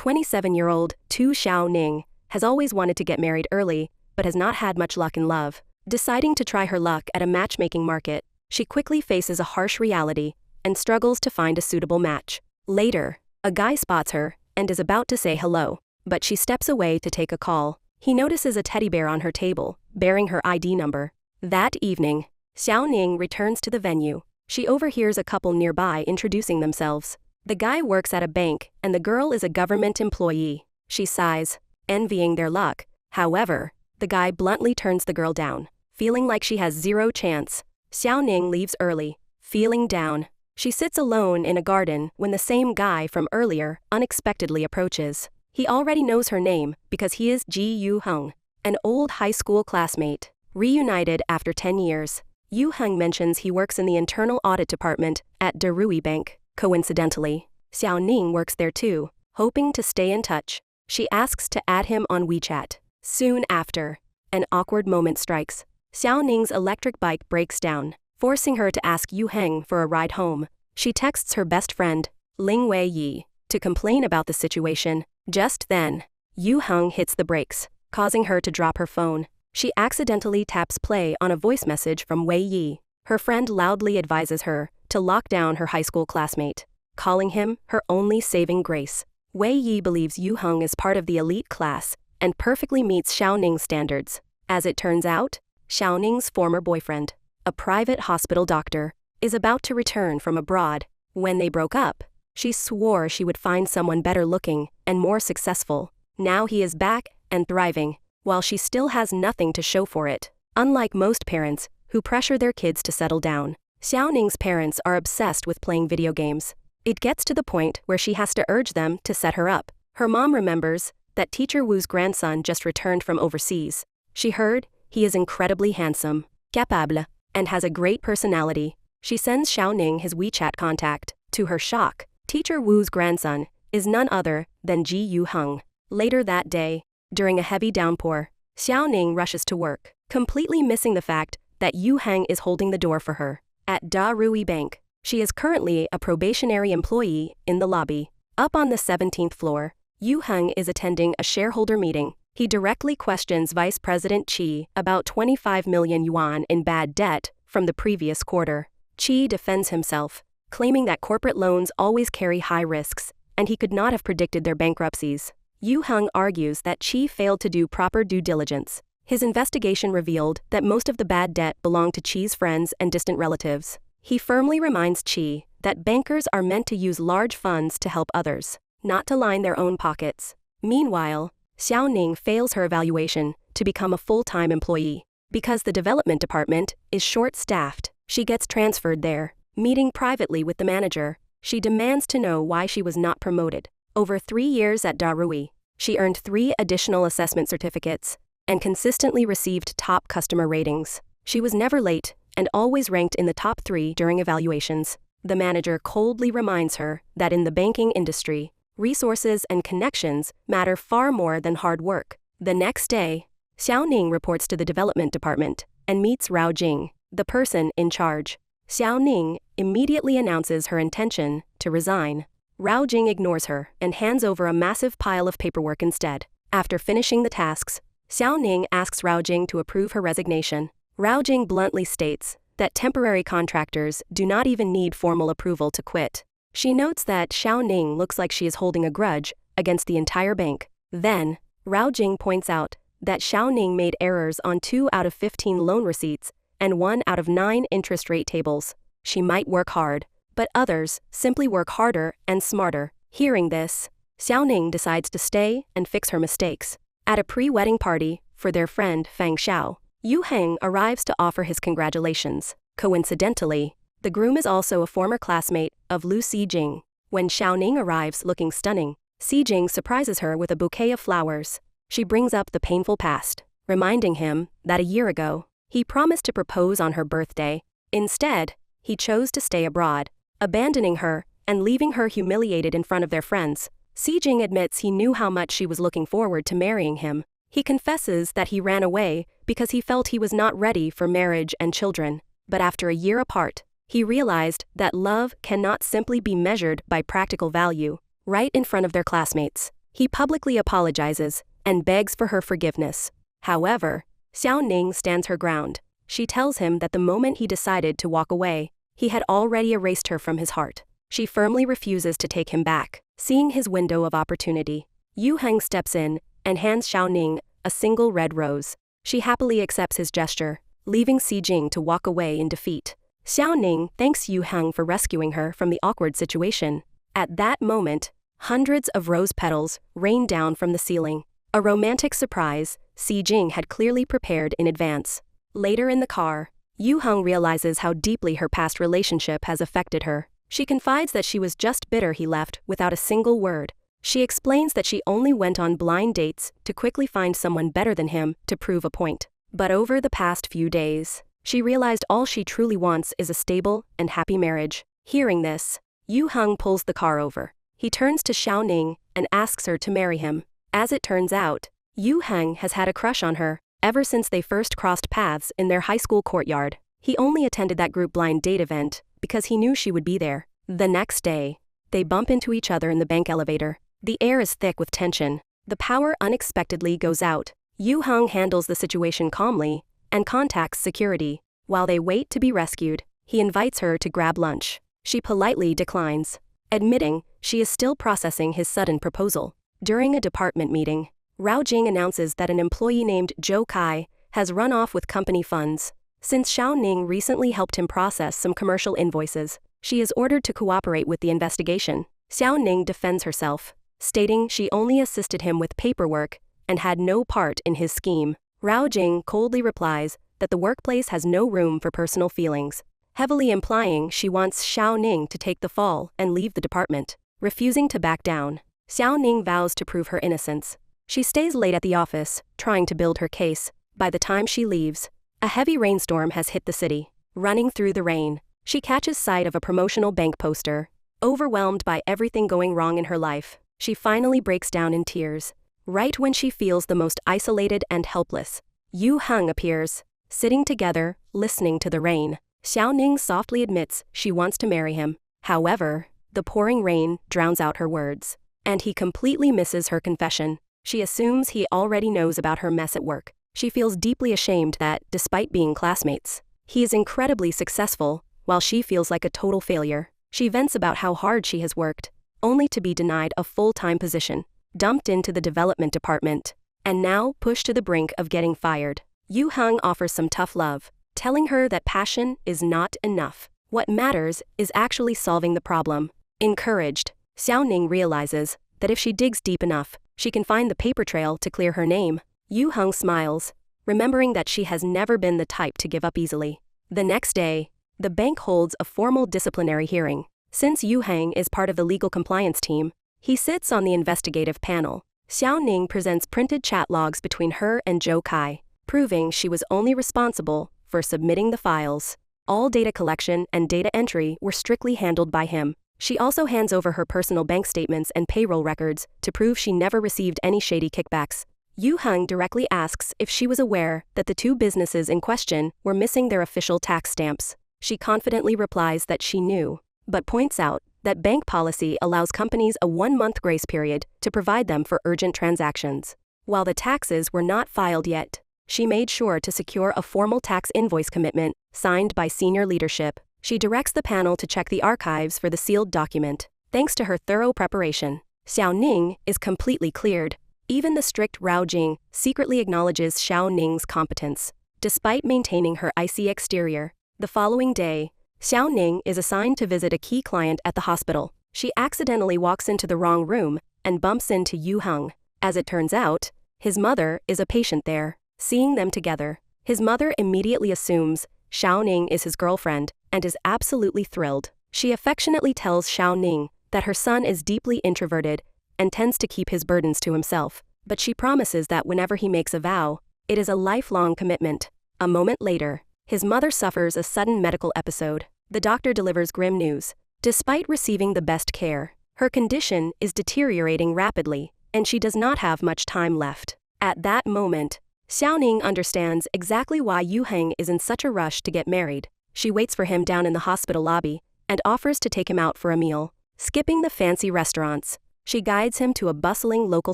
27-year-old Xiao Ning has always wanted to get married early, but has not had much luck in love. Deciding to try her luck at a matchmaking market, she quickly faces a harsh reality and struggles to find a suitable match. Later, a guy spots her and is about to say hello, but she steps away to take a call. He notices a teddy bear on her table, bearing her ID number. That evening, Xiao Ning returns to the venue. She overhears a couple nearby introducing themselves. The guy works at a bank and the girl is a government employee. She sighs, envying their luck. However, the guy bluntly turns the girl down. Feeling like she has zero chance, Xiao Ning leaves early. Feeling down, she sits alone in a garden when the same guy from earlier unexpectedly approaches. He already knows her name because he is Yu Heng, an old high school classmate. Reunited after 10 years, Yu Heng mentions he works in the internal audit department at Darui Bank. Coincidentally, Xiao Ning works there too. Hoping to stay in touch, she asks to add him on WeChat. Soon after, an awkward moment strikes. Xiao Ning's electric bike breaks down, forcing her to ask Yu Heng for a ride home. She texts her best friend, Ling Wei Yi, to complain about the situation. Just then, Yu Heng hits the brakes, causing her to drop her phone. She accidentally taps play on a voice message from Wei Yi. Her friend loudly advises her to lock down her high school classmate, calling him her only saving grace. Wei Yi believes Yu Heng is part of the elite class and perfectly meets Xiao Ning's standards. As it turns out, Xiao Ning's former boyfriend, a private hospital doctor, is about to return from abroad. When they broke up, she swore she would find someone better looking and more successful. Now he is back and thriving, while she still has nothing to show for it. Unlike most parents, who pressure their kids to settle down, Xiao Ning's parents are obsessed with playing video games. It gets to the point where she has to urge them to set her up. Her mom remembers that teacher Wu's grandson just returned from overseas. She heard he is incredibly handsome, capable, and has a great personality. She sends Xiao Ning his WeChat contact. To her shock, teacher Wu's grandson is none other than Yu Heng. Later that day, during a heavy downpour, Xiao Ning rushes to work, completely missing the fact that Yu Heng is holding the door for her. At Darui Bank, she is currently a probationary employee in the lobby. Up on the 17th floor, Yu Heng is attending a shareholder meeting. He directly questions Vice President Qi about 25 million yuan in bad debt from the previous quarter. Qi defends himself, claiming that corporate loans always carry high risks, and he could not have predicted their bankruptcies. Yu Heng argues that Qi failed to do proper due diligence. His investigation revealed that most of the bad debt belonged to Qi's friends and distant relatives. He firmly reminds Qi that bankers are meant to use large funds to help others, not to line their own pockets. Meanwhile, Xiao Ning fails her evaluation to become a full-time employee. Because the development department is short-staffed, she gets transferred there. Meeting privately with the manager, she demands to know why she was not promoted. Over 3 years at Darui, she earned 3 additional assessment certificates and consistently received top customer ratings. She was never late and always ranked in the top 3 during evaluations. The manager coldly reminds her that in the banking industry, resources and connections matter far more than hard work. The next day, Xiao Ning reports to the development department and meets Rao Jing, the person in charge. Xiao Ning immediately announces her intention to resign. Rao Jing ignores her and hands over a massive pile of paperwork instead. After finishing the tasks, Xiao Ning asks Rao Jing to approve her resignation. Rao Jing bluntly states that temporary contractors do not even need formal approval to quit. She notes that Xiao Ning looks like she is holding a grudge against the entire bank. Then, Rao Jing points out that Xiao Ning made errors on 2 out of 15 loan receipts and 1 out of 9 interest rate tables. She might work hard, but others simply work harder and smarter. Hearing this, Xiao Ning decides to stay and fix her mistakes. At a pre-wedding party for their friend Fang Xiao, Yu Heng arrives to offer his congratulations. Coincidentally, the groom is also a former classmate of Lu Xijing. When Xiao Ning arrives looking stunning, Xijing surprises her with a bouquet of flowers. She brings up the painful past, reminding him that a year ago, he promised to propose on her birthday. Instead, he chose to stay abroad, abandoning her and leaving her humiliated in front of their friends. Xijing admits he knew how much she was looking forward to marrying him. He confesses that he ran away because he felt he was not ready for marriage and children. But after a year apart, he realized that love cannot simply be measured by practical value. Right in front of their classmates, He publicly apologizes and begs for her forgiveness. However, Xiao Ning stands her ground. She tells him that the moment he decided to walk away, he had already erased her from his heart. She firmly refuses to take him back. Seeing his window of opportunity, Yu Heng steps in and hands Xiao Ning a single red rose. She happily accepts his gesture, leaving Xijing to walk away in defeat. Xiao Ning thanks Yu Heng for rescuing her from the awkward situation. At that moment, hundreds of rose petals rain down from the ceiling. A romantic surprise Xijing had clearly prepared in advance. Later in the car, Yu Heng realizes how deeply her past relationship has affected her. She confides that she was just bitter he left without a single word. She explains that she only went on blind dates to quickly find someone better than him to prove a point. But over the past few days, she realized all she truly wants is a stable and happy marriage. Hearing this, Yu Heng pulls the car over. He turns to Xiao Ning and asks her to marry him. As it turns out, Yu Heng has had a crush on her ever since they first crossed paths in their high school courtyard. He only attended that group blind date event because he knew she would be there. The next day, they bump into each other in the bank elevator. The air is thick with tension. The power unexpectedly goes out. Yu Heng handles the situation calmly and contacts security. While they wait to be rescued, he invites her to grab lunch. She politely declines, admitting she is still processing his sudden proposal. During a department meeting, Rao Jing announces that an employee named Zhou Kai has run off with company funds. Since Xiao Ning recently helped him process some commercial invoices, she is ordered to cooperate with the investigation. Xiao Ning defends herself, stating she only assisted him with paperwork and had no part in his scheme. Rao Jing coldly replies that the workplace has no room for personal feelings, heavily implying she wants Xiao Ning to take the fall and leave the department. Refusing to back down, Xiao Ning vows to prove her innocence. She stays late at the office, trying to build her case. By the time she leaves, a heavy rainstorm has hit the city. Running through the rain, she catches sight of a promotional bank poster. Overwhelmed by everything going wrong in her life, she finally breaks down in tears. Right when she feels the most isolated and helpless, Yu Heng appears, sitting together, listening to the rain. Xiao Ning softly admits she wants to marry him. However, the pouring rain drowns out her words, and he completely misses her confession. She assumes he already knows about her mess at work. She feels deeply ashamed that, despite being classmates, he is incredibly successful, while she feels like a total failure. She vents about how hard she has worked, only to be denied a full-time position, dumped into the development department, and now pushed to the brink of getting fired. Yu Heng offers some tough love, telling her that passion is not enough. What matters is actually solving the problem. Encouraged, Xiao Ning realizes that if she digs deep enough, she can find the paper trail to clear her name. Yu Heng smiles, remembering that she has never been the type to give up easily. The next day, the bank holds a formal disciplinary hearing. Since Yu Heng is part of the legal compliance team, he sits on the investigative panel. Xiao Ning presents printed chat logs between her and Zhou Kai, proving she was only responsible for submitting the files. All data collection and data entry were strictly handled by him. She also hands over her personal bank statements and payroll records to prove she never received any shady kickbacks. Yu Heng directly asks if she was aware that the two businesses in question were missing their official tax stamps. She confidently replies that she knew, but points out that bank policy allows companies a 1-month grace period to provide them for urgent transactions. While the taxes were not filed yet, she made sure to secure a formal tax invoice commitment signed by senior leadership. She directs the panel to check the archives for the sealed document. Thanks to her thorough preparation, Xiao Ning is completely cleared. Even the strict Rao Jing secretly acknowledges Xiao Ning's competence. Despite maintaining her icy exterior, the following day, Xiao Ning is assigned to visit a key client at the hospital. She accidentally walks into the wrong room and bumps into Yu Heng. As it turns out, his mother is a patient there. Seeing them together, his mother immediately assumes Xiao Ning is his girlfriend and is absolutely thrilled. She affectionately tells Xiao Ning that her son is deeply introverted and tends to keep his burdens to himself, but she promises that whenever he makes a vow, it is a lifelong commitment. A moment later, his mother suffers a sudden medical episode. The doctor delivers grim news. Despite receiving the best care, her condition is deteriorating rapidly, and she does not have much time left. At that moment, Xiao Ning understands exactly why Yu Heng is in such a rush to get married. She waits for him down in the hospital lobby and offers to take him out for a meal. Skipping the fancy restaurants, She guides him to a bustling local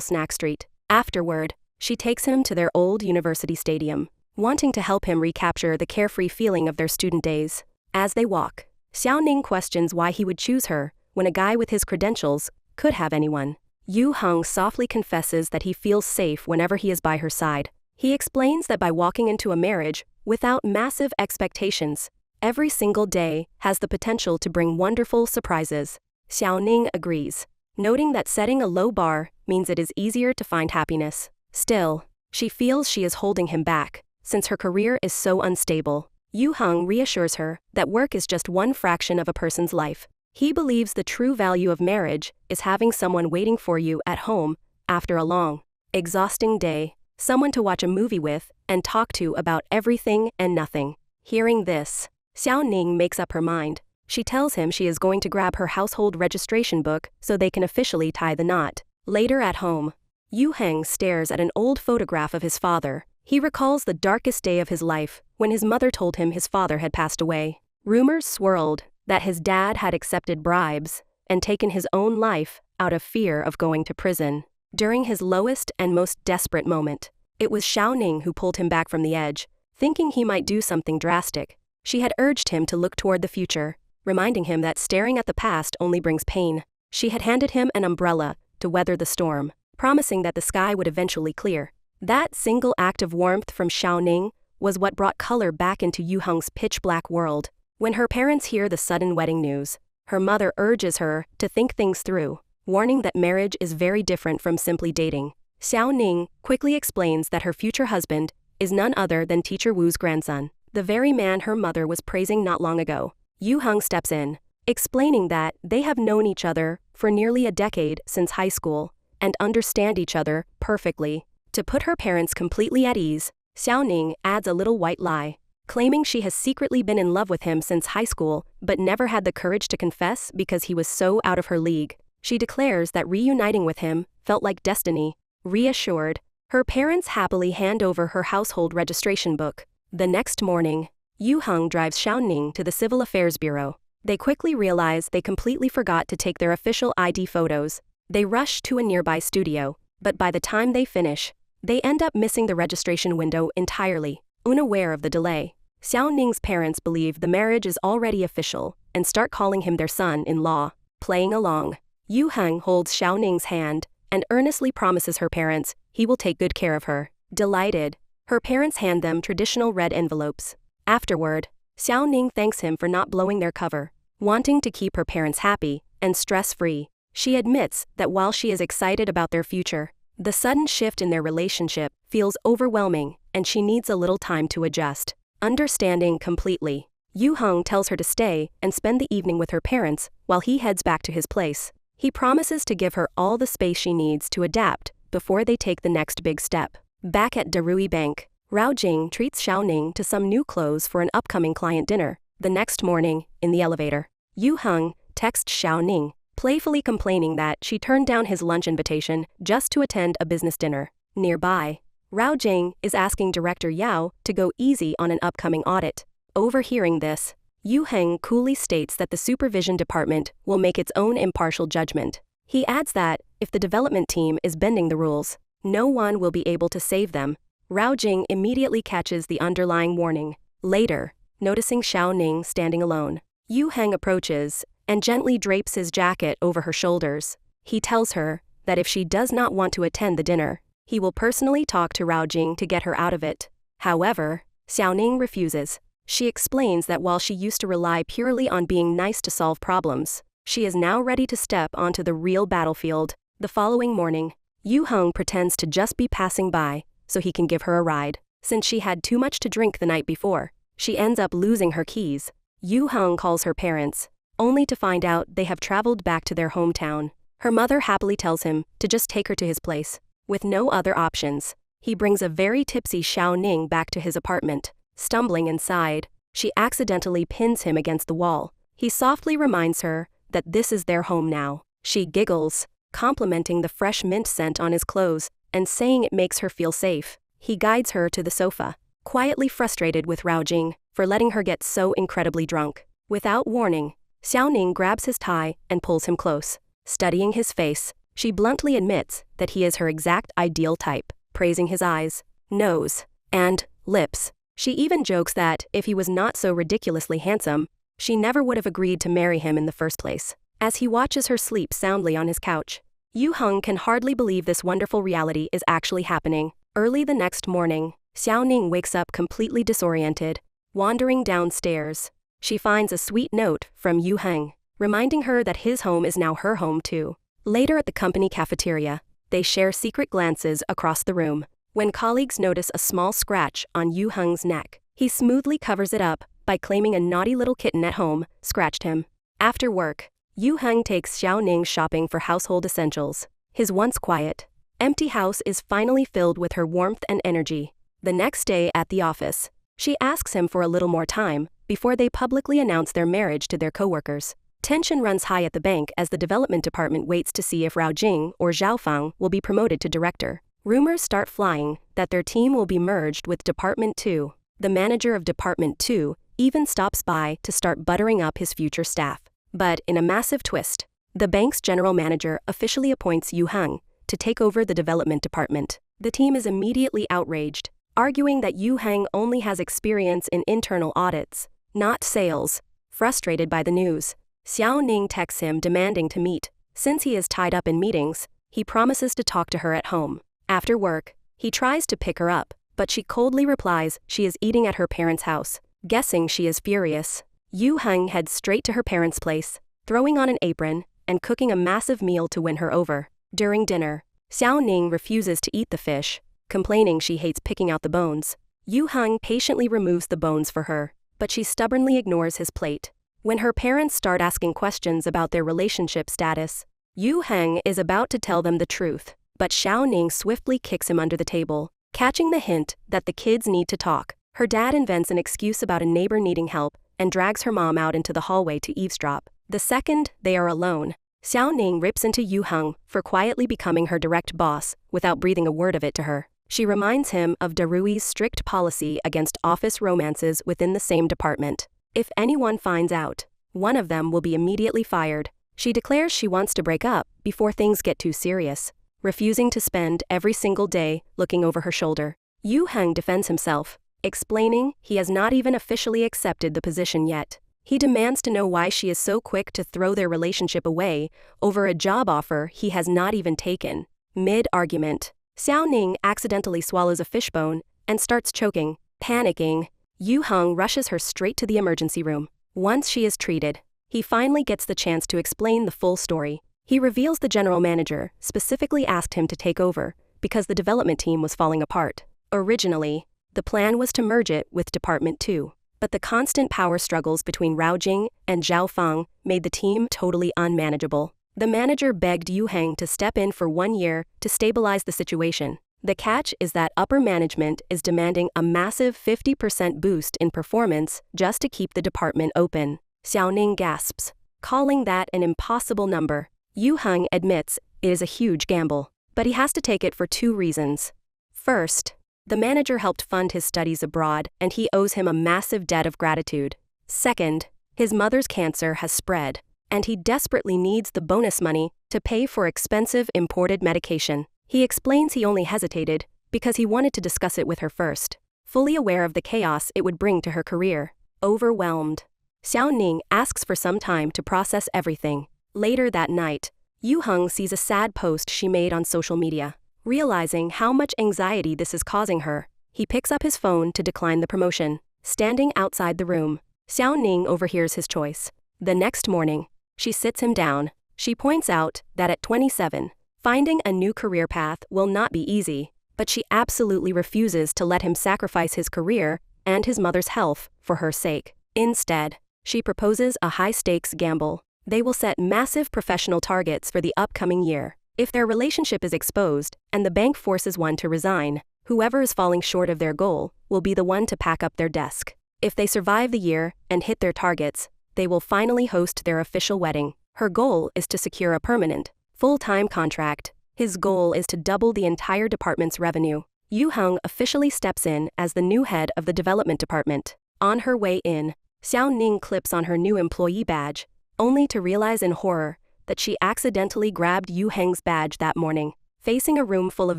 snack street. Afterward, she takes him to their old university stadium, wanting to help him recapture the carefree feeling of their student days. As they walk, Xiao Ning questions why he would choose her when a guy with his credentials could have anyone. Yu Heng softly confesses that he feels safe whenever he is by her side. He explains that by walking into a marriage without massive expectations, every single day has the potential to bring wonderful surprises. Xiao Ning agrees, noting that setting a low bar means it is easier to find happiness. Still, she feels she is holding him back, since her career is so unstable. Yu Heng reassures her that work is just one fraction of a person's life. He believes the true value of marriage is having someone waiting for you at home after a long, exhausting day, someone to watch a movie with and talk to about everything and nothing. Hearing this, Xiao Ning makes up her mind. She tells him she is going to grab her household registration book so they can officially tie the knot. Later at home, Yu Heng stares at an old photograph of his father. He recalls the darkest day of his life when his mother told him his father had passed away. Rumors swirled that his dad had accepted bribes and taken his own life out of fear of going to prison. During his lowest and most desperate moment, it was Xiao Ning who pulled him back from the edge, thinking he might do something drastic. She had urged him to look toward the future, reminding him that staring at the past only brings pain. She had handed him an umbrella to weather the storm, promising that the sky would eventually clear. That single act of warmth from Xiao Ning was what brought color back into Yu Heng's pitch-black world. When her parents hear the sudden wedding news, her mother urges her to think things through, warning that marriage is very different from simply dating. Xiao Ning quickly explains that her future husband is none other than Teacher Wu's grandson, the very man her mother was praising not long ago. Yu Heng steps in, explaining that they have known each other for nearly a decade since high school and understand each other perfectly. To put her parents completely at ease, Xiao Ning adds a little white lie, claiming she has secretly been in love with him since high school but never had the courage to confess because he was so out of her league. She declares that reuniting with him felt like destiny. Reassured, her parents happily hand over her household registration book. The next morning, Yu Heng drives Xiao Ning to the Civil Affairs Bureau. They quickly realize they completely forgot to take their official ID photos. They rush to a nearby studio, but by the time they finish, they end up missing the registration window entirely. Unaware of the delay, Xiao Ning's parents believe the marriage is already official and start calling him their son-in-law. Playing along, Yu Heng holds Xiao Ning's hand and earnestly promises her parents he will take good care of her. Delighted, her parents hand them traditional red envelopes. Afterward, Xiao Ning thanks him for not blowing their cover, wanting to keep her parents happy and stress-free. She admits that while she is excited about their future, the sudden shift in their relationship feels overwhelming and she needs a little time to adjust. Understanding completely, Yu Heng tells her to stay and spend the evening with her parents while he heads back to his place. He promises to give her all the space she needs to adapt before they take the next big step. Back at Darui Bank, Rao Jing treats Xiao Ning to some new clothes for an upcoming client dinner. The next morning, in the elevator, Yu Heng texts Xiao Ning, playfully complaining that she turned down his lunch invitation just to attend a business dinner. Nearby, Rao Jing is asking Director Yao to go easy on an upcoming audit. Overhearing this, Yu Heng coolly states that the supervision department will make its own impartial judgment. He adds that, if the development team is bending the rules, no one will be able to save them. Rao Jing immediately catches the underlying warning. Later, noticing Xiao Ning standing alone, Yu Heng approaches and gently drapes his jacket over her shoulders. He tells her that if she does not want to attend the dinner, he will personally talk to Rao Jing to get her out of it. However, Xiao Ning refuses. She explains that while she used to rely purely on being nice to solve problems, she is now ready to step onto the real battlefield. The following morning, Yu Heng pretends to just be passing by so he can give her a ride. Since she had too much to drink the night before, she ends up losing her keys. Yu Heng calls her parents, only to find out they have traveled back to their hometown. Her mother happily tells him to just take her to his place. With no other options, he brings a very tipsy Xiao Ning back to his apartment. Stumbling inside, she accidentally pins him against the wall. He softly reminds her that this is their home now. She giggles, complimenting the fresh mint scent on his clothes and saying it makes her feel safe. He guides her to the sofa, quietly frustrated with Rao Jing for letting her get so incredibly drunk. Without warning, Xiao Ning grabs his tie and pulls him close. Studying his face, She bluntly admits that he is her exact ideal type, praising his eyes, nose, and lips. She even jokes that, if he was not so ridiculously handsome, she never would have agreed to marry him in the first place. As he watches her sleep soundly on his couch, Yu Heng can hardly believe this wonderful reality is actually happening. Early the next morning, Xiao Ning wakes up completely disoriented. Wandering downstairs, she finds a sweet note from Yu Heng, reminding her that his home is now her home too. Later at the company cafeteria, they share secret glances across the room. When colleagues notice a small scratch on Yu Heng's neck, he smoothly covers it up by claiming a naughty little kitten at home scratched him. After work, Yu Heng takes Xiao Ning shopping for household essentials. His once quiet, empty house is finally filled with her warmth and energy. The next day at the office, she asks him for a little more time before they publicly announce their marriage to their coworkers. Tension runs high at the bank as the development department waits to see if Rao Jing or Zhao Fang will be promoted to director. Rumors start flying that their team will be merged with Department 2. The manager of Department 2 even stops by to start buttering up his future staff. But in a massive twist, the bank's general manager officially appoints Yu Heng to take over the development department. The team is immediately outraged, arguing that Yu Heng only has experience in internal audits, not sales. Frustrated by the news, Xiao Ning texts him demanding to meet. Since he is tied up in meetings, he promises to talk to her at home. After work, he tries to pick her up, but she coldly replies she is eating at her parents' house. Guessing she is furious, Yu Heng heads straight to her parents' place, throwing on an apron and cooking a massive meal to win her over. During dinner, Xiao Ning refuses to eat the fish, complaining she hates picking out the bones. Yu Heng patiently removes the bones for her, but she stubbornly ignores his plate. When her parents start asking questions about their relationship status, Yu Heng is about to tell them the truth, but Xiao Ning swiftly kicks him under the table, catching the hint that the kids need to talk. Her dad invents an excuse about a neighbor needing help and drags her mom out into the hallway to eavesdrop. The second they are alone, Xiao Ning rips into Yu Heng for quietly becoming her direct boss without breathing a word of it to her. She reminds him of Darui's strict policy against office romances within the same department. If anyone finds out, one of them will be immediately fired. She declares she wants to break up before things get too serious, refusing to spend every single day looking over her shoulder. Yu Heng defends himself, explaining he has not even officially accepted the position yet. He demands to know why she is so quick to throw their relationship away over a job offer he has not even taken. Mid-argument, Xiao Ning accidentally swallows a fishbone and starts choking. Panicking, Yu Heng rushes her straight to the emergency room. Once she is treated, he finally gets the chance to explain the full story. He reveals the general manager specifically asked him to take over because the development team was falling apart. Originally, the plan was to merge it with Department 2, but the constant power struggles between Rao Jing and Zhao Fang made the team totally unmanageable. The manager begged Yu Heng to step in for 1 year to stabilize the situation. The catch is that upper management is demanding a massive 50% boost in performance just to keep the department open. Xiao Ning gasps, calling that an impossible number. Yu Heng admits it is a huge gamble, but he has to take it for 2 reasons. First, the manager helped fund his studies abroad and he owes him a massive debt of gratitude. Second, his mother's cancer has spread, and he desperately needs the bonus money to pay for expensive imported medication. He explains he only hesitated because he wanted to discuss it with her first, fully aware of the chaos it would bring to her career. Overwhelmed, Xiao Ning asks for some time to process everything. Later that night, Yu Heng sees a sad post she made on social media. Realizing how much anxiety this is causing her, he picks up his phone to decline the promotion. Standing outside the room, Xiao Ning overhears his choice. The next morning, she sits him down. She points out that at 27, finding a new career path will not be easy, but she absolutely refuses to let him sacrifice his career and his mother's health for her sake. Instead, she proposes a high-stakes gamble. They will set massive professional targets for the upcoming year. If their relationship is exposed and the bank forces one to resign, whoever is falling short of their goal will be the one to pack up their desk. If they survive the year and hit their targets, they will finally host their official wedding. Her goal is to secure a permanent, full-time contract. His goal is to double the entire department's revenue. Yu Heng officially steps in as the new head of the development department. On her way in, Xiao Ning clips on her new employee badge, only to realize in horror that she accidentally grabbed Yu Heng's badge that morning. Facing a room full of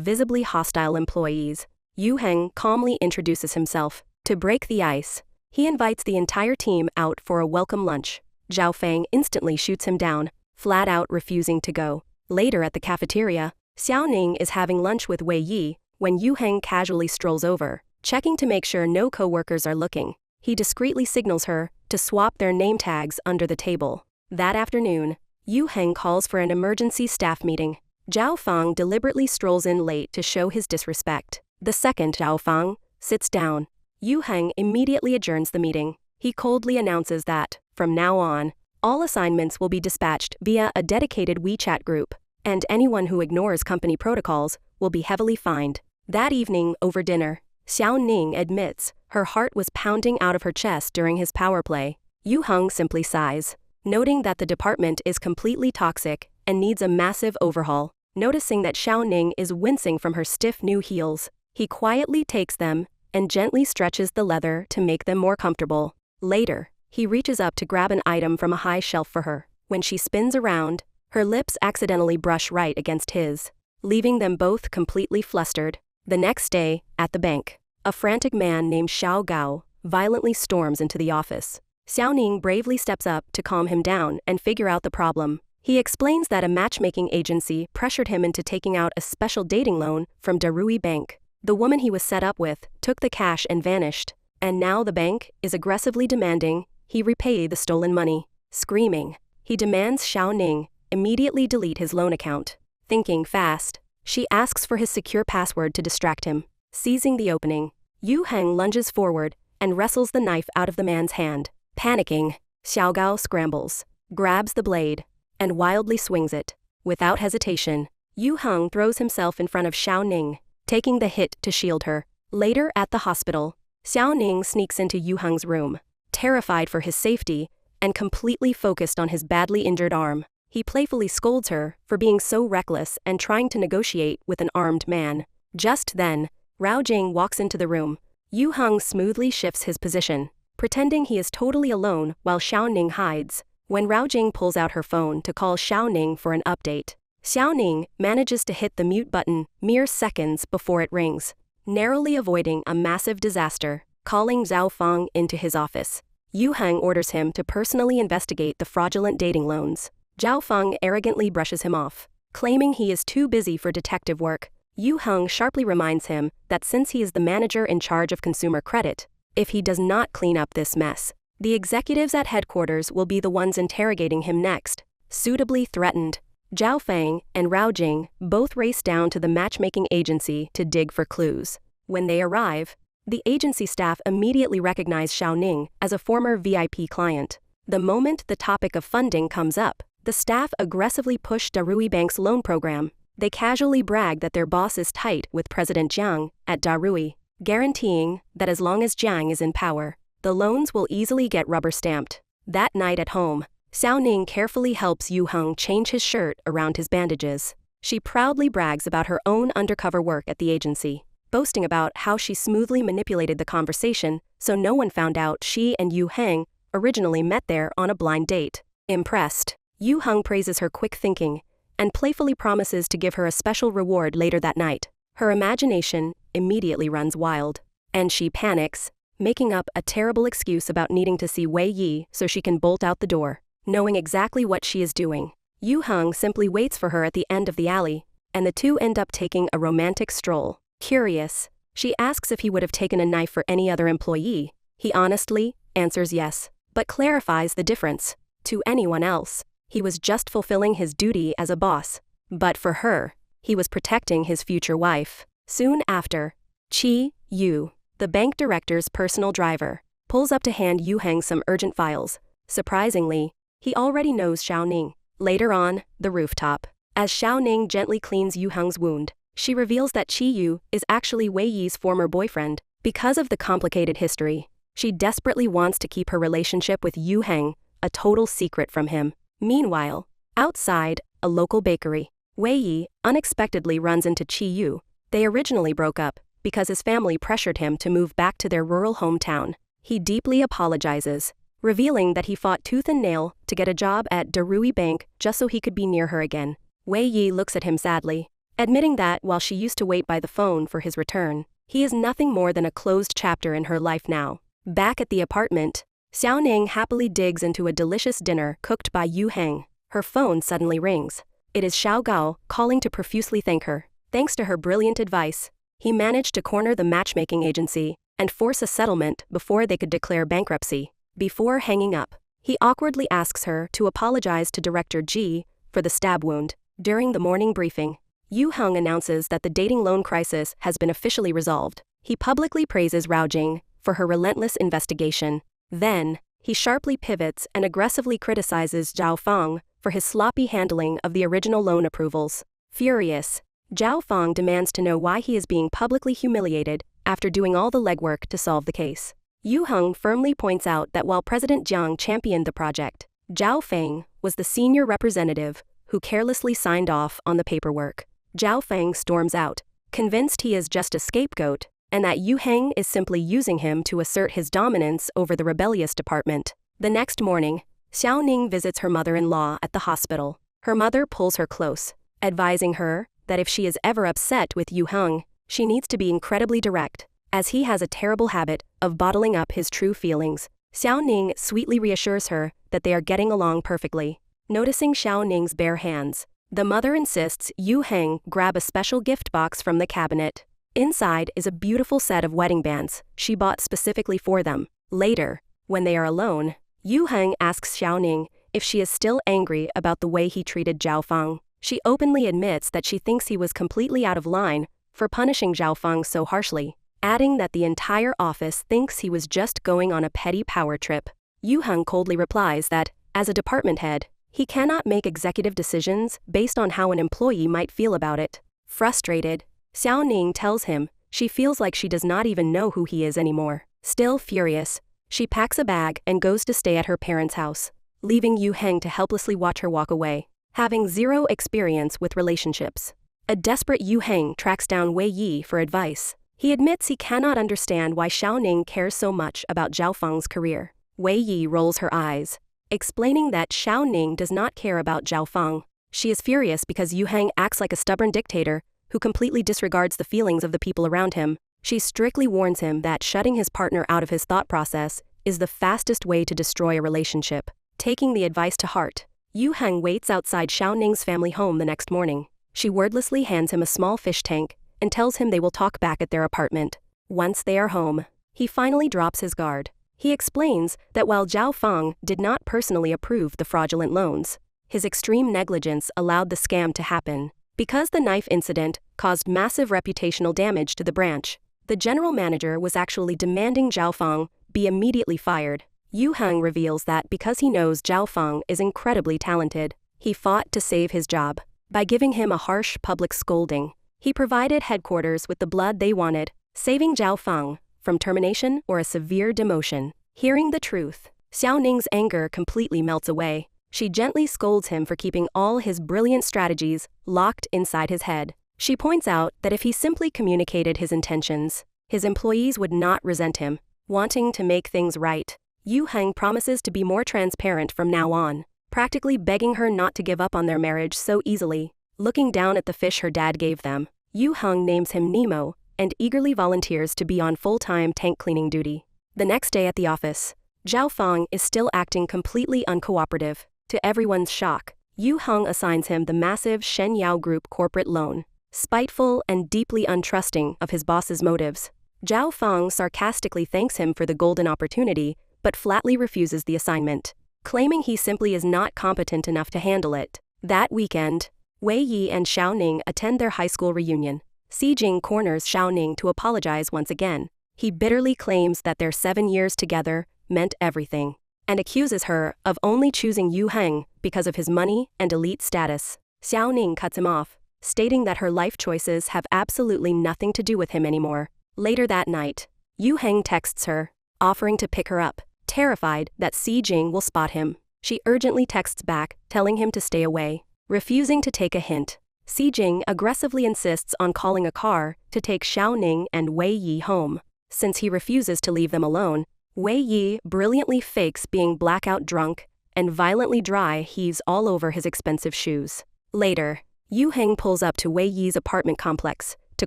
visibly hostile employees, Yu Heng calmly introduces himself. To break the ice, he invites the entire team out for a welcome lunch. Zhao Feng instantly shoots him down, flat out refusing to go. Later at the cafeteria, Xiao Ning is having lunch with Wei Yi when Yu Heng casually strolls over, checking to make sure no coworkers are looking. He discreetly signals her to swap their name tags under the table. That afternoon, Yu Heng calls for an emergency staff meeting. Zhao Feng deliberately strolls in late to show his disrespect. The second Zhao Feng sits down, Yu Heng immediately adjourns the meeting. He coldly announces that, from now on, all assignments will be dispatched via a dedicated WeChat group, and anyone who ignores company protocols will be heavily fined. That evening, over dinner, Xiao Ning admits her heart was pounding out of her chest during his power play. Yu Heng simply sighs, noting that the department is completely toxic and needs a massive overhaul. Noticing that Xiao Ning is wincing from her stiff new heels, he quietly takes them and gently stretches the leather to make them more comfortable. Later, he reaches up to grab an item from a high shelf for her. When she spins around, her lips accidentally brush right against his, leaving them both completely flustered. The next day, at the bank, a frantic man named Xiao Gao violently storms into the office. Xiao Ning bravely steps up to calm him down and figure out the problem. He explains that a matchmaking agency pressured him into taking out a special dating loan from Darui Bank. The woman he was set up with took the cash and vanished, and now the bank is aggressively demanding he repay the stolen money. Screaming, he demands Xiao Ning immediately delete his loan account. Thinking fast, she asks for his secure password to distract him. Seizing the opening, Yu Heng lunges forward and wrestles the knife out of the man's hand. Panicking, Xiao Gao scrambles, grabs the blade, and wildly swings it. Without hesitation, Yu Heng throws himself in front of Xiao Ning, taking the hit to shield her. Later at the hospital, Xiao Ning sneaks into Yu Heng's room, terrified for his safety and completely focused on his badly injured arm. He playfully scolds her for being so reckless and trying to negotiate with an armed man. Just then, Rao Jing walks into the room. Yu Heng smoothly shifts his position, pretending he is totally alone while Xiao Ning hides. When Rao Jing pulls out her phone to call Xiao Ning for an update, Xiao Ning manages to hit the mute button mere seconds before it rings, narrowly avoiding a massive disaster. Calling Zhao Feng into his office, Yu Heng orders him to personally investigate the fraudulent dating loans. Zhao Feng arrogantly brushes him off, claiming he is too busy for detective work. Yu Heng sharply reminds him that since he is the manager in charge of consumer credit, if he does not clean up this mess, the executives at headquarters will be the ones interrogating him next. Suitably threatened, Zhao Feng and Rao Jing both race down to the matchmaking agency to dig for clues. When they arrive, the agency staff immediately recognize Xiao Ning as a former VIP client. The moment the topic of funding comes up, the staff aggressively push Darui Bank's loan program. They casually brag that their boss is tight with President Jiang at Darui, guaranteeing that as long as Jiang is in power, the loans will easily get rubber-stamped. That night at home, Xiao Ning carefully helps Yu Heng change his shirt around his bandages. She proudly brags about her own undercover work at the agency, boasting about how she smoothly manipulated the conversation so no one found out she and Yu Heng originally met there on a blind date. Impressed, Yu Heng praises her quick thinking and playfully promises to give her a special reward later that night. Her imagination immediately runs wild, and she panics, making up a terrible excuse about needing to see Wei Yi so she can bolt out the door. Knowing exactly what she is doing, Yu Heng simply waits for her at the end of the alley, and the two end up taking a romantic stroll. Curious, she asks if he would have taken a knife for any other employee. He honestly answers yes, but clarifies the difference. To anyone else, he was just fulfilling his duty as a boss, but for her, he was protecting his future wife. Soon after, Qi Yu, the bank director's personal driver, pulls up to hand Yu Heng some urgent files. Surprisingly, he already knows Xiao Ning. Later on, the rooftop, as Xiao Ning gently cleans Yu Heng's wound, she reveals that Qi Yu is actually Wei Yi's former boyfriend. Because of the complicated history, she desperately wants to keep her relationship with Yu Heng a total secret from him. Meanwhile, outside a local bakery, Wei Yi unexpectedly runs into Qi Yu. They originally broke up because his family pressured him to move back to their rural hometown. He deeply apologizes, revealing that he fought tooth and nail to get a job at Darui Bank just so he could be near her again. Wei Yi looks at him sadly, admitting that while she used to wait by the phone for his return, he is nothing more than a closed chapter in her life now. Back at the apartment, Xiao Ning happily digs into a delicious dinner cooked by Yu Heng. Her phone suddenly rings. It is Xiao Gao calling to profusely thank her. Thanks to her brilliant advice, he managed to corner the matchmaking agency and force a settlement before they could declare bankruptcy. Before hanging up, he awkwardly asks her to apologize to Director Ji for the stab wound. During the morning briefing, Yu Heng announces that the dating loan crisis has been officially resolved. He publicly praises Rao Jing for her relentless investigation. Then, he sharply pivots and aggressively criticizes Zhao Feng for his sloppy handling of the original loan approvals. Furious, Zhao Feng demands to know why he is being publicly humiliated after doing all the legwork to solve the case. Yu Heng firmly points out that while President Jiang championed the project, Zhao Feng was the senior representative who carelessly signed off on the paperwork. Zhao Feng storms out, convinced he is just a scapegoat, and that Yu Heng is simply using him to assert his dominance over the rebellious department. The next morning, Xiao Ning visits her mother-in-law at the hospital. Her mother pulls her close, advising her that if she is ever upset with Yu Heng, she needs to be incredibly direct, as he has a terrible habit of bottling up his true feelings. Xiao Ning sweetly reassures her that they are getting along perfectly. Noticing Xiao Ning's bare hands, the mother insists Yu Heng grab a special gift box from the cabinet. Inside is a beautiful set of wedding bands she bought specifically for them. Later, when they are alone, Yu Heng asks Xiao Ning if she is still angry about the way he treated Zhao Feng. She openly admits that she thinks he was completely out of line for punishing Zhao Feng so harshly, adding that the entire office thinks he was just going on a petty power trip. Yu Heng coldly replies that, as a department head, he cannot make executive decisions based on how an employee might feel about it. Frustrated, Xiao Ning tells him she feels like she does not even know who he is anymore. Still furious, she packs a bag and goes to stay at her parents' house, leaving Yu Heng to helplessly watch her walk away, having zero experience with relationships. A desperate Yu Heng tracks down Wei Yi for advice. He admits he cannot understand why Xiao Ning cares so much about Zhao Feng's career. Wei Yi rolls her eyes, explaining that Xiao Ning does not care about Zhao Feng. She is furious because Yu Heng acts like a stubborn dictator who completely disregards the feelings of the people around him. She strictly warns him that shutting his partner out of his thought process is the fastest way to destroy a relationship. Taking the advice to heart, Yu Heng waits outside Xiao Ning's family home the next morning. She wordlessly hands him a small fish tank and tells him they will talk back at their apartment. Once they are home, he finally drops his guard. He explains that while Zhao Feng did not personally approve the fraudulent loans, his extreme negligence allowed the scam to happen. Because the knife incident caused massive reputational damage to the branch, the general manager was actually demanding Zhao Feng be immediately fired. Yu Heng reveals that because he knows Zhao Feng is incredibly talented, he fought to save his job. By giving him a harsh public scolding, he provided headquarters with the blood they wanted, saving Zhao Feng from termination or a severe demotion. Hearing the truth, Xiao Ning's anger completely melts away. She gently scolds him for keeping all his brilliant strategies locked inside his head. She points out that if he simply communicated his intentions, his employees would not resent him. Wanting to make things right, Yu Heng promises to be more transparent from now on, practically begging her not to give up on their marriage so easily. Looking down at the fish her dad gave them, Yu Heng names him Nemo and eagerly volunteers to be on full-time tank cleaning duty. The next day at the office, Zhao Feng is still acting completely uncooperative. To everyone's shock, Yu Heng assigns him the massive Shen Yao Group corporate loan. Spiteful and deeply untrusting of his boss's motives, Zhao Feng sarcastically thanks him for the golden opportunity, but flatly refuses the assignment, claiming he simply is not competent enough to handle it. That weekend, Wei Yi and Xiao Ning attend their high school reunion. Si Jing corners Xiao Ning to apologize once again. He bitterly claims that their 7 years together meant everything, and accuses her of only choosing Yu Heng because of his money and elite status. Xiao Ning cuts him off, stating that her life choices have absolutely nothing to do with him anymore. Later that night, Yu Heng texts her, offering to pick her up. Terrified that Si Jing will spot him, she urgently texts back, telling him to stay away. Refusing to take a hint, Si Jing aggressively insists on calling a car to take Xiao Ning and Wei Yi home. Since he refuses to leave them alone, Wei Yi brilliantly fakes being blackout drunk and violently dry heaves all over his expensive shoes. Later, Yu Heng pulls up to Wei Yi's apartment complex to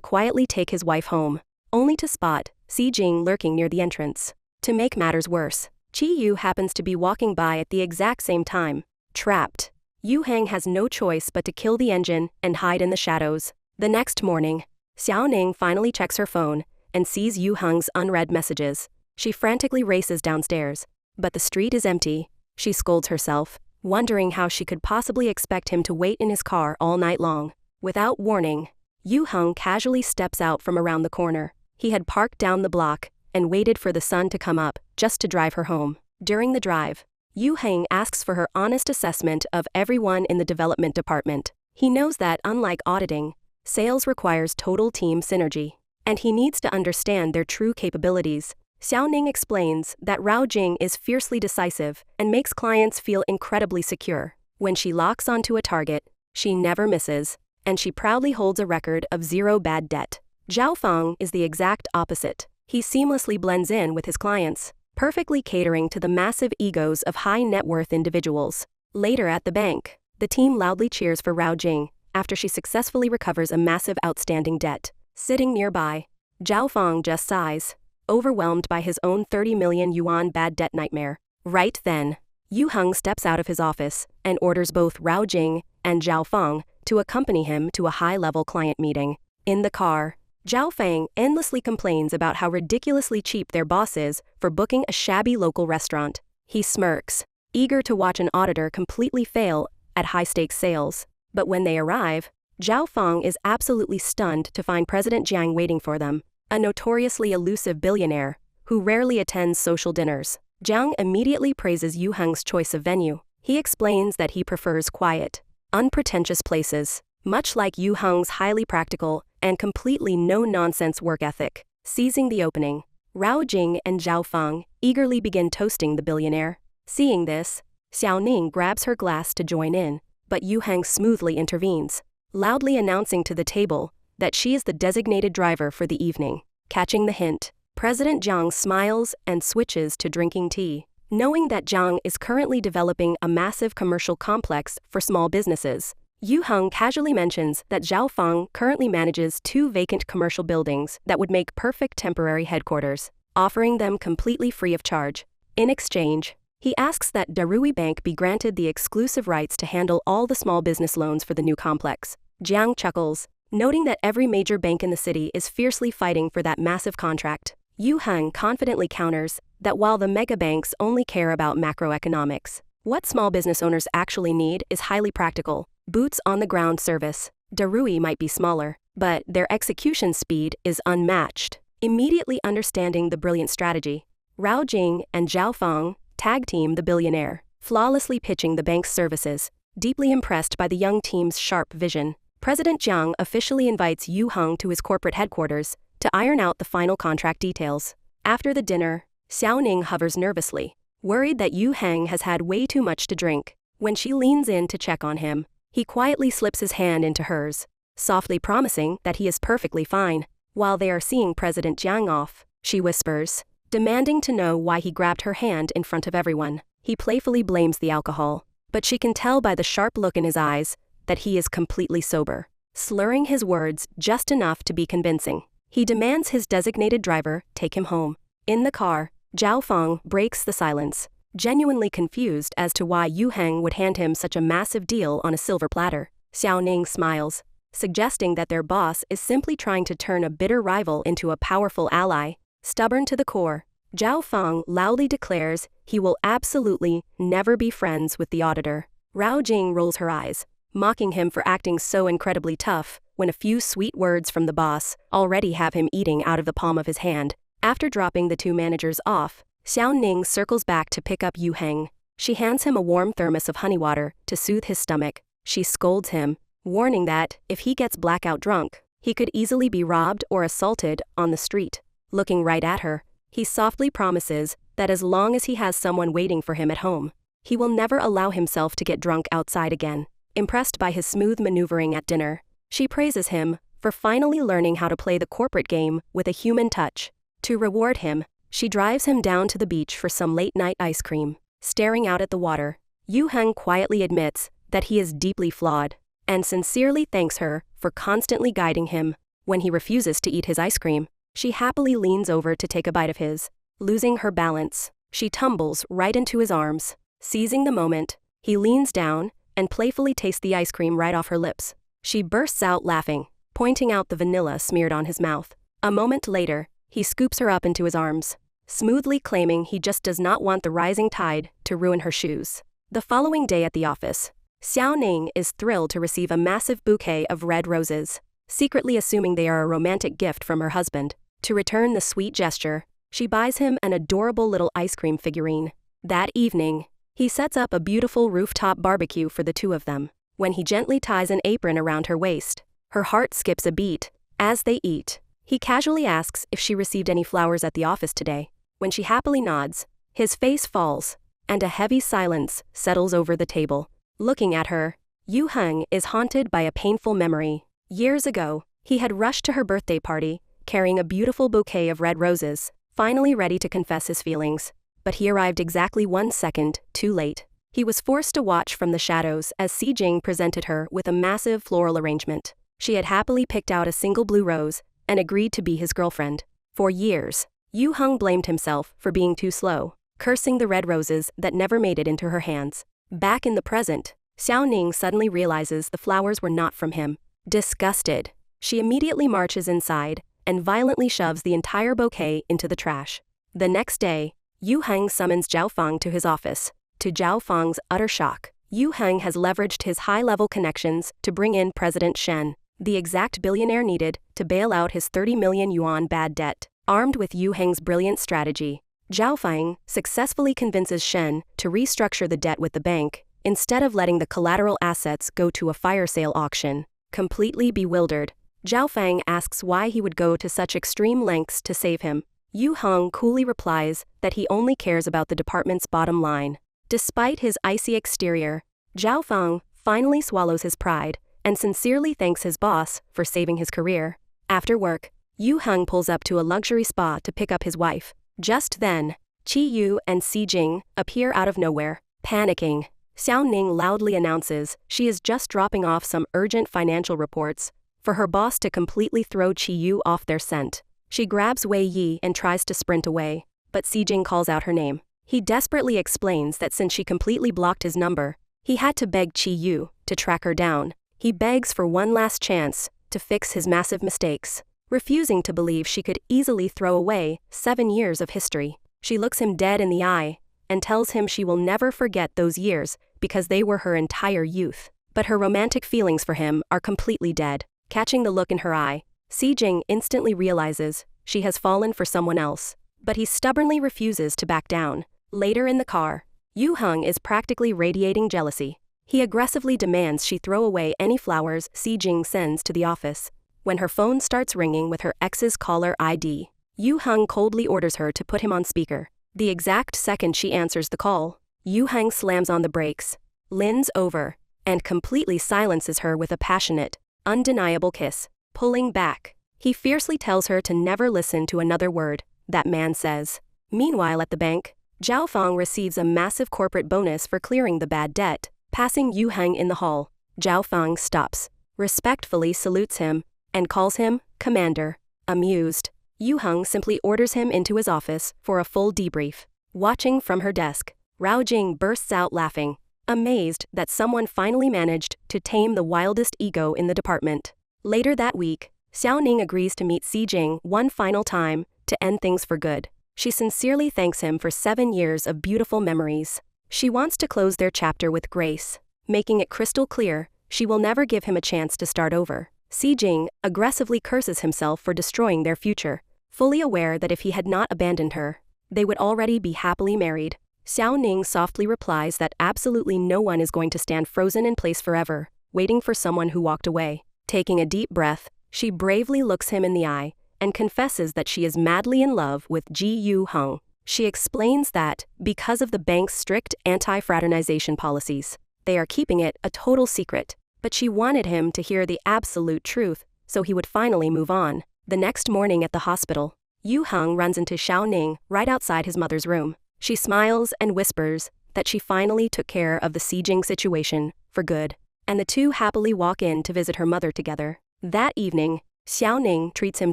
quietly take his wife home, only to spot Si Jing lurking near the entrance. To make matters worse, Qi Yu happens to be walking by at the exact same time. Trapped, Yu Heng has no choice but to kill the engine and hide in the shadows. The next morning, Xiao Ning finally checks her phone and sees Yu Heng's unread messages. She frantically races downstairs, but the street is empty. She scolds herself, wondering how she could possibly expect him to wait in his car all night long. Without warning, Yu Heng casually steps out from around the corner. He had parked down the block and waited for the sun to come up just to drive her home. During the drive, Yu Heng asks for her honest assessment of everyone in the development department. He knows that, unlike auditing, sales requires total team synergy, and he needs to understand their true capabilities. Xiao Ning explains that Rao Jing is fiercely decisive and makes clients feel incredibly secure. When she locks onto a target, she never misses, and she proudly holds a record of 0 bad debt. Zhao Feng is the exact opposite. He seamlessly blends in with his clients, perfectly catering to the massive egos of high-net-worth individuals. Later at the bank, the team loudly cheers for Rao Jing after she successfully recovers a massive outstanding debt. Sitting nearby, Zhao Feng just sighs, overwhelmed by his own 30 million yuan bad debt nightmare. Right then, Yu Heng steps out of his office and orders both Rao Jing and Zhao Feng to accompany him to a high-level client meeting. In the car, Zhao Feng endlessly complains about how ridiculously cheap their boss is for booking a shabby local restaurant. He smirks, eager to watch an auditor completely fail at high-stakes sales. But when they arrive, Zhao Feng is absolutely stunned to find President Jiang waiting for them, a notoriously elusive billionaire who rarely attends social dinners. Jiang immediately praises Yu Heng's choice of venue. He explains that he prefers quiet, unpretentious places, much like Yu Heng's highly practical and completely no-nonsense work ethic. Seizing the opening, Rao Jing and Zhao Feng eagerly begin toasting the billionaire. Seeing this, Xiao Ning grabs her glass to join in, but Yu Heng smoothly intervenes, loudly announcing to the table that she is the designated driver for the evening. Catching the hint, President Jiang smiles and switches to drinking tea. Knowing that Jiang is currently developing a massive commercial complex for small businesses, Yu Heng casually mentions that Zhao Feng currently manages 2 vacant commercial buildings that would make perfect temporary headquarters, offering them completely free of charge. In exchange, he asks that Darui Bank be granted the exclusive rights to handle all the small business loans for the new complex. Jiang chuckles, noting that every major bank in the city is fiercely fighting for that massive contract. Yu Heng confidently counters that while the mega banks only care about macroeconomics, what small business owners actually need is highly practical, boots-on-the-ground service. Darui might be smaller, but their execution speed is unmatched. Immediately understanding the brilliant strategy, Rao Jing and Zhao Feng tag-team the billionaire, flawlessly pitching the bank's services. Deeply impressed by the young team's sharp vision, President Jiang officially invites Yu Heng to his corporate headquarters to iron out the final contract details. After the dinner, Xiao Ning hovers nervously, worried that Yu Heng has had way too much to drink. When she leans in to check on him, he quietly slips his hand into hers, softly promising that he is perfectly fine. While they are seeing President Jiang off, she whispers, demanding to know why he grabbed her hand in front of everyone. He playfully blames the alcohol, but she can tell by the sharp look in his eyes that he is completely sober, slurring his words just enough to be convincing. He demands his designated driver take him home. In the car, Zhao Feng breaks the silence, genuinely confused as to why Yu Heng would hand him such a massive deal on a silver platter. Xiao Ning smiles, suggesting that their boss is simply trying to turn a bitter rival into a powerful ally. Stubborn to the core, Zhao Feng loudly declares he will absolutely never be friends with the auditor. Rao Jing rolls her eyes, mocking him for acting so incredibly tough when a few sweet words from the boss already have him eating out of the palm of his hand. After dropping the 2 managers off, Xiao Ning circles back to pick up Yu Heng. She hands him a warm thermos of honey water to soothe his stomach. She scolds him, warning that if he gets blackout drunk, he could easily be robbed or assaulted on the street. Looking right at her, he softly promises that as long as he has someone waiting for him at home, he will never allow himself to get drunk outside again. Impressed by his smooth maneuvering at dinner, she praises him for finally learning how to play the corporate game with a human touch. To reward him, She drives him down to the beach for some late-night ice cream. Staring out at the water, Yu Heng quietly admits that he is deeply flawed, and sincerely thanks her for constantly guiding him. When he refuses to eat his ice cream, she happily leans over to take a bite of his. Losing her balance, she tumbles right into his arms. Seizing the moment, he leans down and playfully tastes the ice cream right off her lips. She bursts out laughing, pointing out the vanilla smeared on his mouth. A moment later, he scoops her up into his arms, smoothly claiming he just does not want the rising tide to ruin her shoes. The following day at the office, Xiao Ning is thrilled to receive a massive bouquet of red roses, secretly assuming they are a romantic gift from her husband. To return the sweet gesture, she buys him an adorable little ice cream figurine. That evening, he sets up a beautiful rooftop barbecue for the two of them. When he gently ties an apron around her waist, her heart skips a beat. As they eat, he casually asks if she received any flowers at the office today. When she happily nods, his face falls, and a heavy silence settles over the table. Looking at her, Yu Heng is haunted by a painful memory. Years ago, he had rushed to her birthday party, carrying a beautiful bouquet of red roses, finally ready to confess his feelings. But he arrived exactly 1 second too late. He was forced to watch from the shadows as Xi presented her with a massive floral arrangement. She had happily picked out a single blue rose and agreed to be his girlfriend. For years, Yu Heng blamed himself for being too slow, cursing the red roses that never made it into her hands. Back in the present, Xiao Ning suddenly realizes the flowers were not from him. Disgusted, she immediately marches inside and violently shoves the entire bouquet into the trash. The next day, Yu Heng summons Zhao Feng to his office. To Zhao Feng's utter shock, Yu Heng has leveraged his high-level connections to bring in President Shen, the exact billionaire needed to bail out his 30 million yuan bad debt. Armed with Yu Heng's brilliant strategy, Zhao Feng successfully convinces Shen to restructure the debt with the bank, instead of letting the collateral assets go to a fire sale auction. Completely bewildered, Zhao Feng asks why he would go to such extreme lengths to save him. Yu Heng coolly replies that he only cares about the department's bottom line. Despite his icy exterior, Zhao Feng finally swallows his pride and sincerely thanks his boss for saving his career. After work, Yu Heng pulls up to a luxury spa to pick up his wife. Just then, Qi Yu and Xi appear out of nowhere. Panicking, Xiao Ning loudly announces she is just dropping off some urgent financial reports for her boss to completely throw Qi Yu off their scent. She grabs Wei Yi and tries to sprint away, but Xi calls out her name. He desperately explains that since she completely blocked his number, he had to beg Qi Yu to track her down. He begs for one last chance to fix his massive mistakes, refusing to believe she could easily throw away 7 years of history. She looks him dead in the eye and tells him she will never forget those years because they were her entire youth. But her romantic feelings for him are completely dead. Catching the look in her eye, Xi instantly realizes she has fallen for someone else, but he stubbornly refuses to back down. Later in the car, Yu Heng is practically radiating jealousy. He aggressively demands she throw away any flowers Xi sends to the office. When her phone starts ringing with her ex's caller ID, Yu Heng coldly orders her to put him on speaker. The exact second she answers the call, Yu Heng slams on the brakes, leans over, and completely silences her with a passionate, undeniable kiss. Pulling back, he fiercely tells her to never listen to another word that man says. Meanwhile at the bank, Zhao Feng receives a massive corporate bonus for clearing the bad debt. Passing Yu Heng in the hall, Zhao Feng stops, respectfully salutes him, and calls him Commander. Amused, Yu Heng simply orders him into his office for a full debrief. Watching from her desk, Rao Jing bursts out laughing, amazed that someone finally managed to tame the wildest ego in the department. Later that week, Xiao Ning agrees to meet Xi one final time to end things for good. She sincerely thanks him for 7 years of beautiful memories. She wants to close their chapter with grace, making it crystal clear she will never give him a chance to start over. Xi aggressively curses himself for destroying their future, fully aware that if he had not abandoned her, they would already be happily married. Xiao Ning softly replies that absolutely no one is going to stand frozen in place forever, waiting for someone who walked away. Taking a deep breath, she bravely looks him in the eye and confesses that she is madly in love with Yu Heng. She explains that, because of the bank's strict anti-fraternization policies, they are keeping it a total secret, but she wanted him to hear the absolute truth so he would finally move on. The next morning at the hospital, Yu Heng runs into Xiao Ning right outside his mother's room. She smiles and whispers that she finally took care of the sieging situation for good, and the two happily walk in to visit her mother together. That evening, Xiao Ning treats him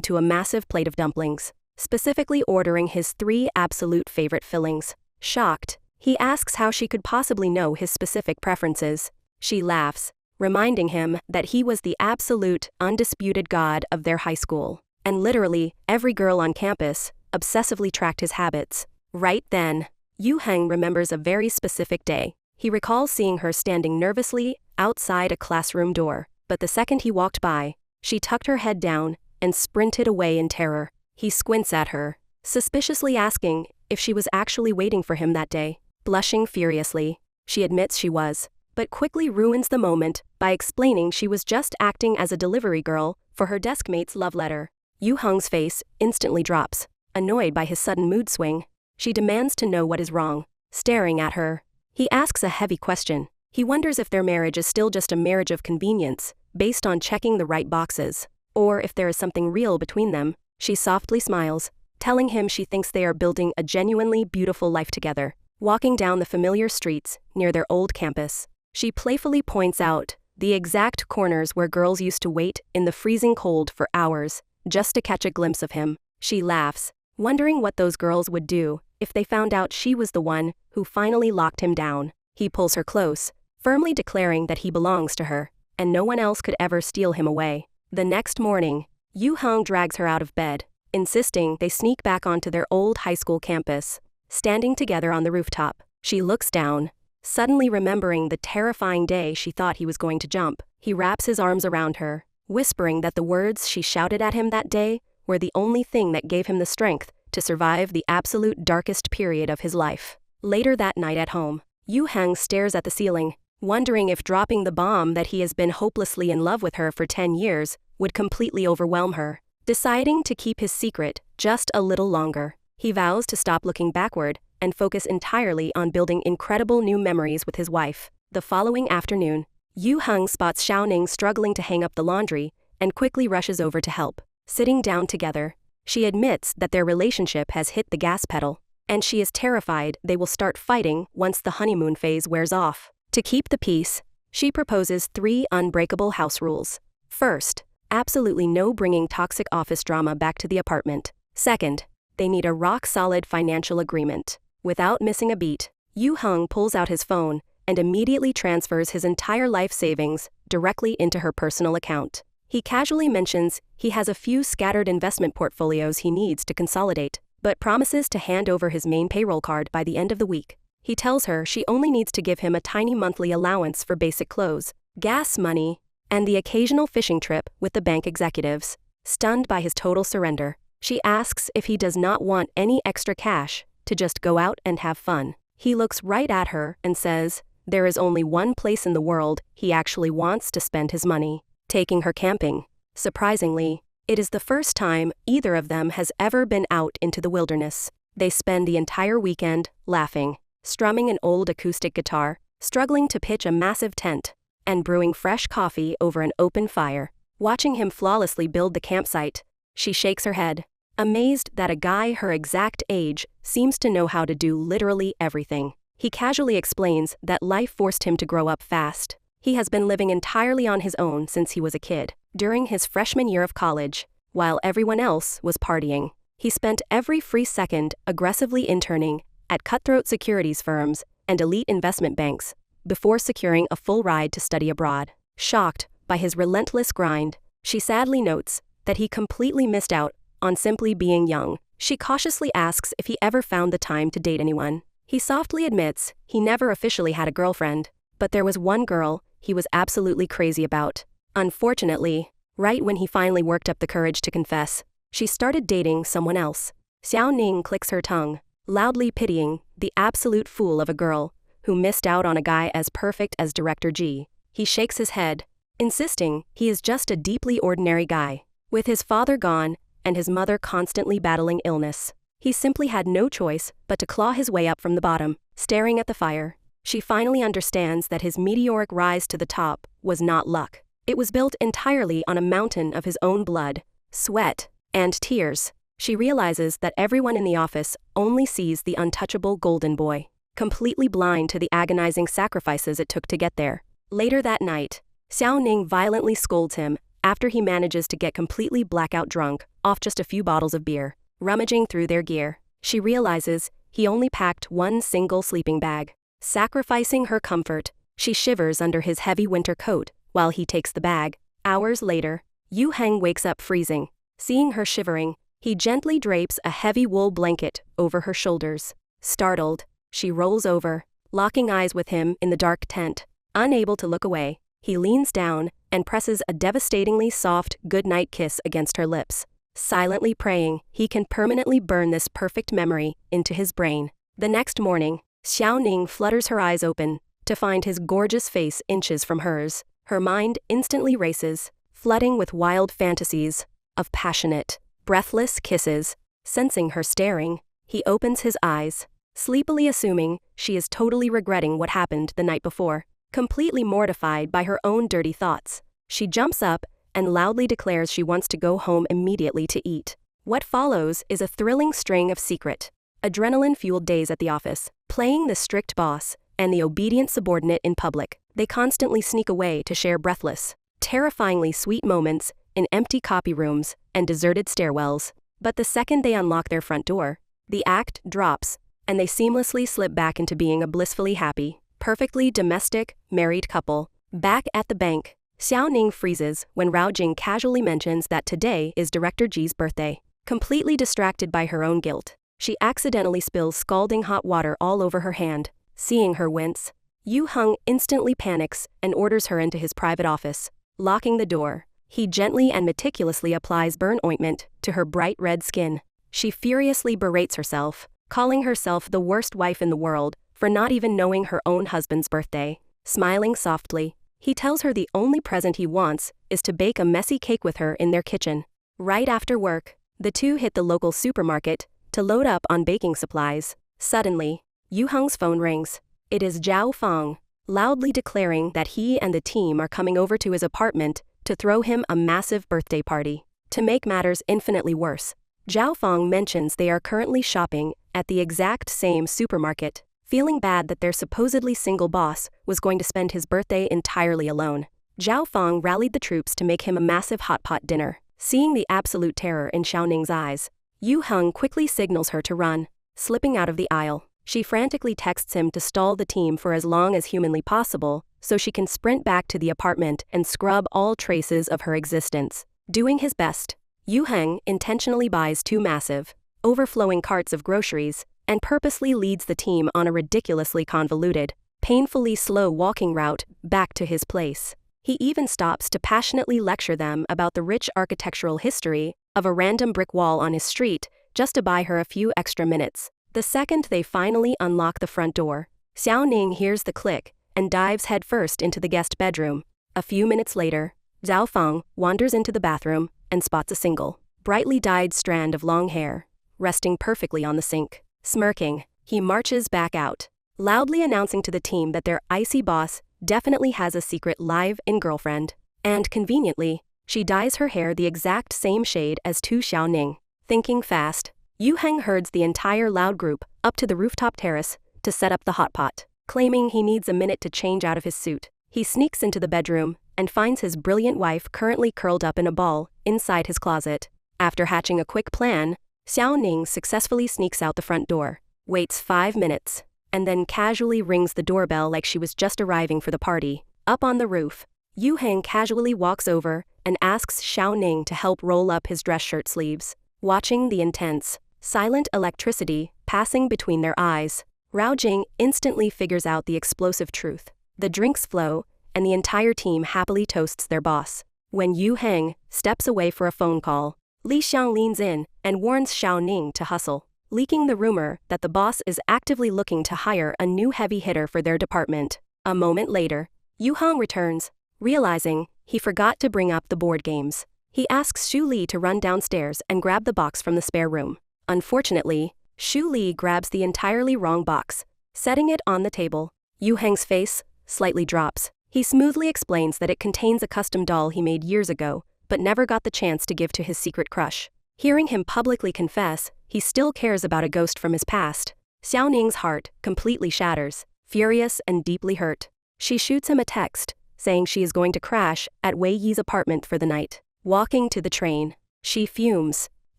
to a massive plate of dumplings, specifically ordering his 3 absolute favorite fillings. Shocked, he asks how she could possibly know his specific preferences. She laughs, reminding him that he was the absolute, undisputed god of their high school, and literally every girl on campus obsessively tracked his habits. Right then, Yu Heng remembers a very specific day. He recalls seeing her standing nervously outside a classroom door, but the second he walked by, she tucked her head down and sprinted away in terror. He squints at her, suspiciously asking if she was actually waiting for him that day. Blushing furiously, she admits she was, but quickly ruins the moment by explaining she was just acting as a delivery girl for her desk mate's love letter. Yu Heng's face instantly drops, annoyed by his sudden mood swing. She demands to know what is wrong, staring at her. He asks a heavy question. He wonders if their marriage is still just a marriage of convenience, based on checking the right boxes, or if there is something real between them. She softly smiles, telling him she thinks they are building a genuinely beautiful life together. Walking down the familiar streets near their old campus, she playfully points out the exact corners where girls used to wait in the freezing cold for hours just to catch a glimpse of him. She laughs, wondering what those girls would do if they found out she was the one who finally locked him down. He pulls her close, firmly declaring that he belongs to her, and no one else could ever steal him away. The next morning, Yu Heng drags her out of bed, insisting they sneak back onto their old high school campus. Standing together on the rooftop, she looks down, suddenly remembering the terrifying day she thought he was going to jump. He wraps his arms around her, whispering that the words she shouted at him that day were the only thing that gave him the strength to survive the absolute darkest period of his life. Later that night at home, Yu Heng stares at the ceiling, wondering if dropping the bomb that he has been hopelessly in love with her for 10 years would completely overwhelm her. Deciding to keep his secret just a little longer, he vows to stop looking backward and focus entirely on building incredible new memories with his wife. The following afternoon, Yu Heng spots Xiao Ning struggling to hang up the laundry and quickly rushes over to help. Sitting down together, she admits that their relationship has hit the gas pedal, and she is terrified they will start fighting once the honeymoon phase wears off. To keep the peace, she proposes 3 unbreakable house rules. First, absolutely no bringing toxic office drama back to the apartment. Second, they need a rock-solid financial agreement. Without missing a beat, Yu Heng pulls out his phone and immediately transfers his entire life savings directly into her personal account. He casually mentions he has a few scattered investment portfolios he needs to consolidate, but promises to hand over his main payroll card by the end of the week. He tells her she only needs to give him a tiny monthly allowance for basic clothes, gas money, and the occasional fishing trip with the bank executives. Stunned by his total surrender, she asks if he does not want any extra cash to just go out and have fun. He looks right at her and says there is only one place in the world he actually wants to spend his money: taking her camping. Surprisingly, it is the first time either of them has ever been out into the wilderness. They spend the entire weekend laughing, strumming an old acoustic guitar, struggling to pitch a massive tent, and brewing fresh coffee over an open fire. Watching him flawlessly build the campsite, she shakes her head, amazed that a guy her exact age seems to know how to do literally everything. He casually explains that life forced him to grow up fast. He has been living entirely on his own since he was a kid. During his freshman year of college, while everyone else was partying, he spent every free second aggressively interning at cutthroat securities firms and elite investment banks before securing a full ride to study abroad. Shocked by his relentless grind, she sadly notes that he completely missed out on simply being young. She cautiously asks if he ever found the time to date anyone. He softly admits he never officially had a girlfriend, but there was one girl he was absolutely crazy about. Unfortunately, right when he finally worked up the courage to confess, she started dating someone else. Xiao Ning clicks her tongue, loudly pitying the absolute fool of a girl who missed out on a guy as perfect as Director G. He shakes his head, insisting he is just a deeply ordinary guy. With his father gone and his mother constantly battling illness, he simply had no choice but to claw his way up from the bottom. Staring at the fire, she finally understands that his meteoric rise to the top was not luck. It was built entirely on a mountain of his own blood, sweat, and tears. She realizes that everyone in the office only sees the untouchable golden boy, completely blind to the agonizing sacrifices it took to get there. Later that night, Xiao Ning violently scolds him after he manages to get completely blackout drunk off just a few bottles of beer. Rummaging through their gear, she realizes he only packed one single sleeping bag. Sacrificing her comfort, she shivers under his heavy winter coat while he takes the bag. Hours later, Yu Heng wakes up freezing. Seeing her shivering, he gently drapes a heavy wool blanket over her shoulders. Startled, she rolls over, locking eyes with him in the dark tent. Unable to look away, he leans down and presses a devastatingly soft goodnight kiss against her lips, silently praying he can permanently burn this perfect memory into his brain. The next morning, Xiao Ning flutters her eyes open to find his gorgeous face inches from hers. Her mind instantly races, flooding with wild fantasies of passionate, breathless kisses. Sensing her staring, he opens his eyes, sleepily assuming she is totally regretting what happened the night before. Completely mortified by her own dirty thoughts, she jumps up and loudly declares she wants to go home immediately to eat. What follows is a thrilling string of secret, adrenaline-fueled days at the office, playing the strict boss and the obedient subordinate in public. They constantly sneak away to share breathless, terrifyingly sweet moments in empty copy rooms and deserted stairwells. But the second they unlock their front door, the act drops, and they seamlessly slip back into being a blissfully happy, perfectly domestic, married couple. Back at the bank, Xiao Ning freezes when Rao Jing casually mentions that today is Director Ji's birthday. Completely distracted by her own guilt, she accidentally spills scalding hot water all over her hand. Seeing her wince, Yu Heng instantly panics and orders her into his private office. Locking the door, he gently and meticulously applies burn ointment to her bright red skin. She furiously berates herself, calling herself the worst wife in the world for not even knowing her own husband's birthday. Smiling softly, he tells her the only present he wants is to bake a messy cake with her in their kitchen. Right after work, the two hit the local supermarket to load up on baking supplies. Suddenly, Yu Heng's phone rings. It is Zhao Feng, loudly declaring that he and the team are coming over to his apartment to throw him a massive birthday party. To make matters infinitely worse, Zhao Feng mentions they are currently shopping at the exact same supermarket. Feeling bad that their supposedly single boss was going to spend his birthday entirely alone, Zhao Feng rallied the troops to make him a massive hot pot dinner. Seeing the absolute terror in Xiao Ning's eyes, Yu Heng quickly signals her to run. Slipping out of the aisle, she frantically texts him to stall the team for as long as humanly possible so she can sprint back to the apartment and scrub all traces of her existence. Doing his best, Yu Heng intentionally buys two massive, overflowing carts of groceries and purposely leads the team on a ridiculously convoluted, painfully slow walking route back to his place. He even stops to passionately lecture them about the rich architectural history of a random brick wall on his street just to buy her a few extra minutes. The second they finally unlock the front door, Xiao Ning hears the click and dives headfirst into the guest bedroom. A few minutes later, Zhao Feng wanders into the bathroom and spots a single, brightly dyed strand of long hair, resting perfectly on the sink. Smirking, he marches back out, loudly announcing to the team that their icy boss definitely has a secret live-in girlfriend. And conveniently, she dyes her hair the exact same shade as to Xiao Ning. Thinking fast, Yu Heng herds the entire loud group up to the rooftop terrace to set up the hot pot. Claiming he needs a minute to change out of his suit, he sneaks into the bedroom and finds his brilliant wife currently curled up in a ball inside his closet. After hatching a quick plan, Xiao Ning successfully sneaks out the front door, waits 5 minutes, and then casually rings the doorbell like she was just arriving for the party. Up on the roof, Yu Heng casually walks over and asks Xiao Ning to help roll up his dress shirt sleeves. Watching the intense, silent electricity passing between their eyes, Rao Jing instantly figures out the explosive truth. The drinks flow, and the entire team happily toasts their boss. When Yu Heng steps away for a phone call, Li Xiang leans in and warns Xiao Ning to hustle, leaking the rumor that the boss is actively looking to hire a new heavy hitter for their department. A moment later, Yu Heng returns, realizing he forgot to bring up the board games. He asks Xu Li to run downstairs and grab the box from the spare room. Unfortunately, Xu Li grabs the entirely wrong box, setting it on the table. Yu Heng's face slightly drops. He smoothly explains that it contains a custom doll he made years ago, but never got the chance to give to his secret crush. Hearing him publicly confess he still cares about a ghost from his past, Xiao Ning's heart completely shatters. Furious and deeply hurt, she shoots him a text, saying she is going to crash at Wei Yi's apartment for the night. Walking to the train, she fumes,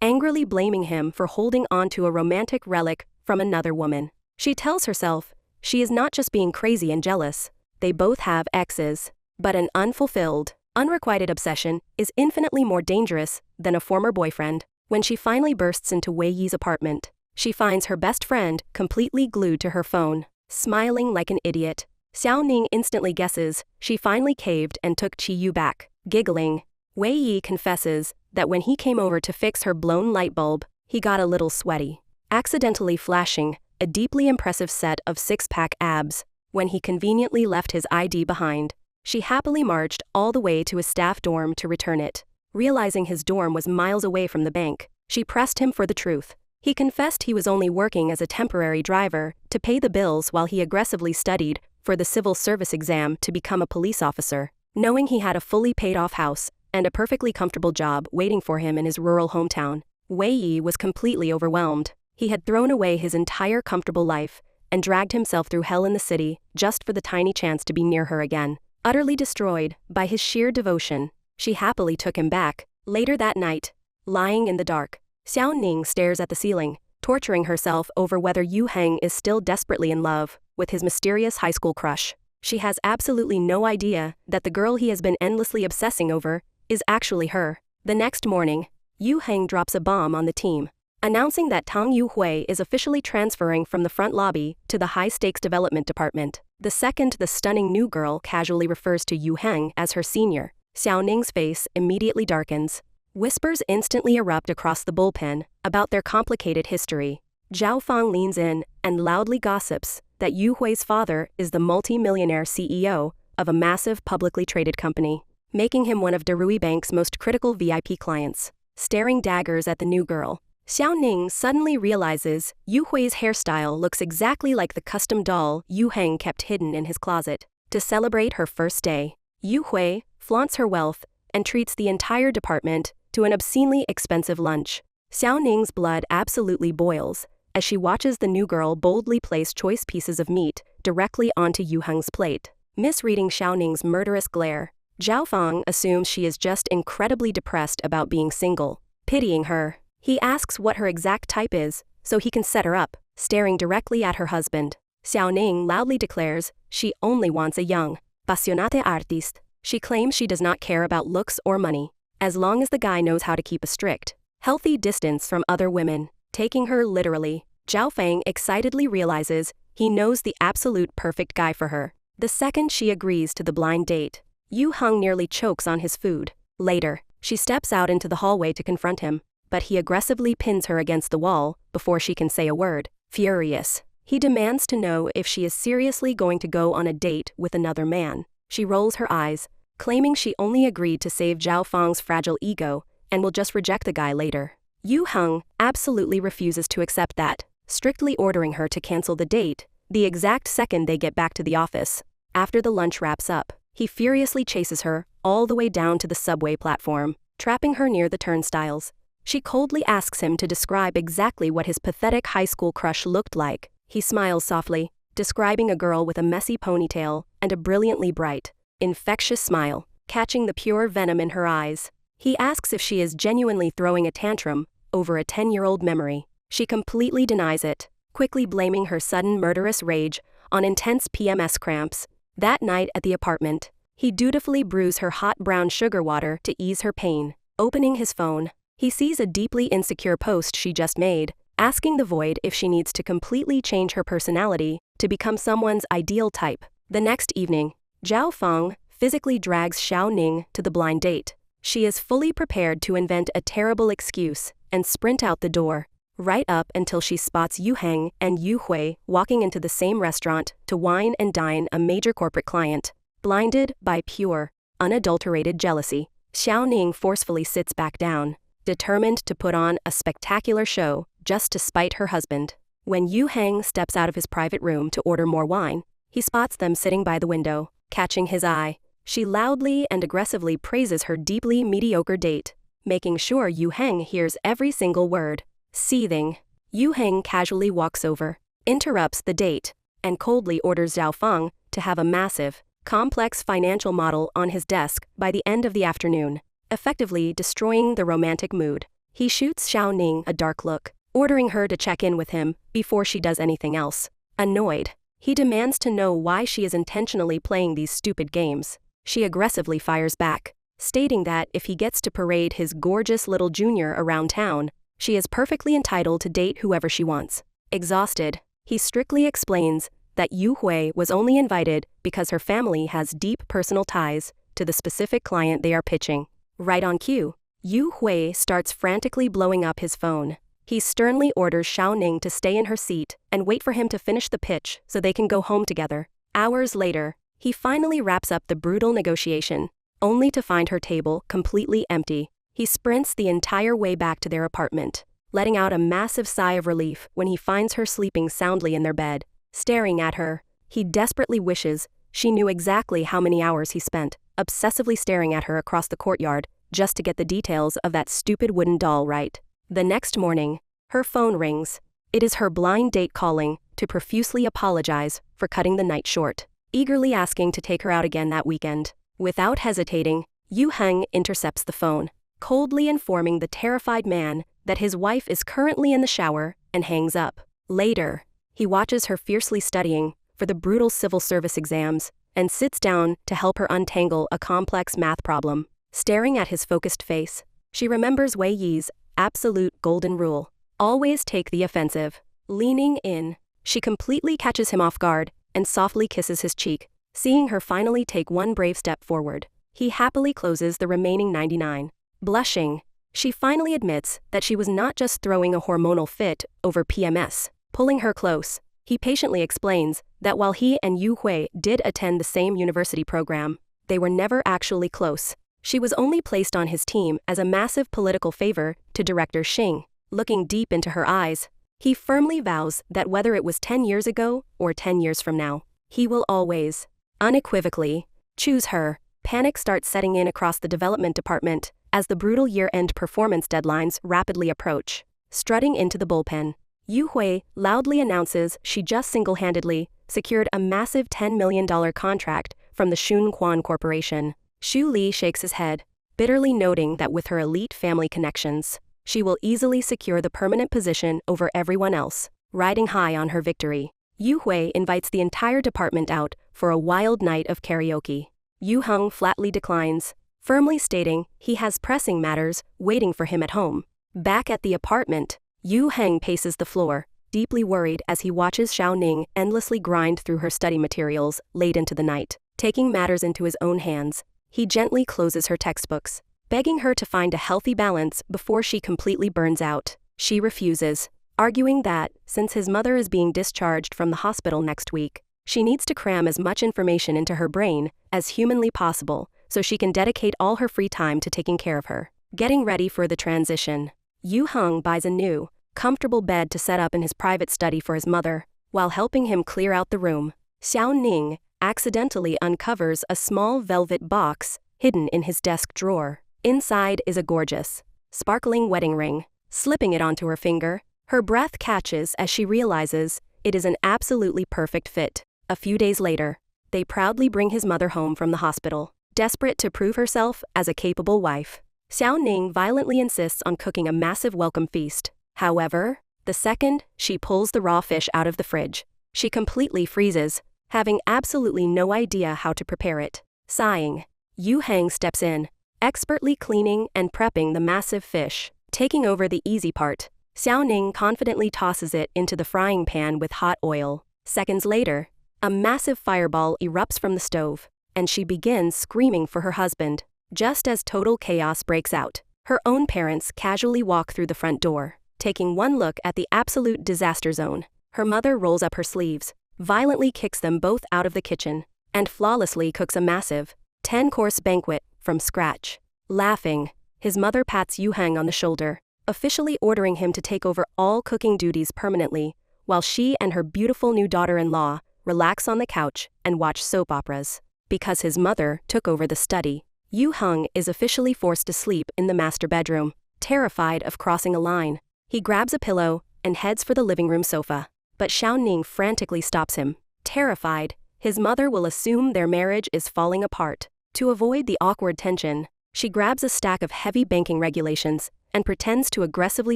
angrily blaming him for holding on to a romantic relic from another woman. She tells herself she is not just being crazy and jealous, they both have exes, but an unfulfilled, unrequited obsession is infinitely more dangerous than a former boyfriend. When she finally bursts into Wei Yi's apartment, she finds her best friend completely glued to her phone, smiling like an idiot. Xiao Ning instantly guesses she finally caved and took Qiyu back. Giggling, Wei Yi confesses that when he came over to fix her blown light bulb, he got a little sweaty, accidentally flashing a deeply impressive set of six-pack abs. When he conveniently left his ID behind, she happily marched all the way to his staff dorm to return it. Realizing his dorm was miles away from the bank, she pressed him for the truth. He confessed he was only working as a temporary driver to pay the bills while he aggressively studied for the civil service exam to become a police officer. Knowing he had a fully paid-off house and a perfectly comfortable job waiting for him in his rural hometown, Wei Yi was completely overwhelmed. He had thrown away his entire comfortable life and dragged himself through hell in the city just for the tiny chance to be near her again. Utterly destroyed by his sheer devotion, she happily took him back. Later that night, lying in the dark, Xiao Ning stares at the ceiling, torturing herself over whether Yu Heng is still desperately in love with his mysterious high school crush. She has absolutely no idea that the girl he has been endlessly obsessing over is actually her. The next morning, Yu Heng drops a bomb on the team, announcing that Tang Yuhui is officially transferring from the front lobby to the high-stakes development department. The second the stunning new girl casually refers to Yu Heng as her senior, Xiao Ning's face immediately darkens. Whispers instantly erupt across the bullpen about their complicated history. Zhao Fang leans in and loudly gossips that Yu Hui's father is the multi-millionaire CEO of a massive publicly traded company, making him one of Darui Bank's most critical VIP clients. Staring daggers at the new girl, Xiao Ning suddenly realizes Yu Hui's hairstyle looks exactly like the custom doll Yu Heng kept hidden in his closet. To celebrate her first day, Yu Hui flaunts her wealth and treats the entire department to an obscenely expensive lunch. Xiao Ning's blood absolutely boils as she watches the new girl boldly place choice pieces of meat directly onto Yu Heng's plate. Misreading Xiao Ning's murderous glare, Zhao Fang assumes she is just incredibly depressed about being single. Pitying her, he asks what her exact type is so he can set her up. Staring directly at her husband, Xiao Ning loudly declares she only wants a young, passionate artiste. She claims she does not care about looks or money, as long as the guy knows how to keep a strict, healthy distance from other women. Taking her literally, Zhao Fang excitedly realizes he knows the absolute perfect guy for her. The second she agrees to the blind date, Yu Heng nearly chokes on his food. Later, she steps out into the hallway to confront him, but he aggressively pins her against the wall before she can say a word. Furious, he demands to know if she is seriously going to go on a date with another man. She rolls her eyes, claiming she only agreed to save Zhao Fang's fragile ego and will just reject the guy later. Yu Heng absolutely refuses to accept that, strictly ordering her to cancel the date the exact second they get back to the office. After the lunch wraps up, he furiously chases her all the way down to the subway platform, trapping her near the turnstiles. She coldly asks him to describe exactly what his pathetic high school crush looked like. He smiles softly, describing a girl with a messy ponytail and a brilliantly bright, infectious smile, catching the pure venom in her eyes. He asks if she is genuinely throwing a tantrum over a 10-year-old memory. She completely denies it, quickly blaming her sudden murderous rage on intense PMS cramps. That night at the apartment, he dutifully brews her hot brown sugar water to ease her pain. Opening his phone, he sees a deeply insecure post she just made, asking the void if she needs to completely change her personality to become someone's ideal type. The next evening, Zhao Fang physically drags Xiao Ning to the blind date. She is fully prepared to invent a terrible excuse and sprint out the door, right up until she spots Yu Heng and Yu Hui walking into the same restaurant to wine and dine a major corporate client. Blinded by pure, unadulterated jealousy, Xiao Ning forcefully sits back down, determined to put on a spectacular show just to spite her husband. When Yu Heng steps out of his private room to order more wine, he spots them sitting by the window. Catching his eye, she loudly and aggressively praises her deeply mediocre date. making sure Yu Heng hears every single word. Seething, Yu Heng casually walks over, interrupts the date, and coldly orders Zhao Feng to have a massive, complex financial model on his desk by the end of the afternoon, effectively destroying the romantic mood. He shoots Xiao Ning a dark look, ordering her to check in with him before she does anything else. Annoyed, he demands to know why she is intentionally playing these stupid games. She aggressively fires back, stating that if he gets to parade his gorgeous little junior around town, she is perfectly entitled to date whoever she wants. Exhausted, he strictly explains that Yu Hui was only invited because her family has deep personal ties to the specific client they are pitching. Right on cue, Yu Hui starts frantically blowing up his phone. He sternly orders Xiao Ning to stay in her seat and wait for him to finish the pitch so they can go home together. Hours later, he finally wraps up the brutal negotiation, only to find her table completely empty. He sprints the entire way back to their apartment, letting out a massive sigh of relief when he finds her sleeping soundly in their bed. Staring at her, he desperately wishes she knew exactly how many hours he spent obsessively staring at her across the courtyard just to get the details of that stupid wooden doll right. The next morning, her phone rings. It is her blind date calling to profusely apologize for cutting the night short, eagerly asking to take her out again that weekend. Without hesitating, Yu Heng intercepts the phone, coldly informing the terrified man that his wife is currently in the shower, and hangs up. Later, he watches her fiercely studying for the brutal civil service exams and sits down to help her untangle a complex math problem. Staring at his focused face, she remembers Wei Yi's absolute golden rule: always take the offensive. Leaning in, she completely catches him off guard and softly kisses his cheek, seeing her finally take one brave step forward. He happily closes the remaining 99. Blushing, she finally admits that she was not just throwing a hormonal fit over PMS. Pulling her close, he patiently explains that while he and Yu Hui did attend the same university program, they were never actually close. She was only placed on his team as a massive political favor to Director Xing. Looking deep into her eyes, he firmly vows that whether it was 10 years ago or 10 years from now, he will always, unequivocally, choose her. Panic starts setting in across the development department as the brutal year-end performance deadlines rapidly approach. Strutting into the bullpen, Yu Hui loudly announces she just single-handedly secured a massive $10 million contract from the Shun Quan Corporation. Xu Li shakes his head, bitterly noting that with her elite family connections, she will easily secure the permanent position over everyone else. Riding high on her victory, Yu Hui invites the entire department out for a wild night of karaoke. Yu Heng flatly declines, firmly stating he has pressing matters waiting for him at home. Back at the apartment, Yu Heng paces the floor, deeply worried as he watches Xiao Ning endlessly grind through her study materials late into the night. Taking matters into his own hands, he gently closes her textbooks, begging her to find a healthy balance before she completely burns out. She refuses, arguing that, since his mother is being discharged from the hospital next week, she needs to cram as much information into her brain as humanly possible so she can dedicate all her free time to taking care of her. Getting ready for the transition, Yu Heng buys a new, comfortable bed to set up in his private study for his mother, while helping him clear out the room. Xiao Ning accidentally uncovers a small velvet box hidden in his desk drawer. Inside is a gorgeous, sparkling wedding ring. Slipping it onto her finger, her breath catches as she realizes it is an absolutely perfect fit. A few days later, they proudly bring his mother home from the hospital, desperate to prove herself as a capable wife. Xiao Ning violently insists on cooking a massive welcome feast. However, the second she pulls the raw fish out of the fridge, she completely freezes, having absolutely no idea how to prepare it. Sighing, Yu Heng steps in, expertly cleaning and prepping the massive fish. Taking over the easy part, Xiao Ning confidently tosses it into the frying pan with hot oil. Seconds later, a massive fireball erupts from the stove, and she begins screaming for her husband. Just as total chaos breaks out, her own parents casually walk through the front door. Taking one look at the absolute disaster zone, her mother rolls up her sleeves, violently kicks them both out of the kitchen, and flawlessly cooks a massive, 10-course banquet from scratch. Laughing, his mother pats Yu Heng on the shoulder, officially ordering him to take over all cooking duties permanently, while she and her beautiful new daughter-in-law relax on the couch and watch soap operas. Because his mother took over the study, Yu Heng is officially forced to sleep in the master bedroom, terrified of crossing a line. He grabs a pillow and heads for the living room sofa. But Xiao Ning frantically stops him. Terrified, his mother will assume their marriage is falling apart. To avoid the awkward tension, she grabs a stack of heavy banking regulations and pretends to aggressively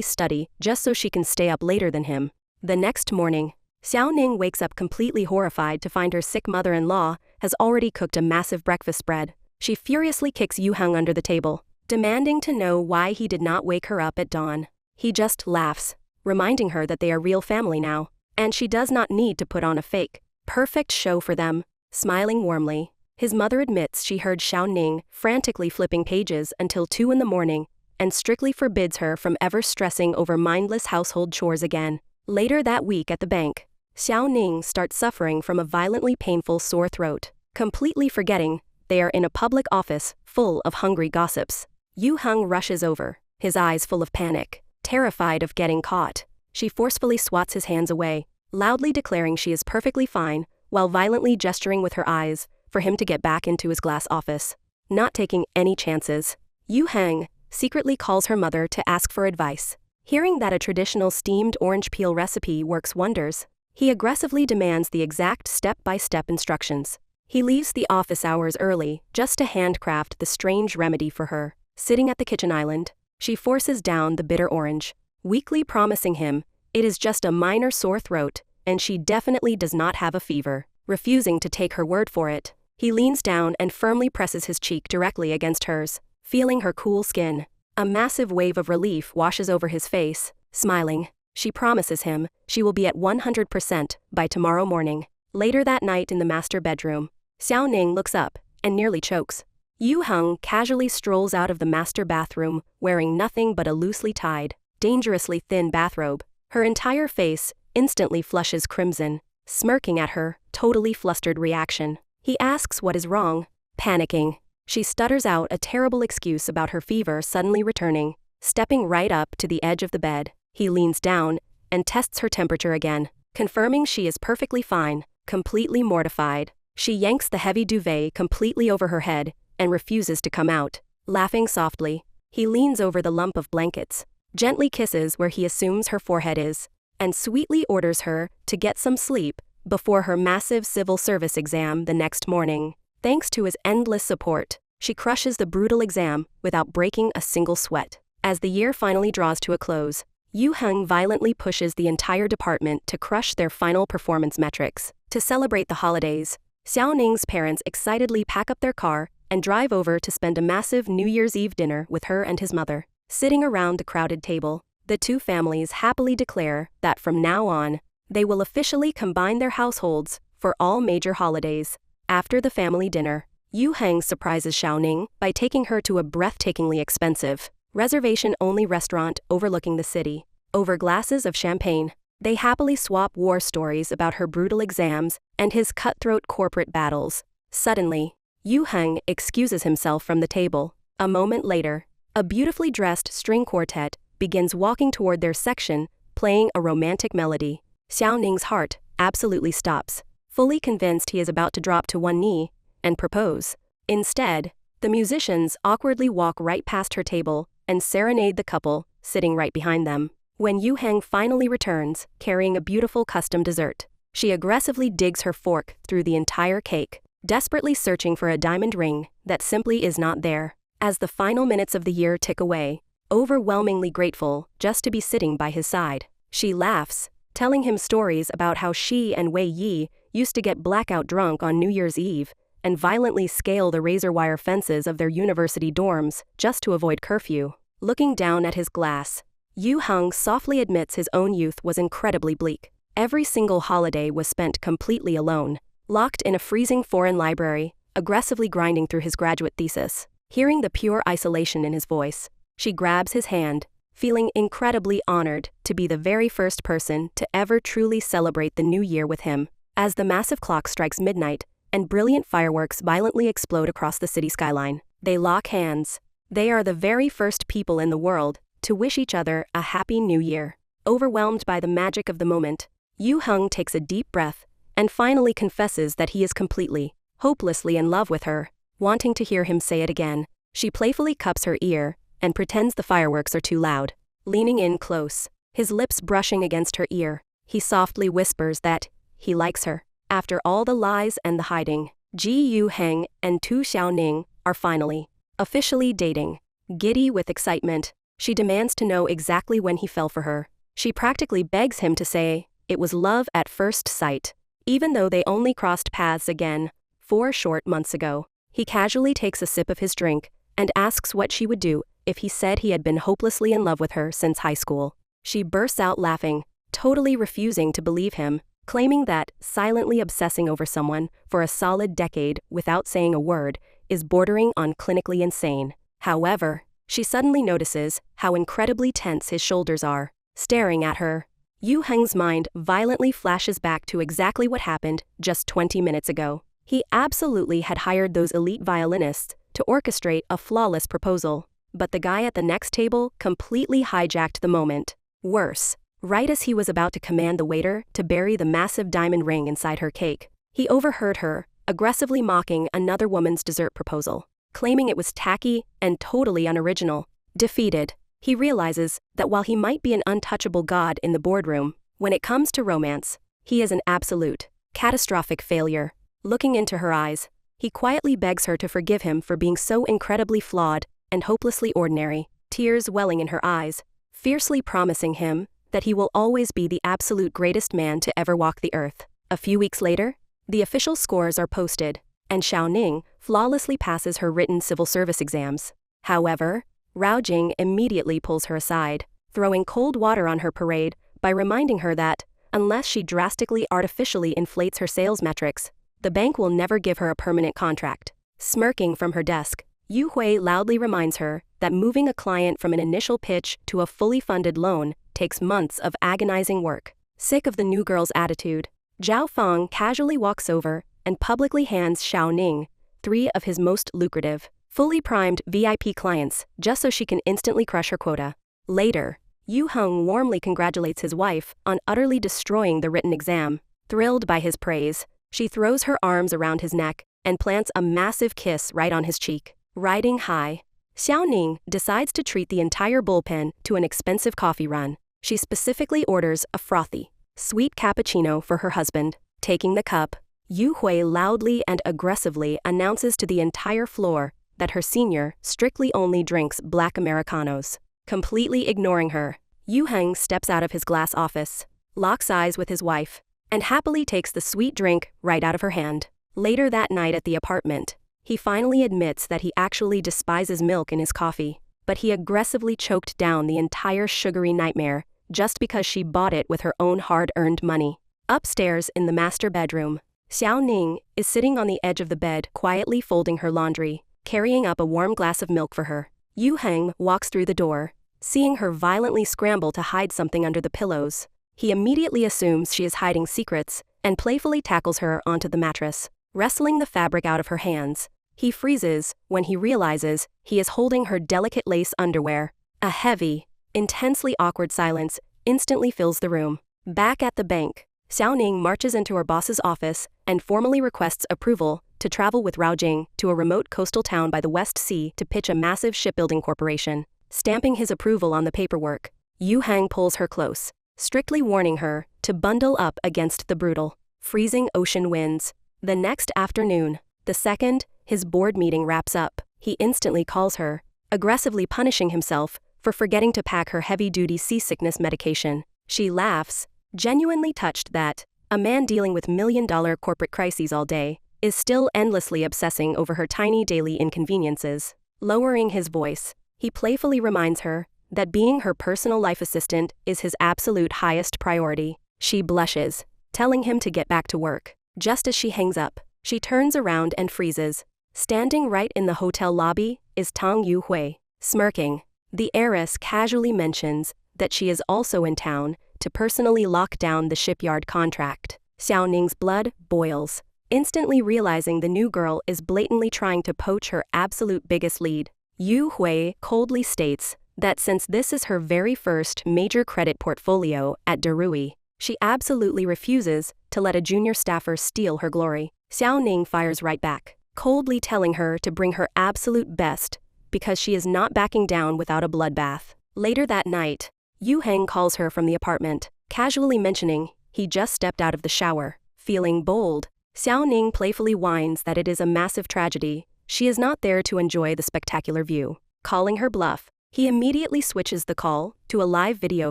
study just so she can stay up later than him. The next morning, Xiao Ning wakes up completely horrified to find her sick mother-in-law has already cooked a massive breakfast spread. She furiously kicks Yu Heng under the table, demanding to know why he did not wake her up at dawn. He just laughs, reminding her that they are real family now, and she does not need to put on a fake, perfect show for them. Smiling warmly, his mother admits she heard Xiao Ning frantically flipping pages until 2 in the morning and strictly forbids her from ever stressing over mindless household chores again. Later that week at the bank, Xiao Ning starts suffering from a violently painful sore throat, completely forgetting they are in a public office full of hungry gossips. Yu Heng rushes over, his eyes full of panic. Terrified of getting caught, she forcefully swats his hands away, loudly declaring she is perfectly fine, while violently gesturing with her eyes for him to get back into his glass office. Not taking any chances, Yu Heng secretly calls her mother to ask for advice. Hearing that a traditional steamed orange peel recipe works wonders, he aggressively demands the exact step-by-step instructions. He leaves the office hours early just to handcraft the strange remedy for her. Sitting at the kitchen island, she forces down the bitter orange, weakly promising him it is just a minor sore throat and she definitely does not have a fever. Refusing to take her word for it, he leans down and firmly presses his cheek directly against hers, feeling her cool skin. A massive wave of relief washes over his face. Smiling, she promises him she will be at 100% by tomorrow morning. Later that night in the master bedroom, Xiao Ning looks up and nearly chokes. Yu Heng casually strolls out of the master bathroom wearing nothing but a loosely tied, dangerously thin bathrobe. Her entire face instantly flushes crimson, smirking at her totally flustered reaction. He asks what is wrong. Panicking, she stutters out a terrible excuse about her fever suddenly returning. Stepping right up to the edge of the bed, he leans down and tests her temperature again, confirming she is perfectly fine. Completely mortified, she yanks the heavy duvet completely over her head and refuses to come out. Laughing softly, he leans over the lump of blankets, gently kisses where he assumes her forehead is, and sweetly orders her to get some sleep before her massive civil service exam the next morning. Thanks to his endless support, she crushes the brutal exam without breaking a single sweat. As the year finally draws to a close, Yu Heng violently pushes the entire department to crush their final performance metrics. To celebrate the holidays, Xiao Ning's parents excitedly pack up their car and drive over to spend a massive New Year's Eve dinner with her and his mother. Sitting around the crowded table, the two families happily declare that from now on, they will officially combine their households for all major holidays. After the family dinner, Yu Heng surprises Xiao Ning by taking her to a breathtakingly expensive, reservation-only restaurant overlooking the city. Over glasses of champagne, they happily swap war stories about her brutal exams and his cutthroat corporate battles. Suddenly, Yu Heng excuses himself from the table. A moment later, a beautifully dressed string quartet begins walking toward their section, playing a romantic melody. Xiao Ning's heart absolutely stops, fully convinced he is about to drop to one knee and propose. Instead, the musicians awkwardly walk right past her table and serenade the couple sitting right behind them. When Yu Heng finally returns, carrying a beautiful custom dessert, she aggressively digs her fork through the entire cake, desperately searching for a diamond ring that simply is not there. As the final minutes of the year tick away, overwhelmingly grateful just to be sitting by his side, she laughs, telling him stories about how she and Wei Yi used to get blackout drunk on New Year's Eve and violently scale the razor wire fences of their university dorms just to avoid curfew. Looking down at his glass, Yu Heng softly admits his own youth was incredibly bleak. Every single holiday was spent completely alone, locked in a freezing foreign library, aggressively grinding through his graduate thesis. Hearing the pure isolation in his voice, she grabs his hand, feeling incredibly honored to be the very first person to ever truly celebrate the new year with him. As the massive clock strikes midnight and brilliant fireworks violently explode across the city skyline, they lock hands. They are the very first people in the world to wish each other a happy new year. Overwhelmed by the magic of the moment, Yu Heng takes a deep breath and finally confesses that he is completely, hopelessly in love with her. wanting to hear him say it again. She playfully cups her ear and pretends the fireworks are too loud. Leaning in close, his lips brushing against her ear, he softly whispers that he likes her. After all the lies and the hiding, Yu Heng and Xiao Ning are finally, officially dating. Giddy with excitement, she demands to know exactly when he fell for her. She practically begs him to say it was love at first sight, even though they only crossed paths again 4 short months ago. He casually takes a sip of his drink and asks what she would do if he said he had been hopelessly in love with her since high school. She bursts out laughing, totally refusing to believe him, claiming that silently obsessing over someone for a solid decade without saying a word is bordering on clinically insane. However, she suddenly notices how incredibly tense his shoulders are, staring at her. Yu Heng's mind violently flashes back to exactly what happened just 20 minutes ago. He absolutely had hired those elite violinists to orchestrate a flawless proposal, but the guy at the next table completely hijacked the moment. Worse, right as he was about to command the waiter to bury the massive diamond ring inside her cake, he overheard her aggressively mocking another woman's dessert proposal, claiming it was tacky and totally unoriginal. Defeated, he realizes that while he might be an untouchable god in the boardroom, when it comes to romance, he is an absolute, catastrophic failure. Looking into her eyes, he quietly begs her to forgive him for being so incredibly flawed and hopelessly ordinary, tears welling in her eyes, fiercely promising him that he will always be the absolute greatest man to ever walk the earth. A few weeks later, the official scores are posted, and Xiao Ning flawlessly passes her written civil service exams. However, Rao Jing immediately pulls her aside, throwing cold water on her parade by reminding her that, unless she drastically artificially inflates her sales metrics, the bank will never give her a permanent contract. Smirking from her desk, Yu Hui loudly reminds her that moving a client from an initial pitch to a fully funded loan takes months of agonizing work. Sick of the new girl's attitude, Zhao Feng casually walks over and publicly hands Xiao Ning 3 of his most lucrative, fully primed VIP clients just so she can instantly crush her quota. Later, Yu Heng warmly congratulates his wife on utterly destroying the written exam. Thrilled by his praise, she throws her arms around his neck and plants a massive kiss right on his cheek. Riding high, Xiao Ning decides to treat the entire bullpen to an expensive coffee run. She specifically orders a frothy, sweet cappuccino for her husband. Taking the cup, Yu Hui loudly and aggressively announces to the entire floor that her senior strictly only drinks black Americanos. Completely ignoring her, Yu Heng steps out of his glass office, locks eyes with his wife, and happily takes the sweet drink right out of her hand. Later that night at the apartment, he finally admits that he actually despises milk in his coffee, but he aggressively choked down the entire sugary nightmare just because she bought it with her own hard-earned money. Upstairs in the master bedroom, Xiao Ning is sitting on the edge of the bed quietly folding her laundry, carrying up a warm glass of milk for her. Yu Heng walks through the door, seeing her violently scramble to hide something under the pillows. He immediately assumes she is hiding secrets and playfully tackles her onto the mattress, wrestling the fabric out of her hands. He freezes when he realizes he is holding her delicate lace underwear. A heavy, intensely awkward silence instantly fills the room. Back at the bank, Xiao Ning marches into her boss's office and formally requests approval to travel with Rao Jing to a remote coastal town by the West Sea to pitch a massive shipbuilding corporation. Stamping his approval on the paperwork, Yu Heng pulls her close, strictly warning her to bundle up against the brutal, freezing ocean winds. The next afternoon, the second his board meeting wraps up, he instantly calls her, aggressively punishing himself for forgetting to pack her heavy-duty seasickness medication. She laughs, genuinely touched that a man dealing with million-dollar corporate crises all day is still endlessly obsessing over her tiny daily inconveniences. Lowering his voice, he playfully reminds her that being her personal life assistant is his absolute highest priority. She blushes, telling him to get back to work. Just as she hangs up, she turns around and freezes. Standing right in the hotel lobby is Tang Yu Hui. Smirking, the heiress casually mentions that she is also in town to personally lock down the shipyard contract. Xiao Ning's blood boils, instantly realizing the new girl is blatantly trying to poach her absolute biggest lead. Yu Hui coldly states that since this is her very first major credit portfolio at Darui, she absolutely refuses to let a junior staffer steal her glory. Xiao Ning fires right back, coldly telling her to bring her absolute best because she is not backing down without a bloodbath. Later that night, Yu Heng calls her from the apartment, casually mentioning he just stepped out of the shower. Feeling bold, Xiao Ning playfully whines that it is a massive tragedy. She is not there to enjoy the spectacular view. Calling her bluff, he immediately switches the call to a live video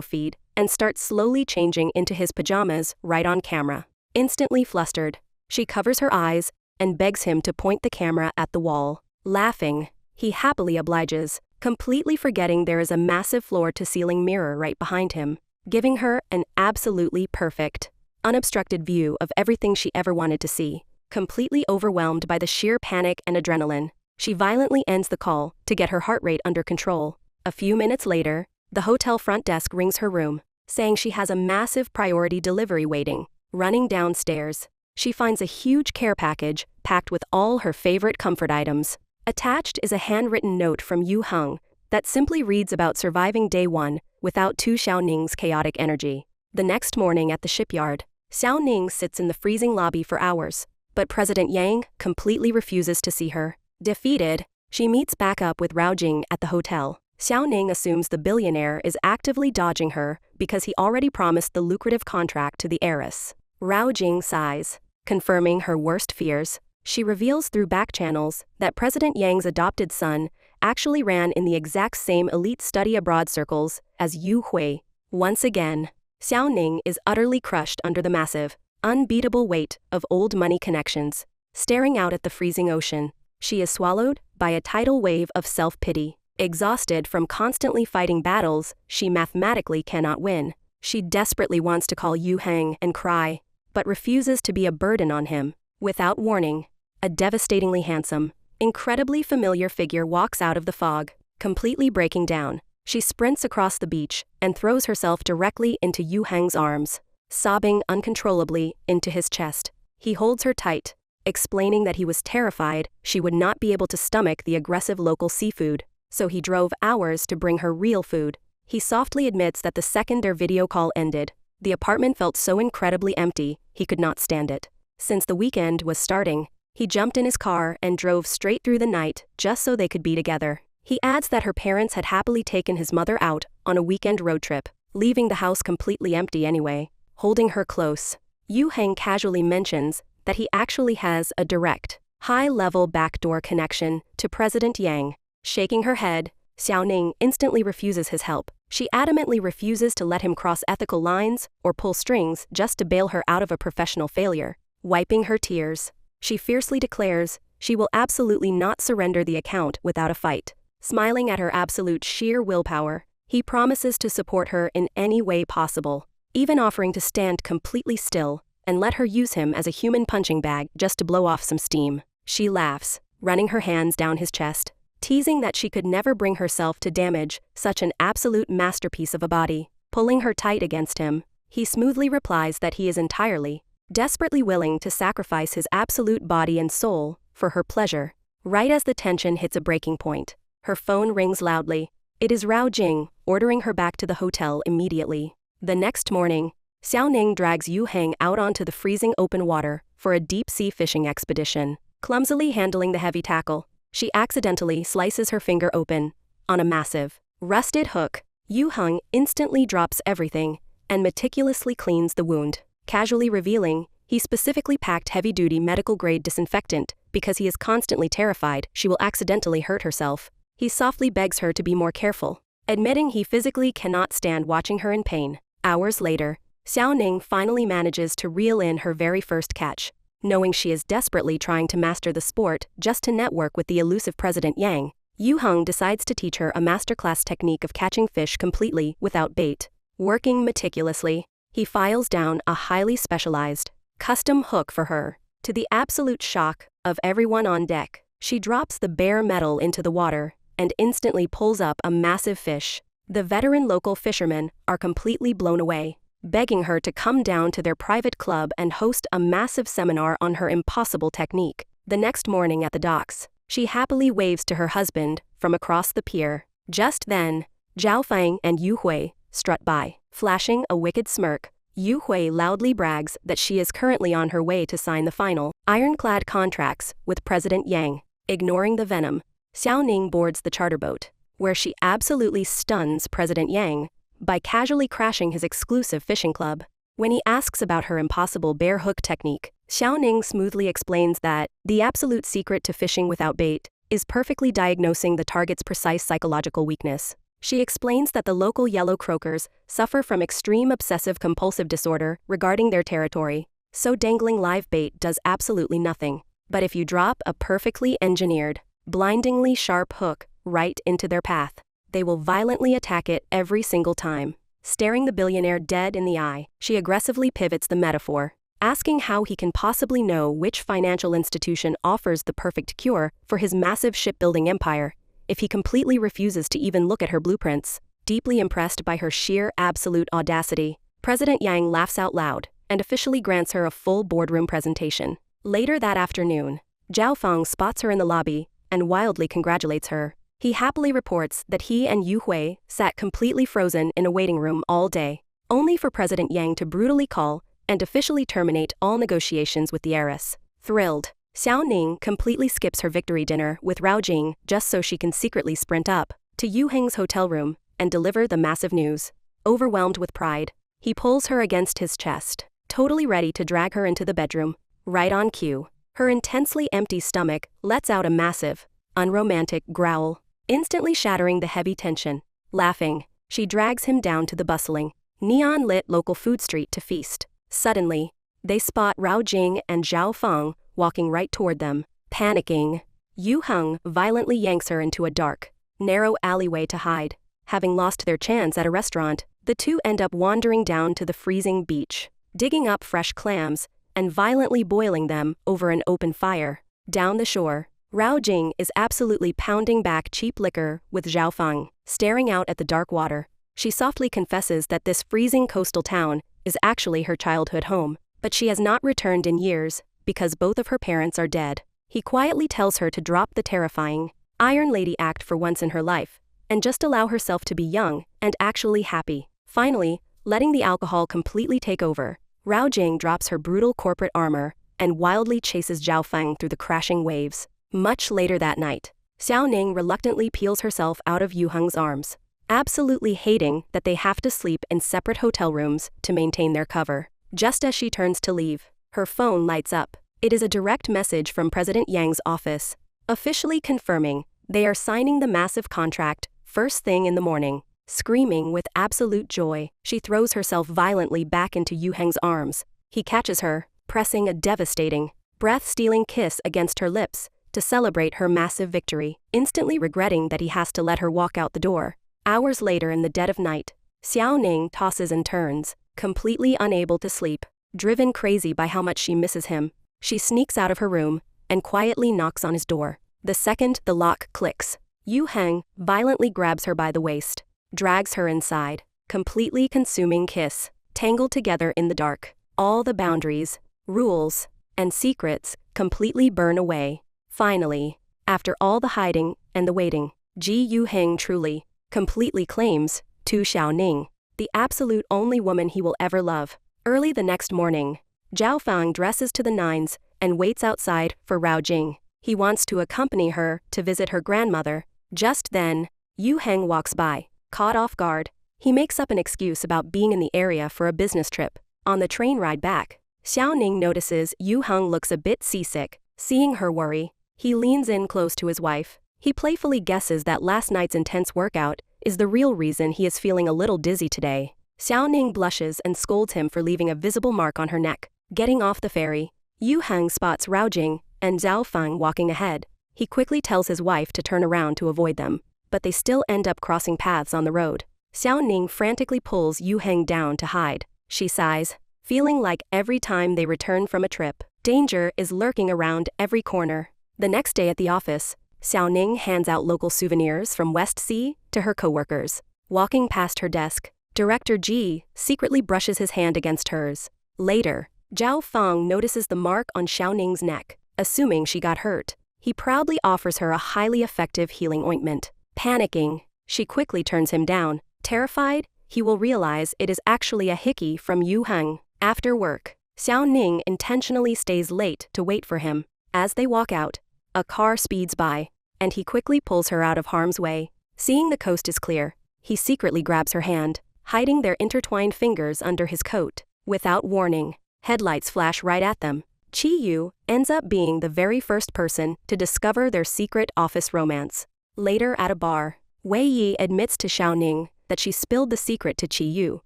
feed and starts slowly changing into his pajamas right on camera. Instantly flustered, she covers her eyes and begs him to point the camera at the wall. Laughing, he happily obliges, completely forgetting there is a massive floor-to-ceiling mirror right behind him, giving her an absolutely perfect, unobstructed view of everything she ever wanted to see. Completely overwhelmed by the sheer panic and adrenaline, she violently ends the call to get her heart rate under control. A few minutes later, the hotel front desk rings her room, saying she has a massive priority delivery waiting. Running downstairs, she finds a huge care package packed with all her favorite comfort items. Attached is a handwritten note from Yu Heng that simply reads about surviving day one without Xiao Ning's chaotic energy. The next morning at the shipyard, Xiao Ning sits in the freezing lobby for hours, but President Yang completely refuses to see her. Defeated, she meets back up with Rao Jing at the hotel. Xiao Ning assumes the billionaire is actively dodging her because he already promised the lucrative contract to the heiress. Rao Jing sighs, confirming her worst fears. She reveals through back channels that President Yang's adopted son actually ran in the exact same elite study abroad circles as Yu Hui. Once again, Xiao Ning is utterly crushed under the massive, unbeatable weight of old money connections. Staring out at the freezing ocean, she is swallowed by a tidal wave of self-pity. Exhausted from constantly fighting battles she mathematically cannot win, she desperately wants to call Yu Heng and cry, but refuses to be a burden on him. Without warning, a devastatingly handsome, incredibly familiar figure walks out of the fog, completely breaking down. She sprints across the beach and throws herself directly into Yu Heng's arms, sobbing uncontrollably into his chest. He holds her tight, explaining that he was terrified she would not be able to stomach the aggressive local seafood, so he drove hours to bring her real food. He softly admits that the second their video call ended, the apartment felt so incredibly empty he could not stand it. Since the weekend was starting, he jumped in his car and drove straight through the night just so they could be together. He adds that her parents had happily taken his mother out on a weekend road trip, leaving the house completely empty anyway. Holding her close, Yu Heng casually mentions that he actually has a direct, high-level backdoor connection to President Yang. Shaking her head, Xiao Ning instantly refuses his help. She adamantly refuses to let him cross ethical lines or pull strings just to bail her out of a professional failure. Wiping her tears, she fiercely declares she will absolutely not surrender the account without a fight. Smiling at her absolute sheer willpower, he promises to support her in any way possible, even offering to stand completely still and let her use him as a human punching bag just to blow off some steam. She laughs, running her hands down his chest, teasing that she could never bring herself to damage such an absolute masterpiece of a body. Pulling her tight against him, he smoothly replies that he is entirely, desperately willing to sacrifice his absolute body and soul for her pleasure. Right as the tension hits a breaking point, her phone rings loudly. It is Rao Jing, ordering her back to the hotel immediately. The next morning, Xiao Ning drags Yu Heng out onto the freezing open water for a deep-sea fishing expedition. Clumsily handling the heavy tackle, she accidentally slices her finger open on a massive, rusted hook. Yu Heng instantly drops everything and meticulously cleans the wound, casually revealing he specifically packed heavy-duty medical-grade disinfectant because he is constantly terrified she will accidentally hurt herself. He softly begs her to be more careful, admitting he physically cannot stand watching her in pain. Hours later, Xiao Ning finally manages to reel in her very first catch. Knowing she is desperately trying to master the sport just to network with the elusive President Yang, Yu Heng decides to teach her a masterclass technique of catching fish completely without bait. Working meticulously, he files down a highly specialized, custom hook for her. To the absolute shock of everyone on deck, she drops the bare metal into the water and instantly pulls up a massive fish. The veteran local fishermen are completely blown away, begging her to come down to their private club and host a massive seminar on her impossible technique. The next morning at the docks, she happily waves to her husband from across the pier. Just then, Zhao Feng and Yu Hui strut by. Flashing a wicked smirk, Yu Hui loudly brags that she is currently on her way to sign the final, ironclad contracts with President Yang. Ignoring the venom, Xiao Ning boards the charter boat, where she absolutely stuns President Yang by casually crashing his exclusive fishing club. When he asks about her impossible bear hook technique, Xiao Ning smoothly explains that the absolute secret to fishing without bait is perfectly diagnosing the target's precise psychological weakness. She explains that the local yellow croakers suffer from extreme obsessive-compulsive disorder regarding their territory, so dangling live bait does absolutely nothing. But if you drop a perfectly engineered, blindingly sharp hook right into their path, they will violently attack it every single time. Staring the billionaire dead in the eye, she aggressively pivots the metaphor, asking how he can possibly know which financial institution offers the perfect cure for his massive shipbuilding empire if he completely refuses to even look at her blueprints. Deeply impressed by her sheer absolute audacity, President Yang laughs out loud and officially grants her a full boardroom presentation. Later that afternoon, Zhao Feng spots her in the lobby and wildly congratulates her. He happily reports that he and Yu Hui sat completely frozen in a waiting room all day, only for President Yang to brutally call and officially terminate all negotiations with the heiress. Thrilled, Xiao Ning completely skips her victory dinner with Rao Jing just so she can secretly sprint up to Yu Heng's hotel room and deliver the massive news. Overwhelmed with pride, he pulls her against his chest, totally ready to drag her into the bedroom. Right on cue, her intensely empty stomach lets out a massive, unromantic growl, instantly shattering the heavy tension. Laughing, she drags him down to the bustling, neon-lit local food street to feast. Suddenly, they spot Rao Jing and Zhao Feng walking right toward them. Panicking, Yu Heng violently yanks her into a dark, narrow alleyway to hide. Having lost their chance at a restaurant, the two end up wandering down to the freezing beach, digging up fresh clams and violently boiling them over an open fire. Down the shore, Rao Jing is absolutely pounding back cheap liquor with Zhao Feng, staring out at the dark water. She softly confesses that this freezing coastal town is actually her childhood home, but she has not returned in years because both of her parents are dead. He quietly tells her to drop the terrifying, Iron Lady act for once in her life, and just allow herself to be young and actually happy. Finally, letting the alcohol completely take over, Rao Jing drops her brutal corporate armor and wildly chases Zhao Feng through the crashing waves. Much later that night, Xiao Ning reluctantly peels herself out of Yu Heng's arms, absolutely hating that they have to sleep in separate hotel rooms to maintain their cover. Just as she turns to leave, her phone lights up. It is a direct message from President Yang's office, officially confirming they are signing the massive contract first thing in the morning. Screaming with absolute joy, she throws herself violently back into Yu Heng's arms. He catches her, pressing a devastating, breath-stealing kiss against her lips to celebrate her massive victory, instantly regretting that he has to let her walk out the door. Hours later in the dead of night, Xiao Ning tosses and turns, completely unable to sleep. Driven crazy by how much she misses him, she sneaks out of her room and quietly knocks on his door. The second the lock clicks, Yu Heng violently grabs her by the waist, drags her inside, completely consuming kiss, tangled together in the dark. All the boundaries, rules, and secrets completely burn away. Finally, after all the hiding and the waiting, Yu Heng truly, completely claims to Xiao Ning, the absolute only woman he will ever love. Early the next morning, Zhao Feng dresses to the nines and waits outside for Rao Jing. He wants to accompany her to visit her grandmother. Just then, Yu Heng walks by. Caught off guard, he makes up an excuse about being in the area for a business trip. On the train ride back, Xiao Ning notices Yu Heng looks a bit seasick. Seeing her worry, he leans in close to his wife. He playfully guesses that last night's intense workout is the real reason he is feeling a little dizzy today. Xiao Ning blushes and scolds him for leaving a visible mark on her neck. Getting off the ferry, Yu Heng spots Rao Jing and Zhao Feng walking ahead. He quickly tells his wife to turn around to avoid them, but they still end up crossing paths on the road. Xiao Ning frantically pulls Yu Heng down to hide. She sighs, feeling like every time they return from a trip, danger is lurking around every corner. The next day at the office, Xiao Ning hands out local souvenirs from West Sea to her coworkers. Walking past her desk, Director Ji secretly brushes his hand against hers. Later, Zhao Feng notices the mark on Xiao Ning's neck, assuming she got hurt. He proudly offers her a highly effective healing ointment. Panicking, she quickly turns him down. Terrified, he will realize it is actually a hickey from Yu Heng. After work, Xiao Ning intentionally stays late to wait for him. As they walk out, a car speeds by, and he quickly pulls her out of harm's way. Seeing the coast is clear, he secretly grabs her hand, hiding their intertwined fingers under his coat. Without warning, headlights flash right at them. Chi Yu ends up being the very first person to discover their secret office romance. Later at a bar, Wei Yi admits to Xiao Ning that she spilled the secret to Chi Yu.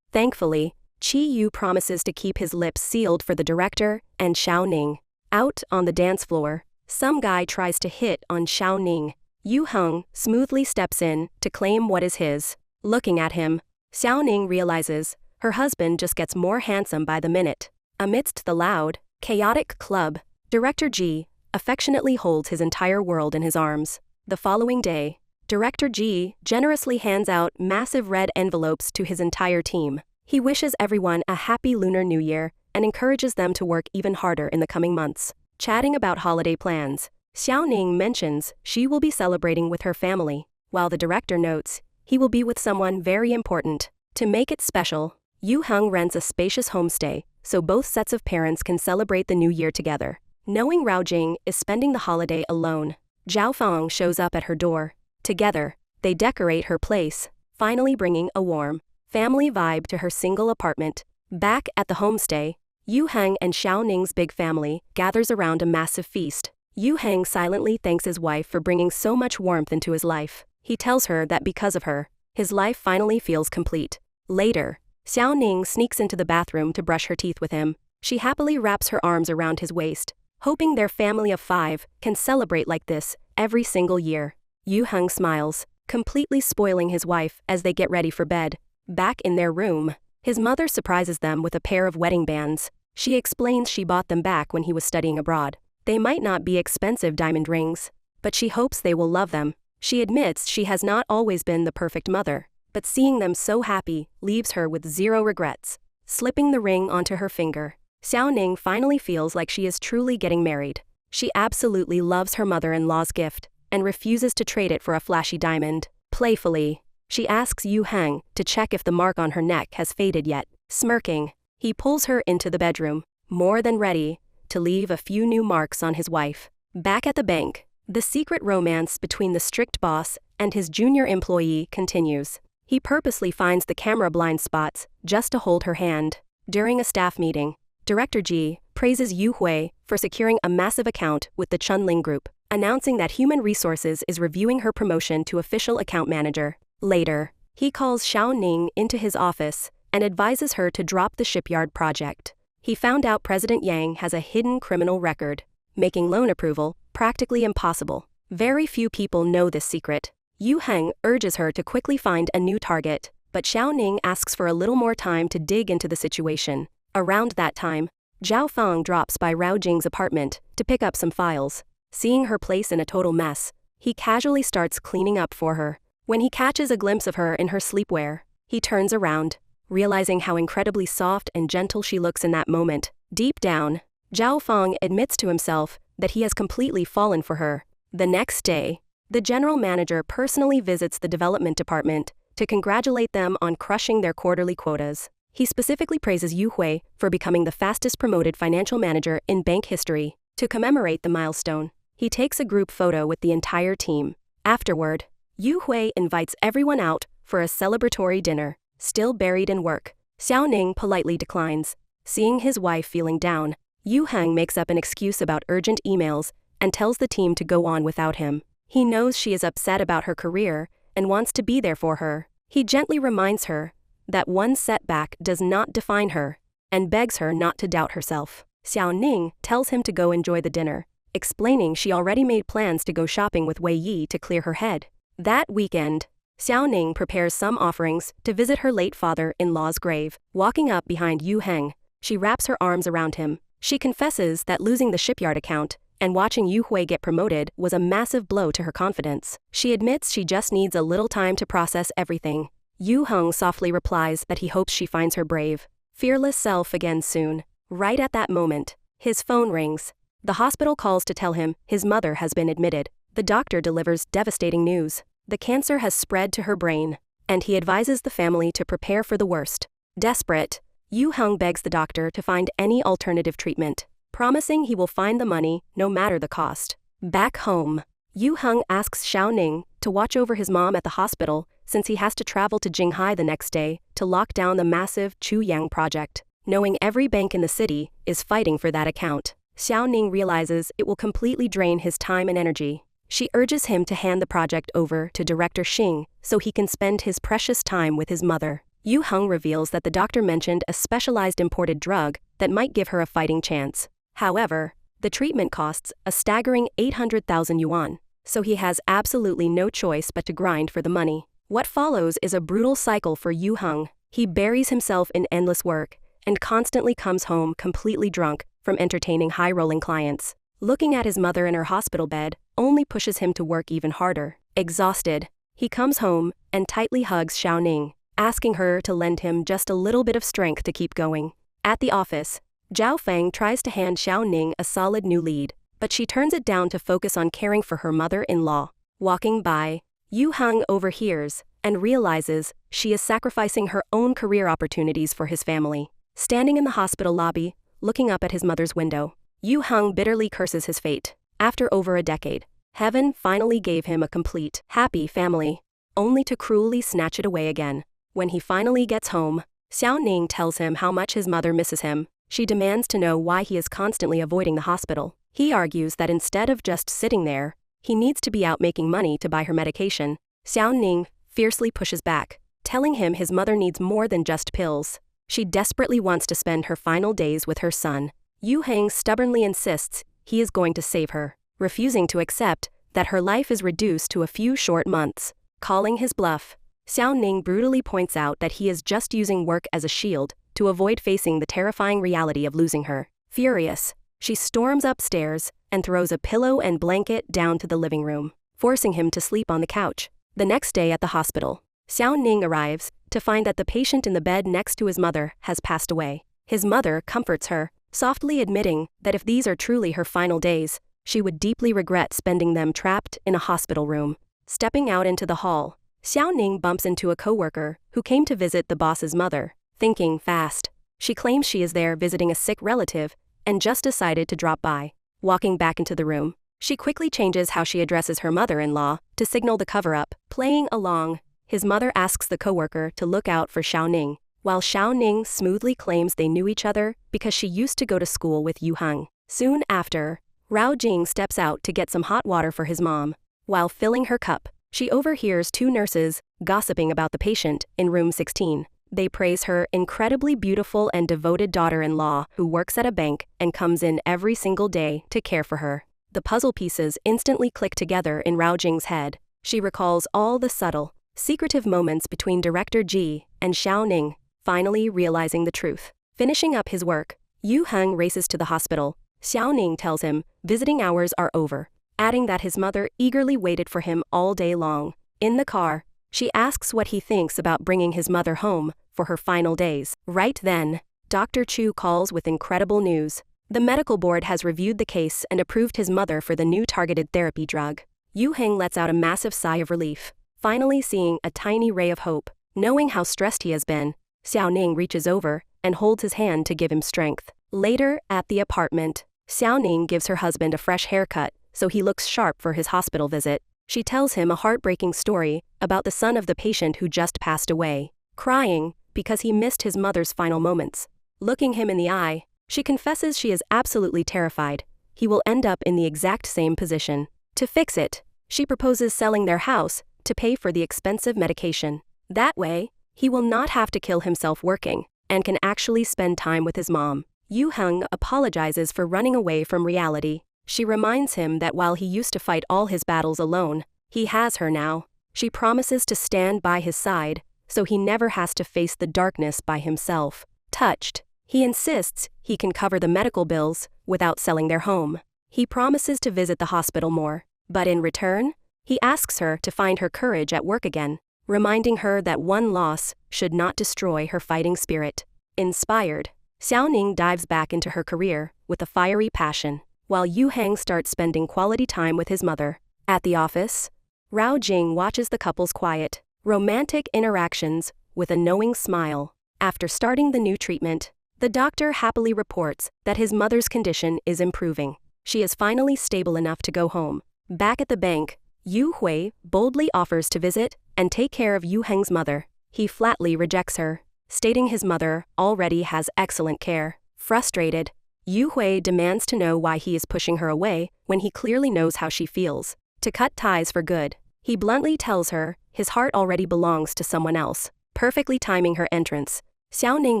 Thankfully, Chi Yu promises to keep his lips sealed for the director and Xiao Ning. Out on the dance floor, some guy tries to hit on Xiao Ning. Yu Heng smoothly steps in to claim what is his. Looking at him, Xiao Ning realizes her husband just gets more handsome by the minute. Amidst the loud, chaotic club, Director Ji affectionately holds his entire world in his arms. The following day, Director Ji generously hands out massive red envelopes to his entire team. He wishes everyone a happy Lunar New Year and encourages them to work even harder in the coming months. Chatting about holiday plans, Xiao Ning mentions she will be celebrating with her family, while the director notes he will be with someone very important. To make it special, Yu Heng rents a spacious homestay so both sets of parents can celebrate the new year together. Knowing Rao Jing is spending the holiday alone, Zhao Fang shows up at her door. Together, they decorate her place, finally bringing a warm family vibe to her single apartment. Back at the homestay, Yu Heng and Xiao Ning's big family gathers around a massive feast. Yu Heng silently thanks his wife for bringing so much warmth into his life. He tells her that because of her, his life finally feels complete. Later, Xiao Ning sneaks into the bathroom to brush her teeth with him. She happily wraps her arms around his waist, hoping their family of 5 can celebrate like this every single year. Yu Heng smiles, completely spoiling his wife as they get ready for bed. Back in their room, his mother surprises them with a pair of wedding bands. She explains she bought them back when he was studying abroad. They might not be expensive diamond rings, but she hopes they will love them. She admits she has not always been the perfect mother, but seeing them so happy leaves her with zero regrets. Slipping the ring onto her finger, Xiao Ning finally feels like she is truly getting married. She absolutely loves her mother-in-law's gift and refuses to trade it for a flashy diamond. Playfully, she asks Yu Heng to check if the mark on her neck has faded yet. Smirking, he pulls her into the bedroom, more than ready to leave a few new marks on his wife. Back at the bank, the secret romance between the strict boss and his junior employee continues. He purposely finds the camera blind spots just to hold her hand. During a staff meeting, Director Ji praises Yu Hui for securing a massive account with the Chunling Group, announcing that Human Resources is reviewing her promotion to official account manager. Later, he calls Xiao Ning into his office and advises her to drop the shipyard project. He found out President Yang has a hidden criminal record, making loan approval practically impossible. Very few people know this secret. Yu Heng urges her to quickly find a new target, but Xiao Ning asks for a little more time to dig into the situation. Around that time, Zhao Fang drops by Rao Jing's apartment to pick up some files. Seeing her place in a total mess, he casually starts cleaning up for her. When he catches a glimpse of her in her sleepwear, he turns around, realizing how incredibly soft and gentle she looks in that moment. Deep down, Zhao Fang admits to himself that he has completely fallen for her. The next day, the general manager personally visits the development department to congratulate them on crushing their quarterly quotas. He specifically praises Yu Hui for becoming the fastest promoted financial manager in bank history. To commemorate the milestone, he takes a group photo with the entire team. Afterward, Yu Hui invites everyone out for a celebratory dinner. Still buried in work, Xiao Ning politely declines. Seeing his wife feeling down, Yu Heng makes up an excuse about urgent emails and tells the team to go on without him. He knows she is upset about her career and wants to be there for her. He gently reminds her that one setback does not define her and begs her not to doubt herself. Xiao Ning tells him to go enjoy the dinner, explaining she already made plans to go shopping with Wei Yi to clear her head. That weekend, Xiao Ning prepares some offerings to visit her late father-in-law's grave. Walking up behind Yu Heng, she wraps her arms around him. She confesses that losing the shipyard account and watching Yu Hui get promoted was a massive blow to her confidence. She admits she just needs a little time to process everything. Yu Heng softly replies that he hopes she finds her brave, fearless self again soon. Right at that moment, his phone rings. The hospital calls to tell him his mother has been admitted. The doctor delivers devastating news. The cancer has spread to her brain, and he advises the family to prepare for the worst. Desperate, Yu Heng begs the doctor to find any alternative treatment, promising he will find the money no matter the cost. Back home, Yu Heng asks Xiao Ning to watch over his mom at the hospital since he has to travel to Jinghai the next day to lock down the massive Chuyang project. Knowing every bank in the city is fighting for that account, Xiao Ning realizes it will completely drain his time and energy. She urges him to hand the project over to Director Xing so he can spend his precious time with his mother. Yu Heng reveals that the doctor mentioned a specialized imported drug that might give her a fighting chance. However, the treatment costs a staggering 800,000 yuan, so he has absolutely no choice but to grind for the money. What follows is a brutal cycle for Yu Heng. He buries himself in endless work and constantly comes home completely drunk from entertaining high-rolling clients. Looking at his mother in her hospital bed only pushes him to work even harder. Exhausted, he comes home and tightly hugs Xiao Ning, asking her to lend him just a little bit of strength to keep going. At the office, Zhao Feng tries to hand Xiao Ning a solid new lead, but she turns it down to focus on caring for her mother-in-law. Walking by, Yu Heng overhears and realizes she is sacrificing her own career opportunities for his family. Standing in the hospital lobby, looking up at his mother's window, Yu Heng bitterly curses his fate. After over a decade, heaven finally gave him a complete, happy family, only to cruelly snatch it away again. When he finally gets home, Xiao Ning tells him how much his mother misses him. She demands to know why he is constantly avoiding the hospital. He argues that instead of just sitting there, he needs to be out making money to buy her medication. Xiao Ning fiercely pushes back, telling him his mother needs more than just pills. She desperately wants to spend her final days with her son. Yu Heng stubbornly insists he is going to save her, refusing to accept that her life is reduced to a few short months. Calling his bluff, Xiao Ning brutally points out that he is just using work as a shield to avoid facing the terrifying reality of losing her. Furious, she storms upstairs and throws a pillow and blanket down to the living room, forcing him to sleep on the couch. The next day at the hospital, Xiao Ning arrives to find that the patient in the bed next to his mother has passed away. His mother comforts her, softly admitting that if these are truly her final days, she would deeply regret spending them trapped in a hospital room. Stepping out into the hall, Xiao Ning bumps into a coworker who came to visit the boss's mother. Thinking fast, she claims she is there visiting a sick relative and just decided to drop by. Walking back into the room, she quickly changes how she addresses her mother-in-law to signal the cover-up. Playing along, his mother asks the coworker to look out for Xiao Ning, while Xiao Ning smoothly claims they knew each other because she used to go to school with Yu Heng. Soon after, Rao Jing steps out to get some hot water for his mom. While filling her cup, she overhears two nurses gossiping about the patient in room 16. They praise her incredibly beautiful and devoted daughter-in-law who works at a bank and comes in every single day to care for her. The puzzle pieces instantly click together in Rao Jing's head. She recalls all the subtle, secretive moments between Director Ji and Xiao Ning, finally realizing the truth. Finishing up his work, Yu Heng races to the hospital. Xiao Ning tells him visiting hours are over, adding that his mother eagerly waited for him all day long. In the car, she asks what he thinks about bringing his mother home for her final days. Right then, Dr. Chu calls with incredible news. The medical board has reviewed the case and approved his mother for the new targeted therapy drug. Yu Heng lets out a massive sigh of relief, finally seeing a tiny ray of hope. Knowing how stressed he has been, Xiao Ning reaches over and holds his hand to give him strength. Later, at the apartment, Xiao Ning gives her husband a fresh haircut so he looks sharp for his hospital visit. She tells him a heartbreaking story about the son of the patient who just passed away, crying because he missed his mother's final moments. Looking him in the eye, she confesses she is absolutely terrified he will end up in the exact same position. To fix it, she proposes selling their house to pay for the expensive medication. That way, he will not have to kill himself working and can actually spend time with his mom. Yu Heng apologizes for running away from reality. She reminds him that while he used to fight all his battles alone, he has her now. She promises to stand by his side so he never has to face the darkness by himself. Touched, he insists he can cover the medical bills without selling their home. He promises to visit the hospital more, but in return, he asks her to find her courage at work again, reminding her that one loss should not destroy her fighting spirit. Inspired, Xiao Ning dives back into her career with a fiery passion, while Yu Heng starts spending quality time with his mother. At the office, Rao Jing watches the couple's quiet, romantic interactions with a knowing smile. After starting the new treatment, the doctor happily reports that his mother's condition is improving. She is finally stable enough to go home. Back at the bank, Yu Hui boldly offers to visit and take care of Yu Heng's mother. He flatly rejects her, stating his mother already has excellent care. Frustrated, Yu Hui demands to know why he is pushing her away when he clearly knows how she feels. To cut ties for good, he bluntly tells her his heart already belongs to someone else. Perfectly timing her entrance, Xiao Ning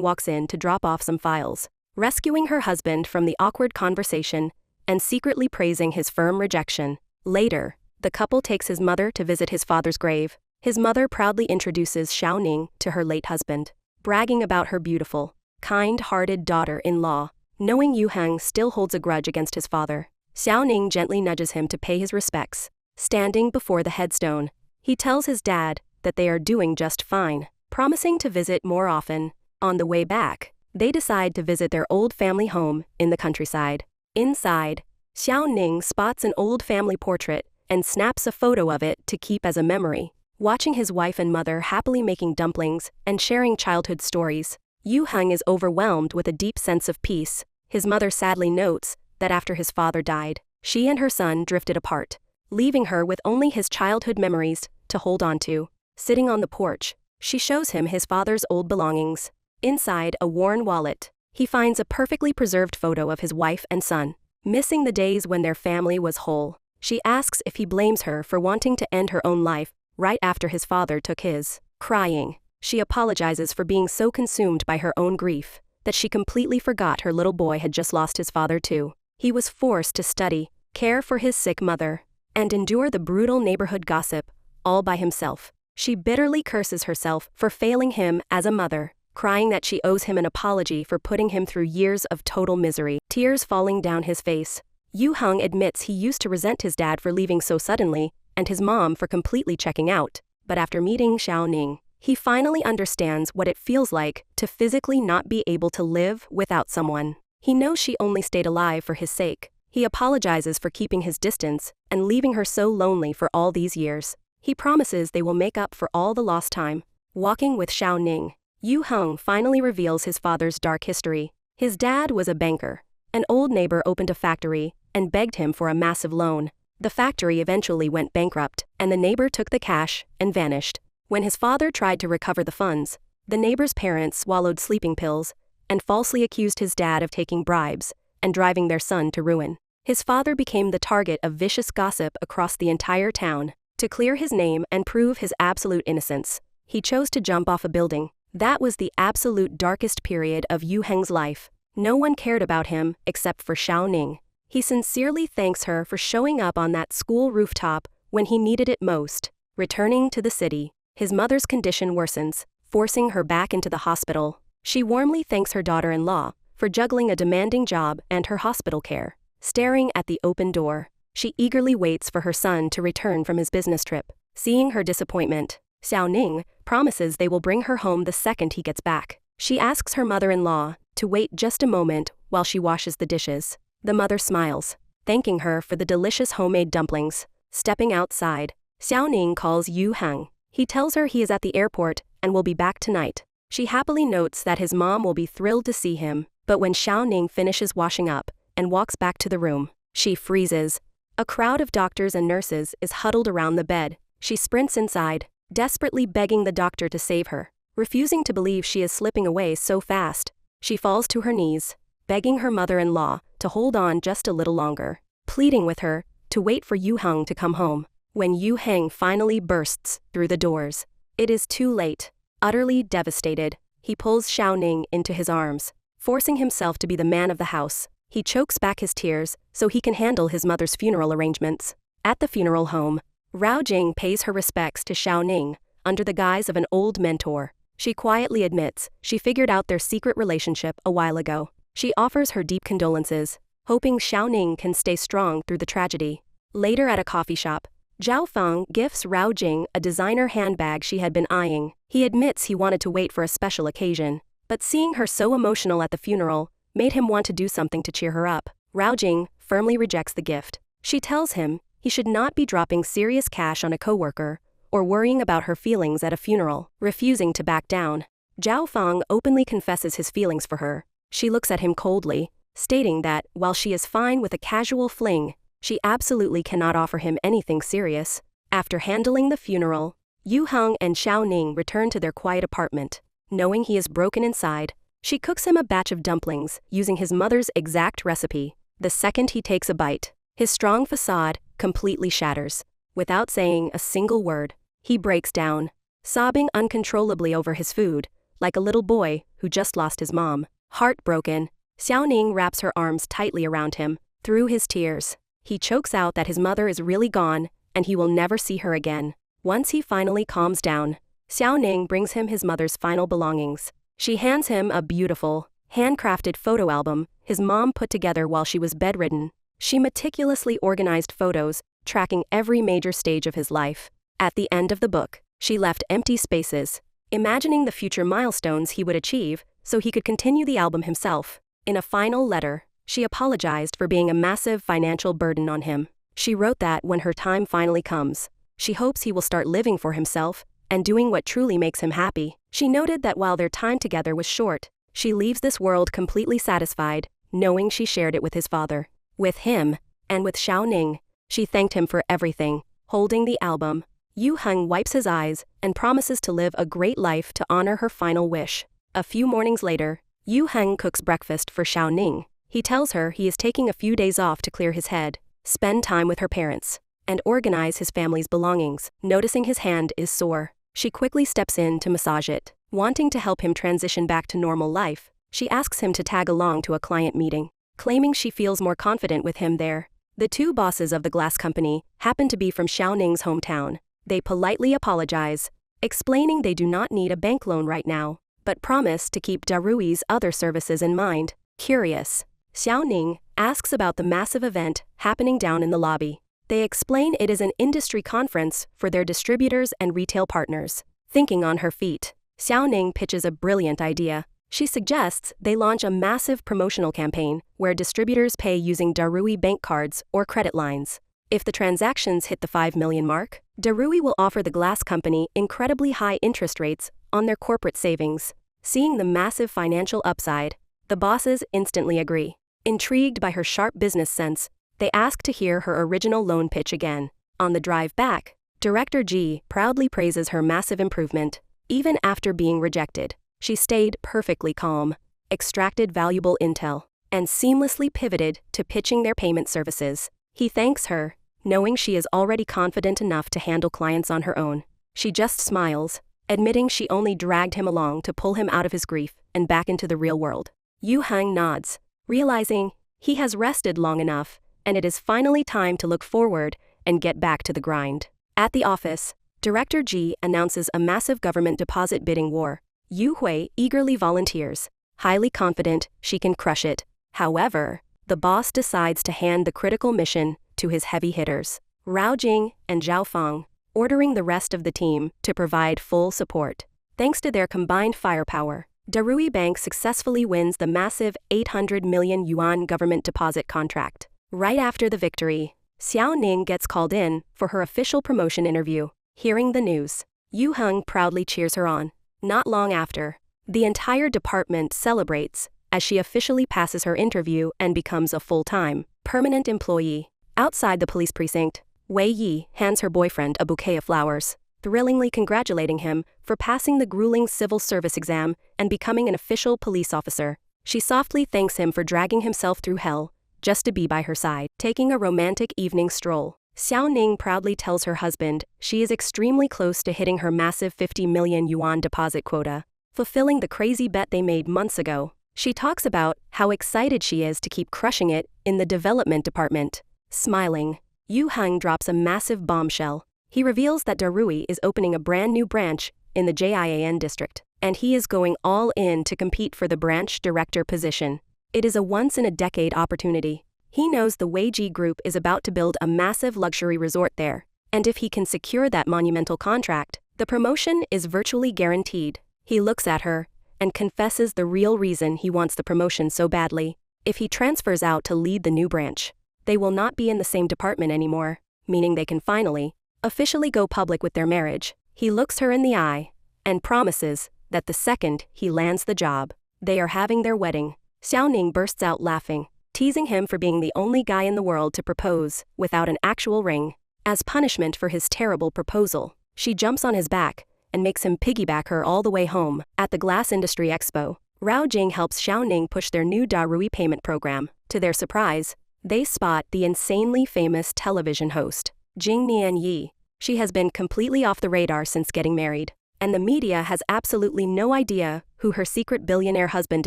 walks in to drop off some files, rescuing her husband from the awkward conversation and secretly praising his firm rejection. Later, the couple takes his mother to visit his father's grave. His mother proudly introduces Xiao Ning to her late husband, bragging about her beautiful, kind-hearted daughter-in-law. Knowing Yu Heng still holds a grudge against his father, Xiao Ning gently nudges him to pay his respects. Standing before the headstone, he tells his dad that they are doing just fine, promising to visit more often. On the way back, they decide to visit their old family home in the countryside. Inside, Xiao Ning spots an old family portrait and snaps a photo of it to keep as a memory. Watching his wife and mother happily making dumplings and sharing childhood stories, Yu Heng is overwhelmed with a deep sense of peace. His mother sadly notes that after his father died, she and her son drifted apart, leaving her with only his childhood memories to hold on to. Sitting on the porch, she shows him his father's old belongings. Inside a worn wallet, he finds a perfectly preserved photo of his wife and son, missing the days when their family was whole. She asks if he blames her for wanting to end her own life right after his father took his. Crying, she apologizes for being so consumed by her own grief that she completely forgot her little boy had just lost his father too. He was forced to study, care for his sick mother, and endure the brutal neighborhood gossip all by himself. She bitterly curses herself for failing him as a mother, crying that she owes him an apology for putting him through years of total misery. Tears falling down his face, Yu Heng admits he used to resent his dad for leaving so suddenly and his mom for completely checking out. But after meeting Xiao Ning, he finally understands what it feels like to physically not be able to live without someone. He knows she only stayed alive for his sake. He apologizes for keeping his distance and leaving her so lonely for all these years. He promises they will make up for all the lost time. Walking with Xiao Ning, Yu Heng finally reveals his father's dark history. His dad was a banker. An old neighbor opened a factory and begged him for a massive loan. The factory eventually went bankrupt, and the neighbor took the cash and vanished. When his father tried to recover the funds, the neighbor's parents swallowed sleeping pills and falsely accused his dad of taking bribes and driving their son to ruin. His father became the target of vicious gossip across the entire town. To clear his name and prove his absolute innocence, he chose to jump off a building. That was the absolute darkest period of Yu Heng's life. No one cared about him except for Xiao Ning. He sincerely thanks her for showing up on that school rooftop when he needed it most. Returning to the city, his mother's condition worsens, forcing her back into the hospital. She warmly thanks her daughter-in-law for juggling a demanding job and her hospital care. Staring at the open door, she eagerly waits for her son to return from his business trip. Seeing her disappointment, Xiao Ning promises they will bring her home the second he gets back. She asks her mother-in-law to wait just a moment while she washes the dishes. The mother smiles, thanking her for the delicious homemade dumplings. Stepping outside, Xiao Ning calls Yu Heng. He tells her he is at the airport and will be back tonight. She happily notes that his mom will be thrilled to see him, but when Xiao Ning finishes washing up and walks back to the room, she freezes. A crowd of doctors and nurses is huddled around the bed. She sprints inside, desperately begging the doctor to save her. Refusing to believe she is slipping away so fast, she falls to her knees, begging her mother-in-law to hold on just a little longer, pleading with her to wait for Yu Heng to come home. When Yu Heng finally bursts through the doors, it is too late. Utterly devastated, he pulls Xiao Ning into his arms, forcing himself to be the man of the house. He chokes back his tears so he can handle his mother's funeral arrangements. At the funeral home, Rao Jing pays her respects to Xiao Ning under the guise of an old mentor. She quietly admits she figured out their secret relationship a while ago. She offers her deep condolences, hoping Xiao Ning can stay strong through the tragedy. Later at a coffee shop, Zhao Feng gifts Rao Jing a designer handbag she had been eyeing. He admits he wanted to wait for a special occasion, but seeing her so emotional at the funeral made him want to do something to cheer her up. Rao Jing firmly rejects the gift. She tells him he should not be dropping serious cash on a coworker or worrying about her feelings at a funeral, refusing to back down. Zhao Feng openly confesses his feelings for her. She looks at him coldly, stating that, while she is fine with a casual fling, she absolutely cannot offer him anything serious. After handling the funeral, Yu Heng and Xiao Ning return to their quiet apartment. Knowing he is broken inside, she cooks him a batch of dumplings using his mother's exact recipe. The second he takes a bite, his strong facade completely shatters. Without saying a single word, he breaks down, sobbing uncontrollably over his food, like a little boy who just lost his mom. Heartbroken, Xiao Ning wraps her arms tightly around him. Through his tears, he chokes out that his mother is really gone and he will never see her again. Once he finally calms down, Xiao Ning brings him his mother's final belongings. She hands him a beautiful, handcrafted photo album his mom put together while she was bedridden. She meticulously organized photos, tracking every major stage of his life. At the end of the book, she left empty spaces, imagining the future milestones he would achieve so he could continue the album himself. In a final letter, she apologized for being a massive financial burden on him. She wrote that when her time finally comes, she hopes he will start living for himself and doing what truly makes him happy. She noted that while their time together was short, she leaves this world completely satisfied, knowing she shared it with his father. With him, and with Xiao Ning, she thanked him for everything. Holding the album, Yu Heng wipes his eyes and promises to live a great life to honor her final wish. A few mornings later, Yu Heng cooks breakfast for Xiao Ning. He tells her he is taking a few days off to clear his head, spend time with her parents, and organize his family's belongings. Noticing his hand is sore, she quickly steps in to massage it. Wanting to help him transition back to normal life, she asks him to tag along to a client meeting, claiming she feels more confident with him there. The two bosses of the glass company happen to be from Xiao Ning's hometown. They politely apologize, explaining they do not need a bank loan right now, but promise to keep Darui's other services in mind. Curious, Xiao Ning asks about the massive event happening down in the lobby. They explain it is an industry conference for their distributors and retail partners. Thinking on her feet, Xiao Ning pitches a brilliant idea. She suggests they launch a massive promotional campaign where distributors pay using Darui bank cards or credit lines. If the transactions hit the 5 million mark, Darui will offer the glass company incredibly high interest rates on their corporate savings. Seeing the massive financial upside, the bosses instantly agree. Intrigued by her sharp business sense, they ask to hear her original loan pitch again. On the drive back, Director Ji proudly praises her massive improvement. Even after being rejected, she stayed perfectly calm, extracted valuable intel, and seamlessly pivoted to pitching their payment services. He thanks her, knowing she is already confident enough to handle clients on her own. She just smiles, admitting she only dragged him along to pull him out of his grief and back into the real world. Yu Heng nods, realizing he has rested long enough, and it is finally time to look forward and get back to the grind. At the office, Director Ji announces a massive government deposit bidding war. Yu Hui eagerly volunteers, highly confident she can crush it. However, the boss decides to hand the critical mission to his heavy hitters, Rao Jing and Zhao Feng, ordering the rest of the team to provide full support. Thanks to their combined firepower, Darui Bank successfully wins the massive 800 million yuan government deposit contract. Right after the victory, Xiao Ning gets called in for her official promotion interview. Hearing the news, Yu Heng proudly cheers her on. Not long after, the entire department celebrates as she officially passes her interview and becomes a full-time, permanent employee. Outside the police precinct, Wei Yi hands her boyfriend a bouquet of flowers, thrillingly congratulating him for passing the grueling civil service exam and becoming an official police officer. She softly thanks him for dragging himself through hell just to be by her side. Taking a romantic evening stroll, Xiao Ning proudly tells her husband she is extremely close to hitting her massive 50 million yuan deposit quota, fulfilling the crazy bet they made months ago. She talks about how excited she is to keep crushing it in the development department. Smiling, Yu Heng drops a massive bombshell. He reveals that Darui is opening a brand new branch in the Jian district, and he is going all in to compete for the branch director position. It is a once-in-a-decade opportunity. He knows the Wei Ji Group is about to build a massive luxury resort there, and if he can secure that monumental contract, the promotion is virtually guaranteed. He looks at her and confesses the real reason he wants the promotion so badly. If he transfers out to lead the new branch, they will not be in the same department anymore, meaning they can finally officially go public with their marriage. He looks her in the eye and promises that the second he lands the job, they are having their wedding. Xiao Ning bursts out laughing, teasing him for being the only guy in the world to propose without an actual ring. As punishment for his terrible proposal, she jumps on his back and makes him piggyback her all the way home. At the Glass Industry Expo, Rao Jing helps Xiao Ning push their new Darui payment program. To their surprise, they spot the insanely famous television host, Jing Nianyi. She has been completely off the radar since getting married, and the media has absolutely no idea who her secret billionaire husband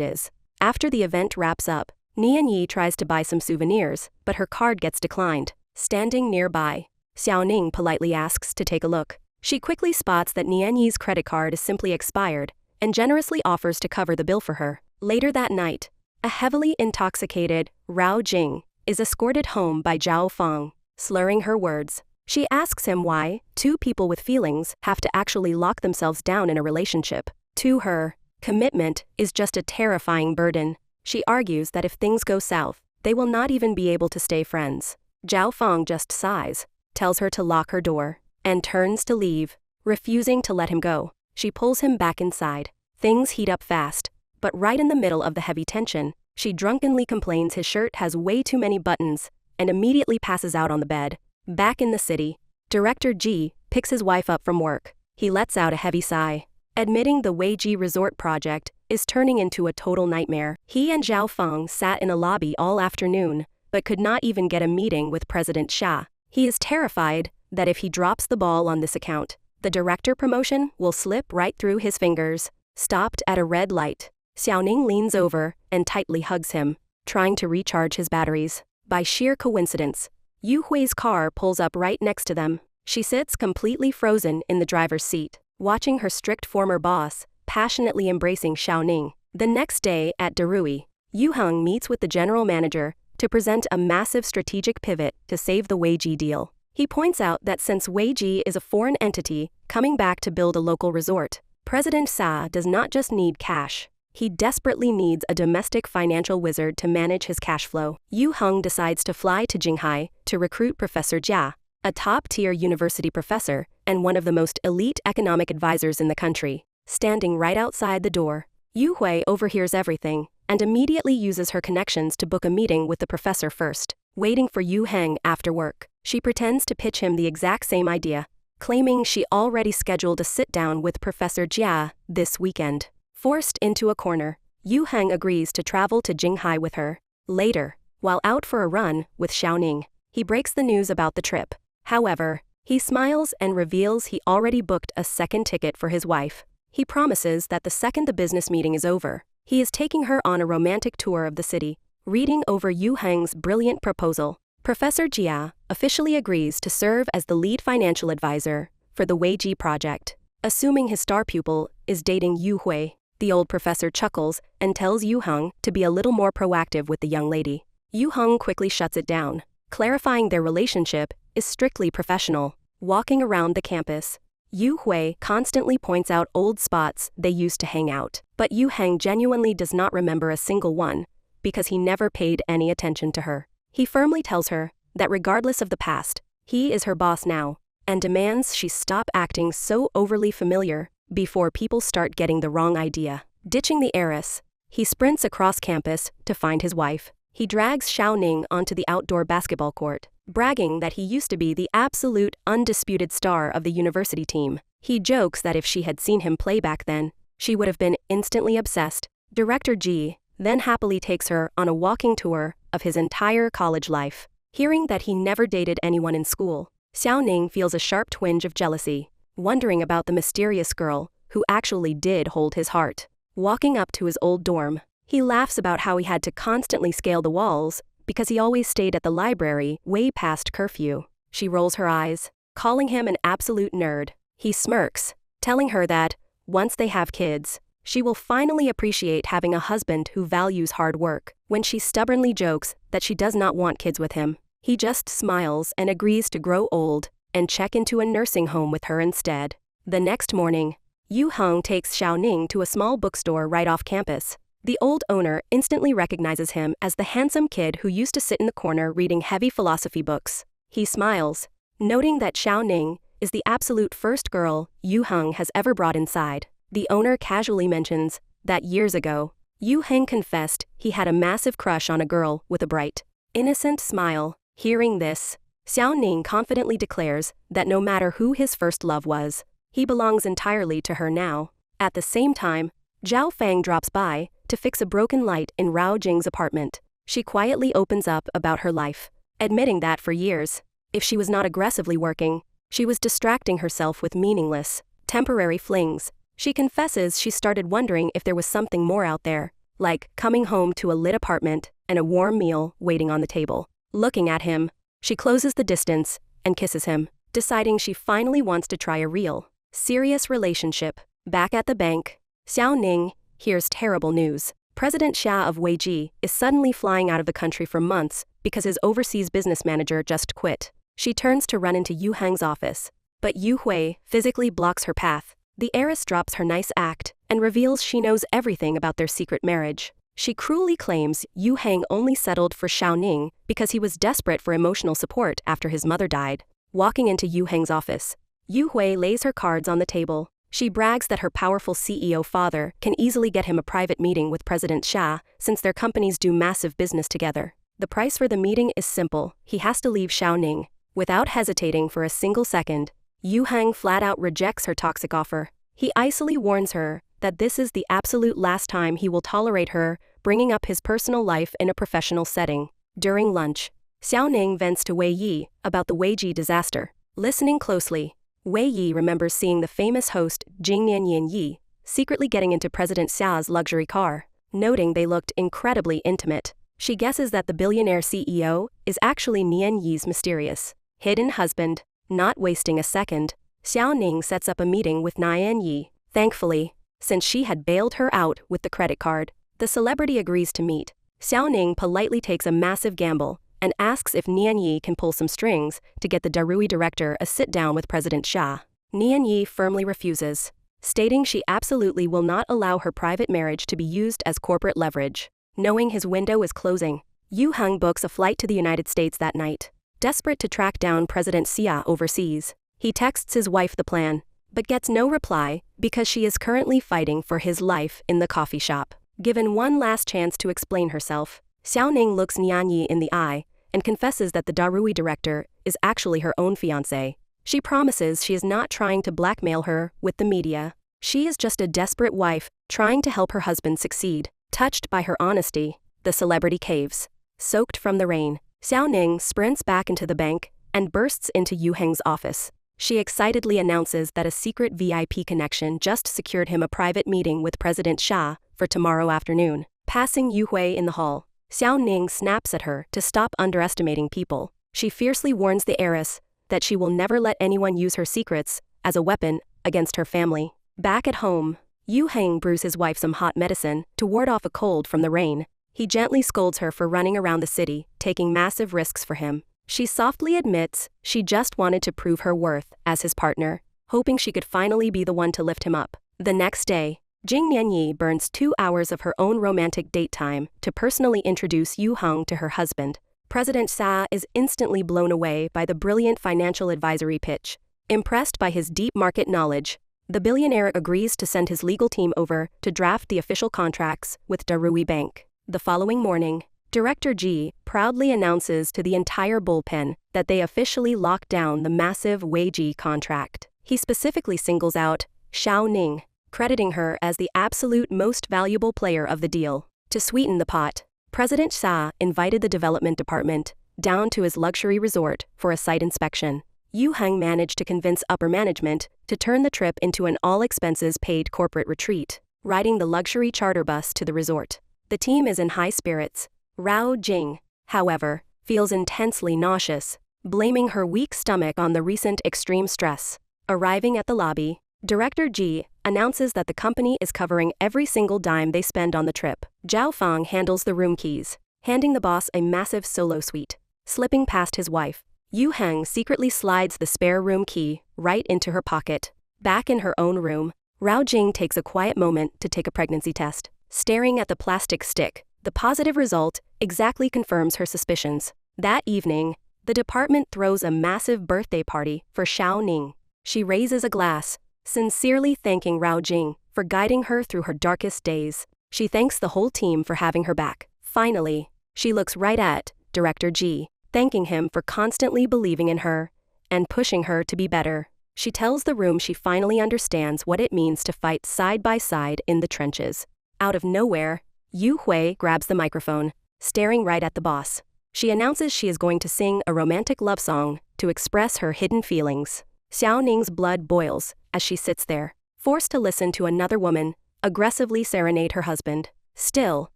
is. After the event wraps up, Nianyi tries to buy some souvenirs, but her card gets declined. Standing nearby, Xiao Ning politely asks to take a look. She quickly spots that Nianyi's credit card is simply expired and generously offers to cover the bill for her. Later that night, a heavily intoxicated Rao Jing is escorted home by Zhao Feng, slurring her words. She asks him why two people with feelings have to actually lock themselves down in a relationship. To her, commitment is just a terrifying burden. She argues that if things go south, they will not even be able to stay friends. Zhao Feng just sighs, tells her to lock her door, and turns to leave. Refusing to let him go, she pulls him back inside. Things heat up fast, but right in the middle of the heavy tension, she drunkenly complains his shirt has way too many buttons and immediately passes out on the bed. Back in the city, Director Ji picks his wife up from work. He lets out a heavy sigh, admitting the Weiji Resort project is turning into a total nightmare. He and Zhao Feng sat in a lobby all afternoon, but could not even get a meeting with President Xia. He is terrified that if he drops the ball on this account, the director promotion will slip right through his fingers. Stopped at a red light, Xiao Ning leans over and tightly hugs him, trying to recharge his batteries. By sheer coincidence, Yu Hui's car pulls up right next to them. She sits completely frozen in the driver's seat, watching her strict former boss passionately embracing Xiao Ning. The next day at Darui, Yu Heng meets with the general manager to present a massive strategic pivot to save the Weiji deal. He points out that since Weiji is a foreign entity coming back to build a local resort, President Xia does not just need cash. He desperately needs a domestic financial wizard to manage his cash flow. Yu Heng decides to fly to Jinghai to recruit Professor Jia, a top-tier university professor and one of the most elite economic advisors in the country. Standing right outside the door, Yu Hui overhears everything and immediately uses her connections to book a meeting with the professor first. Waiting for Yu Heng after work, she pretends to pitch him the exact same idea, claiming she already scheduled a sit-down with Professor Jia this weekend. Forced into a corner, Yu Heng agrees to travel to Jinghai with her. Later, while out for a run with Xiao Ning, he breaks the news about the trip. However, he smiles and reveals he already booked a second ticket for his wife. He promises that the second the business meeting is over, he is taking her on a romantic tour of the city. Reading over Yu Heng's brilliant proposal, Professor Jia officially agrees to serve as the lead financial advisor for the Weiji project. Assuming his star pupil is dating Yu Hui, the old professor chuckles and tells Yu Heng to be a little more proactive with the young lady. Yu Heng quickly shuts it down, clarifying their relationship is strictly professional. Walking around the campus, Yu Hui constantly points out old spots they used to hang out, but Yu Heng genuinely does not remember a single one because he never paid any attention to her. He firmly tells her that regardless of the past, he is her boss now, and demands she stop acting so overly familiar before people start getting the wrong idea. Ditching the heiress, he sprints across campus to find his wife. He drags Xiao Ning onto the outdoor basketball court, bragging that he used to be the absolute undisputed star of the university team. He jokes that if she had seen him play back then, she would have been instantly obsessed. Director Ji then happily takes her on a walking tour of his entire college life. Hearing that he never dated anyone in school, Xiao Ning feels a sharp twinge of jealousy, wondering about the mysterious girl who actually did hold his heart. Walking up to his old dorm, he laughs about how he had to constantly scale the walls because he always stayed at the library way past curfew. She rolls her eyes, calling him an absolute nerd. He smirks, telling her that, once they have kids, she will finally appreciate having a husband who values hard work. When she stubbornly jokes that she does not want kids with him, he just smiles and agrees to grow old and check into a nursing home with her instead. The next morning, Yu Heng takes Xiao Ning to a small bookstore right off campus. The old owner instantly recognizes him as the handsome kid who used to sit in the corner reading heavy philosophy books. He smiles, noting that Xiao Ning is the absolute first girl Yu Heng has ever brought inside. The owner casually mentions that years ago, Yu Heng confessed he had a massive crush on a girl with a bright, innocent smile. Hearing this, Xiao Ning confidently declares that no matter who his first love was, he belongs entirely to her now. At the same time, Zhao Fang drops by to fix a broken light in Rao Jing's apartment. She quietly opens up about her life, admitting that for years, if she was not aggressively working, she was distracting herself with meaningless, temporary flings. She confesses she started wondering if there was something more out there, like coming home to a lit apartment and a warm meal waiting on the table. Looking at him, she closes the distance and kisses him, deciding she finally wants to try a real, serious relationship. Back at the bank, Xiao Ning hears terrible news. President Xia of Weiji is suddenly flying out of the country for months because his overseas business manager just quit. She turns to run into Yu Heng's office, but Yu Hui physically blocks her path. The heiress drops her nice act and reveals she knows everything about their secret marriage. She cruelly claims Yu Heng only settled for Xiao Ning because he was desperate for emotional support after his mother died. Walking into Yu Heng's office, Yu Hui lays her cards on the table. She brags that her powerful CEO father can easily get him a private meeting with President Xia since their companies do massive business together. The price for the meeting is simple: he has to leave Xiao Ning. Without hesitating for a single second, Yu Heng flat out rejects her toxic offer. He icily warns her that this is the absolute last time he will tolerate her bringing up his personal life in a professional setting. During lunch, Xiao Ning vents to Wei Yi about the Weiji disaster. Listening closely, Wei Yi remembers seeing the famous host Jing Nian Yi secretly getting into President Xia's luxury car. Noting they looked incredibly intimate, she guesses that the billionaire CEO is actually Nian Yi's mysterious, hidden husband. Not wasting a second, Xiao Ning sets up a meeting with Nian Yi. Thankfully, since she had bailed her out with the credit card, the celebrity agrees to meet. Xiao Ning politely takes a massive gamble and asks if Nian Yi can pull some strings to get the Darui director a sit-down with President Xia. Nian Yi firmly refuses, stating she absolutely will not allow her private marriage to be used as corporate leverage. Knowing his window is closing, Yu Heng books a flight to the United States that night. Desperate to track down President Xia overseas, he texts his wife the plan, but gets no reply because she is currently fighting for his life in the coffee shop. Given one last chance to explain herself, Xiao Ning looks Nian Yi in the eye and confesses that the Darui director is actually her own fiancé. She promises she is not trying to blackmail her with the media. She is just a desperate wife trying to help her husband succeed. Touched by her honesty, the celebrity caves. Soaked from the rain, Xiao Ning sprints back into the bank and bursts into Yu Heng's office. She excitedly announces that a secret VIP connection just secured him a private meeting with President Xia for tomorrow afternoon. Passing Yu Hui in the hall, Xiao Ning snaps at her to stop underestimating people. She fiercely warns the heiress that she will never let anyone use her secrets as a weapon against her family. Back at home, Yu Heng brews his wife some hot medicine to ward off a cold from the rain. He gently scolds her for running around the city, taking massive risks for him. She softly admits she just wanted to prove her worth as his partner, hoping she could finally be the one to lift him up. The next day, Jing Nianyi burns 2 hours of her own romantic date time to personally introduce Yu Heng to her husband. President Xia is instantly blown away by the brilliant financial advisory pitch. Impressed by his deep market knowledge, the billionaire agrees to send his legal team over to draft the official contracts with Darui Bank. The following morning, Director Ji proudly announces to the entire bullpen that they officially locked down the massive Weiji contract. He specifically singles out Xiao Ning, crediting her as the absolute most valuable player of the deal. To sweeten the pot, President Xia invited the development department down to his luxury resort for a site inspection. Yu Heng managed to convince upper management to turn the trip into an all-expenses-paid corporate retreat, riding the luxury charter bus to the resort. The team is in high spirits. Rao Jing, however, feels intensely nauseous, blaming her weak stomach on the recent extreme stress. Arriving at the lobby, Director Ji announces that the company is covering every single dime they spend on the trip. Zhao Fang handles the room keys, handing the boss a massive solo suite. Slipping past his wife, Yu Heng secretly slides the spare room key right into her pocket. Back in her own room, Rao Jing takes a quiet moment to take a pregnancy test. Staring at the plastic stick, the positive result exactly confirms her suspicions. That evening, the department throws a massive birthday party for Xiao Ning. She raises a glass, sincerely thanking Rao Jing for guiding her through her darkest days. She thanks the whole team for having her back. Finally, she looks right at Director G, thanking him for constantly believing in her and pushing her to be better. She tells the room she finally understands what it means to fight side by side in the trenches. Out of nowhere, Yu Hui grabs the microphone, staring right at the boss. She announces she is going to sing a romantic love song to express her hidden feelings. Xiao Ning's blood boils as she sits there, forced to listen to another woman aggressively serenade her husband. Still,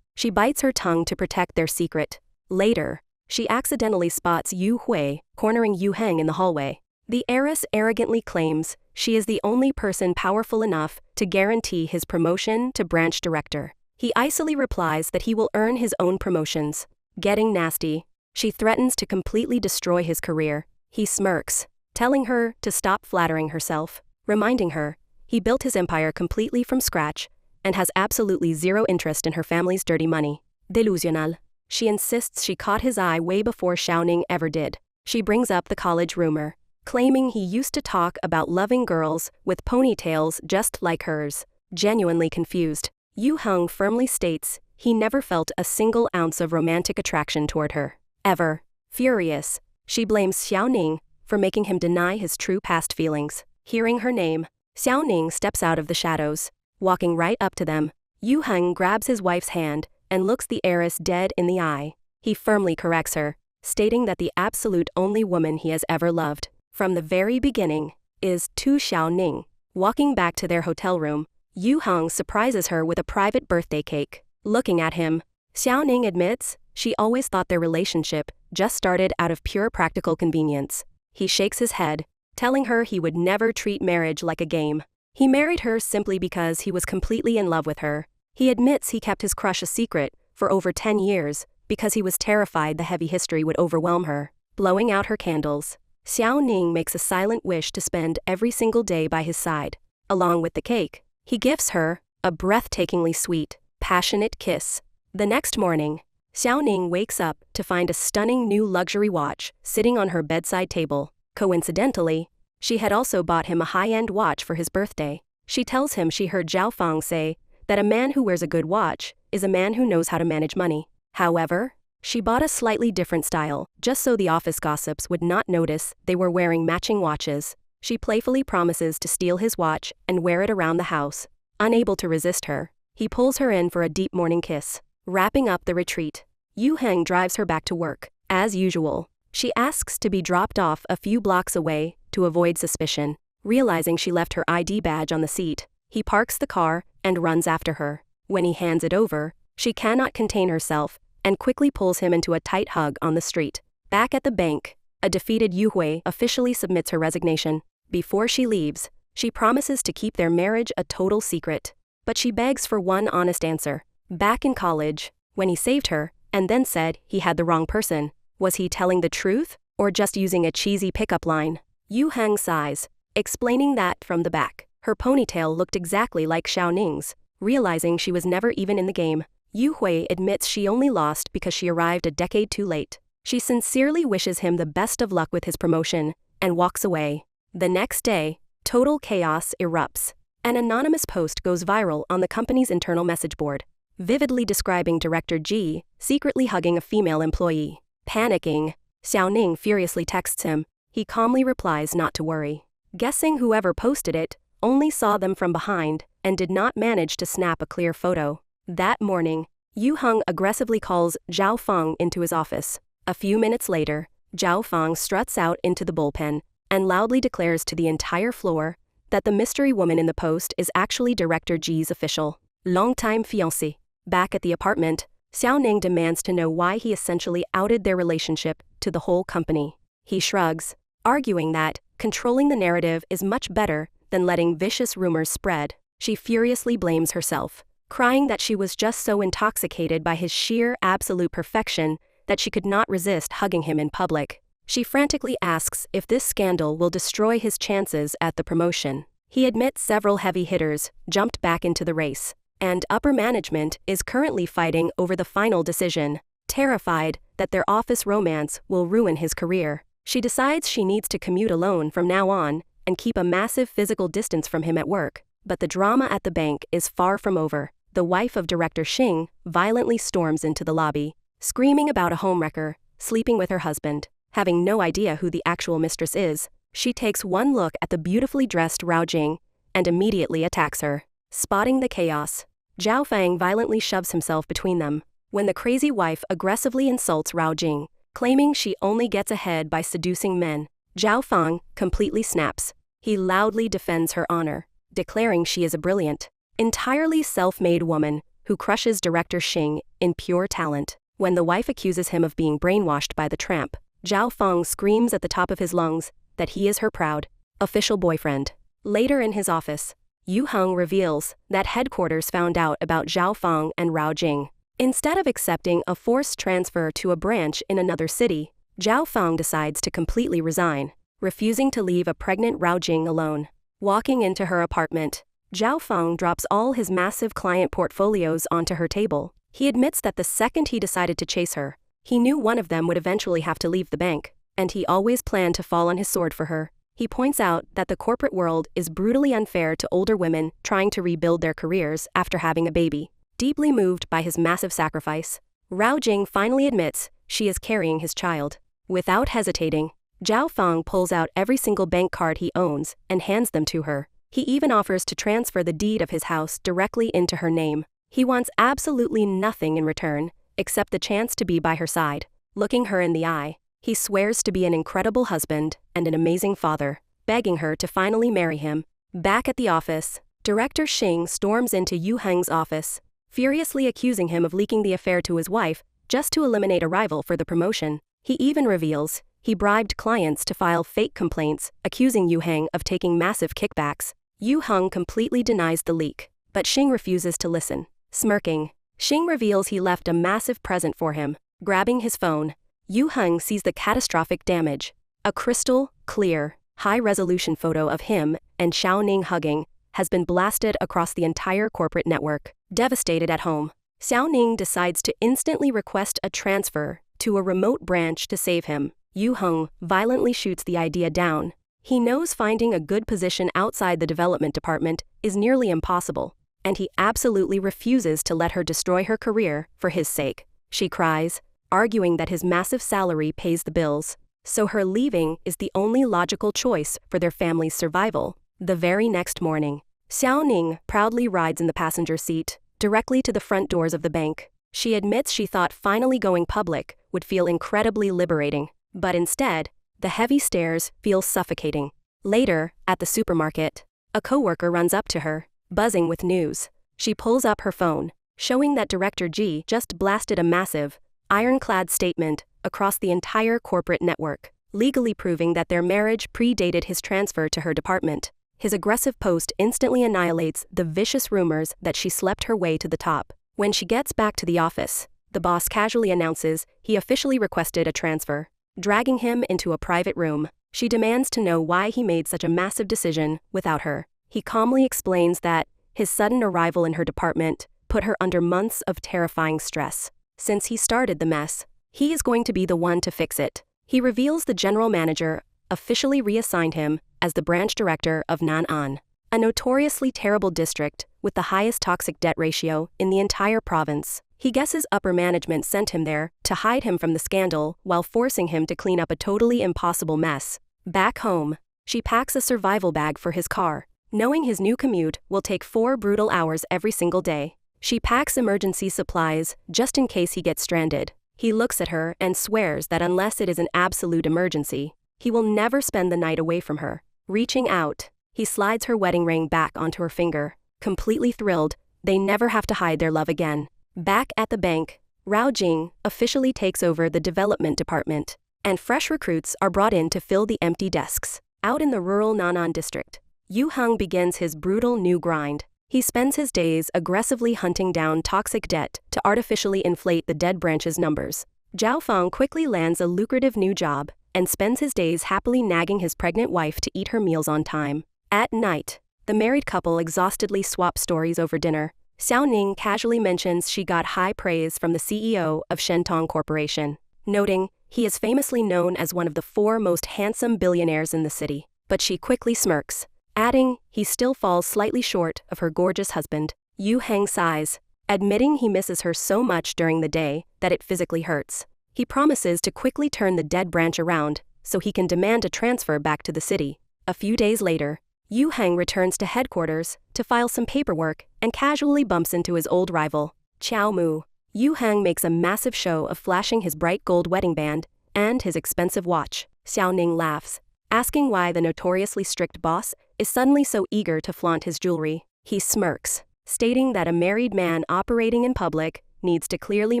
she bites her tongue to protect their secret. Later, she accidentally spots Yu Hui cornering Yu Heng in the hallway. The heiress arrogantly claims she is the only person powerful enough to guarantee his promotion to branch director. He icily replies that he will earn his own promotions. Getting nasty, she threatens to completely destroy his career. He smirks, telling her to stop flattering herself, reminding her he built his empire completely from scratch and has absolutely zero interest in her family's dirty money. Delusional. She insists she caught his eye way before Xiao Ning ever did. She brings up the college rumor, claiming he used to talk about loving girls with ponytails just like hers. Genuinely confused, Yu Heng firmly states he never felt a single ounce of romantic attraction toward her. Ever. Furious, she blames Xiao Ning for making him deny his true past feelings. Hearing her name, Xiao Ning steps out of the shadows. Walking right up to them, Yu Heng grabs his wife's hand and looks the heiress dead in the eye. He firmly corrects her, stating that the absolute only woman he has ever loved, from the very beginning, is Xiao Ning. Walking back to their hotel room, Yu Heng surprises her with a private birthday cake. Looking at him, Xiao Ning admits she always thought their relationship just started out of pure practical convenience. He shakes his head, telling her he would never treat marriage like a game. He married her simply because he was completely in love with her. He admits he kept his crush a secret for over 10 years because he was terrified the heavy history would overwhelm her. Blowing out her candles, Xiao Ning makes a silent wish to spend every single day by his side. Along with the cake, he gifts her a breathtakingly sweet, passionate kiss. The next morning, Xiao Ning wakes up to find a stunning new luxury watch sitting on her bedside table. Coincidentally, she had also bought him a high-end watch for his birthday. She tells him she heard Zhao Fang say that a man who wears a good watch is a man who knows how to manage money. However, she bought a slightly different style, just so the office gossips would not notice they were wearing matching watches. She playfully promises to steal his watch and wear it around the house. Unable to resist her, he pulls her in for a deep morning kiss. Wrapping up the retreat, Yu Heng drives her back to work. As usual, she asks to be dropped off a few blocks away to avoid suspicion. Realizing she left her ID badge on the seat, he parks the car and runs after her. When he hands it over, she cannot contain herself and quickly pulls him into a tight hug on the street. Back at the bank, a defeated Yu Hui officially submits her resignation. Before she leaves, she promises to keep their marriage a total secret. But she begs for one honest answer. Back in college, when he saved her and then said he had the wrong person, was he telling the truth or just using a cheesy pickup line? Yu Heng sighs, explaining that from the back, her ponytail looked exactly like Xiao Ning's. Realizing she was never even in the game, Yu Hui admits she only lost because she arrived a decade too late. She sincerely wishes him the best of luck with his promotion and walks away. The next day, total chaos erupts. An anonymous post goes viral on the company's internal message board, vividly describing Director G secretly hugging a female employee. Panicking, Xiao Ning furiously texts him. He calmly replies not to worry, guessing whoever posted it only saw them from behind and did not manage to snap a clear photo. That morning, Yu Heng aggressively calls Zhao Fang into his office. A few minutes later, Zhao Fang struts out into the bullpen and loudly declares to the entire floor that the mystery woman in the post is actually Director G's official, longtime fiancé. Back at the apartment, Xiao Ning demands to know why he essentially outed their relationship to the whole company. He shrugs, arguing that controlling the narrative is much better than letting vicious rumors spread. She furiously blames herself, crying that she was just so intoxicated by his sheer absolute perfection that she could not resist hugging him in public. She frantically asks if this scandal will destroy his chances at the promotion. He admits several heavy hitters jumped back into the race, and upper management is currently fighting over the final decision. Terrified that their office romance will ruin his career, she decides she needs to commute alone from now on and keep a massive physical distance from him at work. But the drama at the bank is far from over. The wife of Director Xing violently storms into the lobby, screaming about a homewrecker, sleeping with her husband. Having no idea who the actual mistress is, she takes one look at the beautifully dressed Rao Jing and immediately attacks her. Spotting the chaos, Zhao Fang violently shoves himself between them. When the crazy wife aggressively insults Rao Jing, claiming she only gets ahead by seducing men, Zhao Fang completely snaps. He loudly defends her honor, declaring she is a brilliant, entirely self-made woman who crushes Director Xing in pure talent. When the wife accuses him of being brainwashed by the tramp, Zhao Fang screams at the top of his lungs that he is her proud, official boyfriend. Later in his office, Yu Heng reveals that headquarters found out about Zhao Fang and Rao Jing. Instead of accepting a forced transfer to a branch in another city, Zhao Fang decides to completely resign, refusing to leave a pregnant Rao Jing alone. Walking into her apartment, Zhao Fang drops all his massive client portfolios onto her table. He admits that the second he decided to chase her, he knew one of them would eventually have to leave the bank, and he always planned to fall on his sword for her. He points out that the corporate world is brutally unfair to older women trying to rebuild their careers after having a baby. Deeply moved by his massive sacrifice, Rao Jing finally admits she is carrying his child. Without hesitating, Zhao Fang pulls out every single bank card he owns and hands them to her. He even offers to transfer the deed of his house directly into her name. He wants absolutely nothing in return, except the chance to be by her side. Looking her in the eye, he swears to be an incredible husband and an amazing father, begging her to finally marry him. Back at the office, Director Xing storms into Yu Heng's office, furiously accusing him of leaking the affair to his wife just to eliminate a rival for the promotion. He even reveals he bribed clients to file fake complaints, accusing Yu Heng of taking massive kickbacks. Yu Heng completely denies the leak, but Xing refuses to listen. Smirking, Xing reveals he left a massive present for him. Grabbing his phone, Yu Heng sees the catastrophic damage. A crystal, clear, high-resolution photo of him and Xiao Ning hugging has been blasted across the entire corporate network. Devastated at home, Xiao Ning decides to instantly request a transfer to a remote branch to save him. Yu Heng violently shoots the idea down. He knows finding a good position outside the development department is nearly impossible, and he absolutely refuses to let her destroy her career for his sake. She cries, arguing that his massive salary pays the bills, so her leaving is the only logical choice for their family's survival. The very next morning, Xiao Ning proudly rides in the passenger seat, directly to the front doors of the bank. She admits she thought finally going public would feel incredibly liberating, but instead, the heavy stairs feel suffocating. Later, at the supermarket, a coworker runs up to her, buzzing with news. She pulls up her phone, showing that Director Ji just blasted a massive, ironclad statement across the entire corporate network, legally proving that their marriage predated his transfer to her department. His aggressive post instantly annihilates the vicious rumors that she slept her way to the top. When she gets back to the office, the boss casually announces he officially requested a transfer. Dragging him into a private room, she demands to know why he made such a massive decision without her. He calmly explains that his sudden arrival in her department put her under months of terrifying stress. Since he started the mess, he is going to be the one to fix it. He reveals the general manager officially reassigned him as the branch director of Nan'an, a notoriously terrible district with the highest toxic debt ratio in the entire province. He guesses upper management sent him there to hide him from the scandal while forcing him to clean up a totally impossible mess. Back home, she packs a survival bag for his car, knowing his new commute will take 4 brutal hours every single day. She packs emergency supplies just in case he gets stranded. He looks at her and swears that unless it is an absolute emergency, he will never spend the night away from her. Reaching out, he slides her wedding ring back onto her finger. Completely thrilled, they never have to hide their love again. Back at the bank, Rao Jing officially takes over the development department, and fresh recruits are brought in to fill the empty desks. Out in the rural Nan'an district, Yu Heng begins his brutal new grind. He spends his days aggressively hunting down toxic debt to artificially inflate the dead branch's numbers. Zhao Fang quickly lands a lucrative new job and spends his days happily nagging his pregnant wife to eat her meals on time. At night, the married couple exhaustedly swap stories over dinner. Xiao Ning casually mentions she got high praise from the CEO of Shentong Corporation, noting he is famously known as one of the 4 most handsome billionaires in the city. but she quickly smirks, adding he still falls slightly short of her gorgeous husband. Yu Heng sighs, admitting he misses her so much during the day that it physically hurts. He promises to quickly turn the dead branch around so he can demand a transfer back to the city. A few days later, Yu Heng returns to headquarters to file some paperwork and casually bumps into his old rival, Xiao Mu. Yu Heng makes a massive show of flashing his bright gold wedding band and his expensive watch. Xiao Ning laughs, asking why the notoriously strict boss is suddenly so eager to flaunt his jewelry. He smirks, stating that a married man operating in public needs to clearly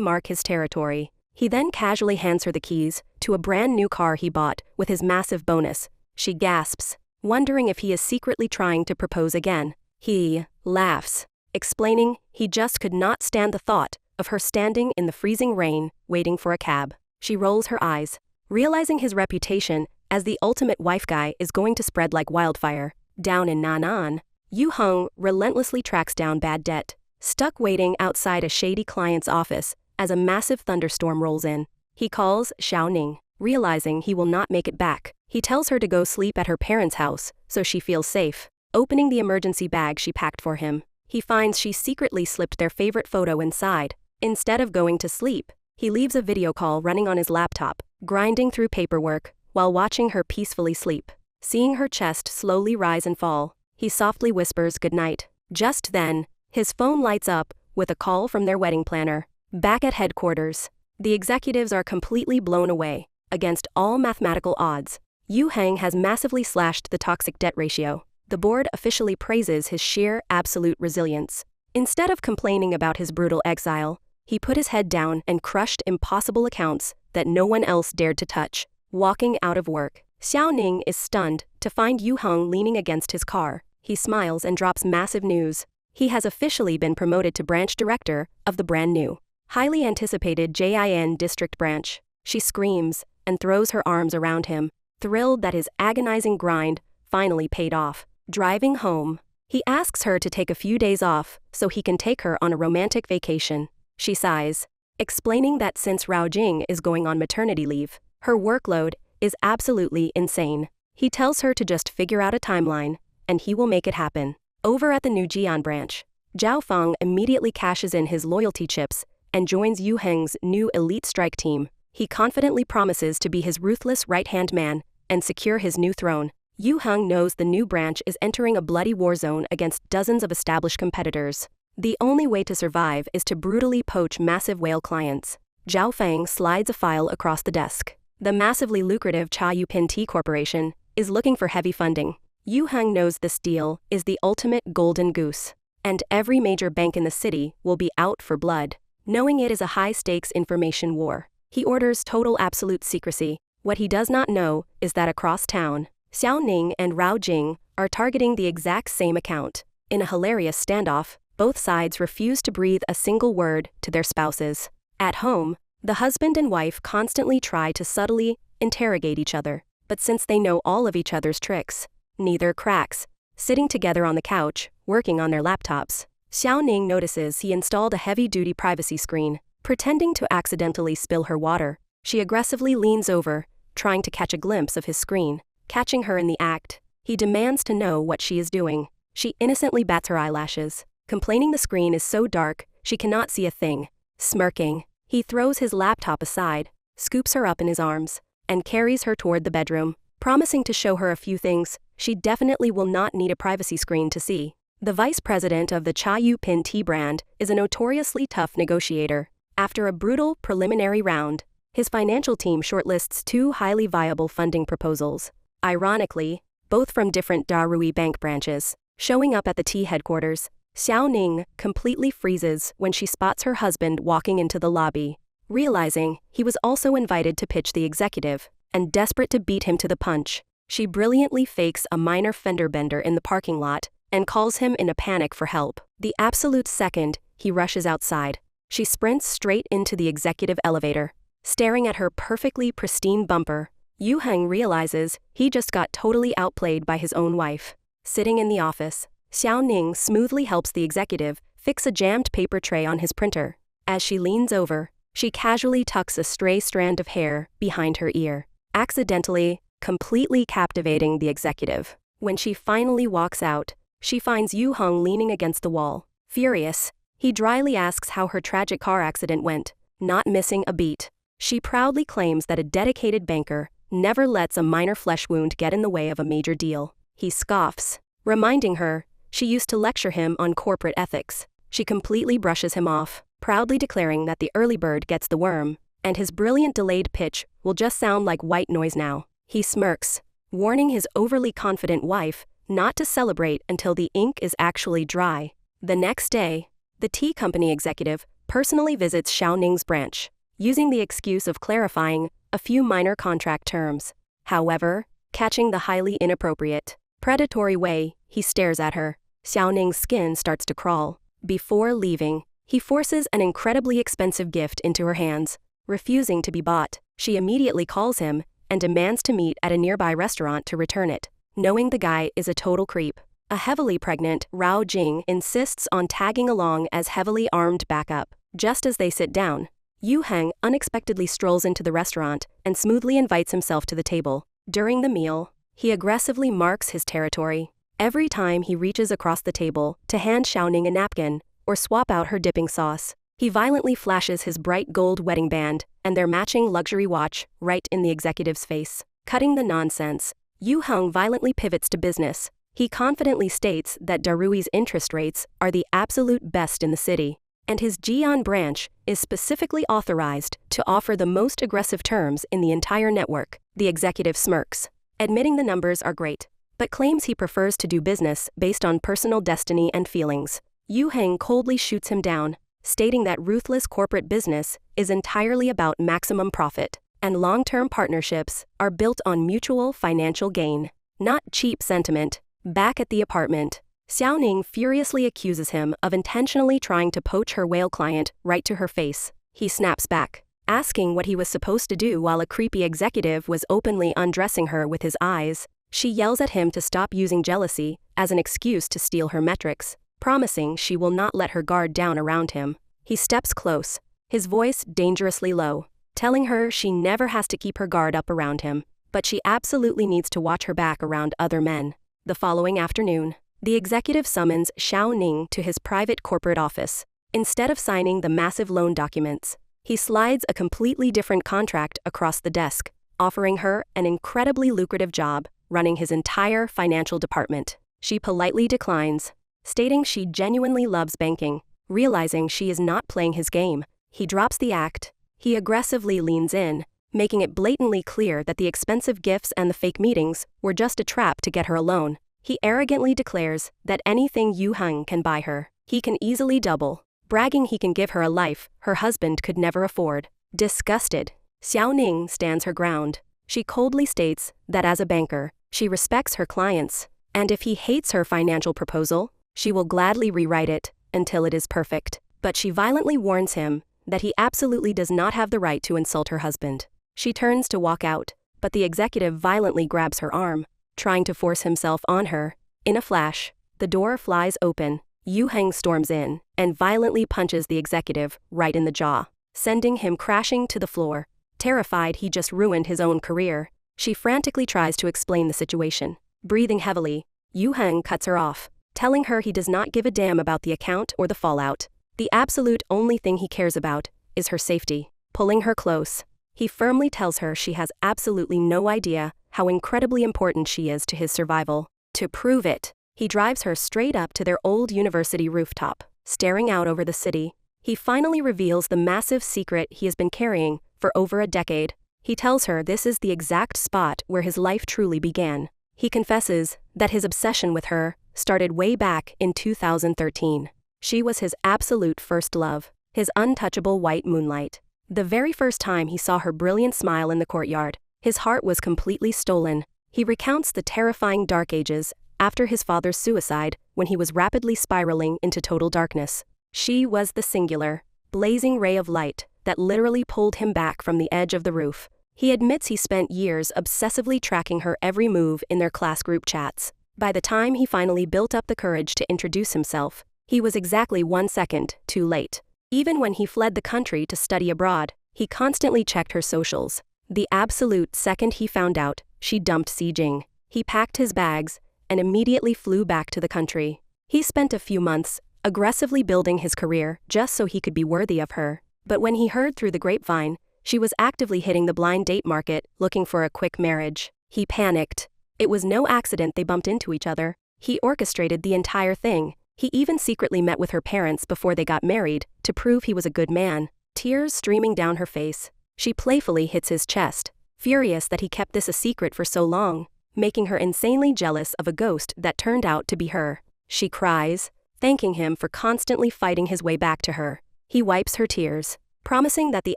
mark his territory. He then casually hands her the keys to a brand new car he bought with his massive bonus. She gasps, wondering if he is secretly trying to propose again. He laughs, explaining he just could not stand the thought of her standing in the freezing rain waiting for a cab. She rolls her eyes, realizing his reputation as the ultimate wife guy is going to spread like wildfire. Down in Nanan, Yu Heng relentlessly tracks down bad debt, stuck waiting outside a shady client's office as a massive thunderstorm rolls in. He calls Xiao Ning, realizing he will not make it back. He tells her to go sleep at her parents' house so she feels safe. Opening the emergency bag she packed for him, he finds she secretly slipped their favorite photo inside. Instead of going to sleep, he leaves a video call running on his laptop, grinding through paperwork while watching her peacefully sleep. Seeing her chest slowly rise and fall, he softly whispers goodnight. Just then, his phone lights up with a call from their wedding planner. Back at headquarters, the executives are completely blown away. Against all mathematical odds, Yu Heng has massively slashed the toxic debt ratio. The board officially praises his sheer, absolute resilience. Instead of complaining about his brutal exile, he put his head down and crushed impossible accounts that no one else dared to touch. Walking out of work, Xiao Ning is stunned to find Yu Heng leaning against his car. He smiles and drops massive news. He has officially been promoted to branch director of the brand new, highly anticipated JIN district branch. She screams and throws her arms around him, thrilled that his agonizing grind finally paid off. Driving home, he asks her to take a few days off so he can take her on a romantic vacation. She sighs, explaining that since Rao Jing is going on maternity leave, her workload is absolutely insane. He tells her to just figure out a timeline, and he will make it happen. Over at the new Jian branch, Zhao Feng immediately cashes in his loyalty chips and joins Yu Heng's new elite strike team. He confidently promises to be his ruthless right-hand man and secure his new throne. Yu Heng knows the new branch is entering a bloody war zone against dozens of established competitors. The only way to survive is to brutally poach massive whale clients. Zhao Feng slides a file across the desk. The massively lucrative Cha Yu Pin Tea Corporation is looking for heavy funding. Yu Heng knows this deal is the ultimate golden goose, and every major bank in the city will be out for blood. Knowing it is a high-stakes information war, he orders total absolute secrecy. What he does not know is that across town, Xiao Ning and Rao Jing are targeting the exact same account. In a hilarious standoff, both sides refuse to breathe a single word to their spouses. At home, the husband and wife constantly try to subtly interrogate each other, but since they know all of each other's tricks, neither cracks. Sitting together on the couch, working on their laptops, Xiao Ning notices he installed a heavy-duty privacy screen. Pretending to accidentally spill her water, she aggressively leans over, trying to catch a glimpse of his screen. Catching her in the act, he demands to know what she is doing. She innocently bats her eyelashes, complaining the screen is so dark she cannot see a thing. Smirking, he throws his laptop aside, scoops her up in his arms, and carries her toward the bedroom, promising to show her a few things she definitely will not need a privacy screen to see. The vice president of the Cha Yu Pin tea brand is a notoriously tough negotiator. After a brutal preliminary round, his financial team shortlists two highly viable funding proposals. Ironically, both from different Darui Bank branches. Showing up at the tea headquarters, Xiao Ning completely freezes when she spots her husband walking into the lobby. Realizing he was also invited to pitch the executive, and desperate to beat him to the punch, she brilliantly fakes a minor fender bender in the parking lot and calls him in a panic for help. The absolute second he rushes outside, she sprints straight into the executive elevator. Staring at her perfectly pristine bumper, Yu Heng realizes he just got totally outplayed by his own wife. Sitting in the office, Xiao Ning smoothly helps the executive fix a jammed paper tray on his printer. As she leans over, she casually tucks a stray strand of hair behind her ear, accidentally completely captivating the executive. When she finally walks out, she finds Yu Heng leaning against the wall. Furious, he dryly asks how her tragic car accident went, not missing a beat. She proudly claims that a dedicated banker never lets a minor flesh wound get in the way of a major deal. He scoffs, reminding her she used to lecture him on corporate ethics. She completely brushes him off, proudly declaring that the early bird gets the worm, and his brilliant delayed pitch will just sound like white noise now. He smirks, warning his overly confident wife not to celebrate until the ink is actually dry. The next day, the tea company executive personally visits Xiao Ning's branch, using the excuse of clarifying a few minor contract terms. However, catching the highly inappropriate, predatory way he stares at her, Xiao Ning's skin starts to crawl. Before leaving, he forces an incredibly expensive gift into her hands. Refusing to be bought, she immediately calls him and demands to meet at a nearby restaurant to return it. Knowing the guy is a total creep, a heavily pregnant Rao Jing insists on tagging along as heavily armed backup. Just as they sit down, Yu Heng unexpectedly strolls into the restaurant and smoothly invites himself to the table. During the meal, he aggressively marks his territory. Every time he reaches across the table to hand Xiao Ning a napkin or swap out her dipping sauce, he violently flashes his bright gold wedding band and their matching luxury watch right in the executive's face. Cutting the nonsense, Yu Heng violently pivots to business. He confidently states that Darui's interest rates are the absolute best in the city, and his Jian branch is specifically authorized to offer the most aggressive terms in the entire network. The executive smirks, admitting the numbers are great, but claims he prefers to do business based on personal destiny and feelings. Yu Heng coldly shoots him down, stating that ruthless corporate business is entirely about maximum profit, and long-term partnerships are built on mutual financial gain, not cheap sentiment. Back at the apartment, Xiao Ning furiously accuses him of intentionally trying to poach her whale client right to her face. He snaps back, asking what he was supposed to do while a creepy executive was openly undressing her with his eyes. She yells at him to stop using jealousy as an excuse to steal her metrics, promising she will not let her guard down around him. He steps close, his voice dangerously low, telling her she never has to keep her guard up around him, but she absolutely needs to watch her back around other men. The following afternoon, the executive summons Xiao Ning to his private corporate office. Instead of signing the massive loan documents, he slides a completely different contract across the desk, offering her an incredibly lucrative job running his entire financial department. She politely declines, stating she genuinely loves banking. Realizing she is not playing his game, he drops the act. He aggressively leans in, making it blatantly clear that the expensive gifts and the fake meetings were just a trap to get her a loan. He arrogantly declares that anything Yu Heng can buy her, he can easily double, bragging he can give her a life her husband could never afford. Disgusted, Xiao Ning stands her ground. She coldly states that as a banker, she respects her clients, and if he hates her financial proposal, she will gladly rewrite it until it is perfect. But she violently warns him that he absolutely does not have the right to insult her husband. She turns to walk out, but the executive violently grabs her arm, trying to force himself on her. In a flash, the door flies open. Yu Heng storms in and violently punches the executive right in the jaw, sending him crashing to the floor. Terrified he just ruined his own career, she frantically tries to explain the situation. Breathing heavily, Yu Heng cuts her off, telling her he does not give a damn about the account or the fallout. The absolute only thing he cares about is her safety. Pulling her close, he firmly tells her she has absolutely no idea how incredibly important she is to his survival. To prove it, he drives her straight up to their old university rooftop. Staring out over the city, he finally reveals the massive secret he has been carrying for over a decade. He tells her this is the exact spot where his life truly began. He confesses that his obsession with her started way back in 2013. She was his absolute first love, his untouchable white moonlight. The very first time he saw her brilliant smile in the courtyard, his heart was completely stolen. He recounts the terrifying dark ages after his father's suicide when he was rapidly spiraling into total darkness. She was the singular, blazing ray of light that literally pulled him back from the edge of the roof. He admits he spent years obsessively tracking her every move in their class group chats. By the time he finally built up the courage to introduce himself, he was exactly 1 second too late. Even when he fled the country to study abroad, he constantly checked her socials. The absolute second he found out she dumped Jing. He packed his bags and immediately flew back to the country. He spent a few months aggressively building his career just so he could be worthy of her. But when he heard through the grapevine, she was actively hitting the blind date market looking for a quick marriage, he panicked. It was no accident they bumped into each other. He orchestrated the entire thing. He even secretly met with her parents before they got married to prove he was a good man. Tears streaming down her face, she playfully hits his chest, furious that he kept this a secret for so long, making her insanely jealous of a ghost that turned out to be her. She cries, thanking him for constantly fighting his way back to her. He wipes her tears, promising that the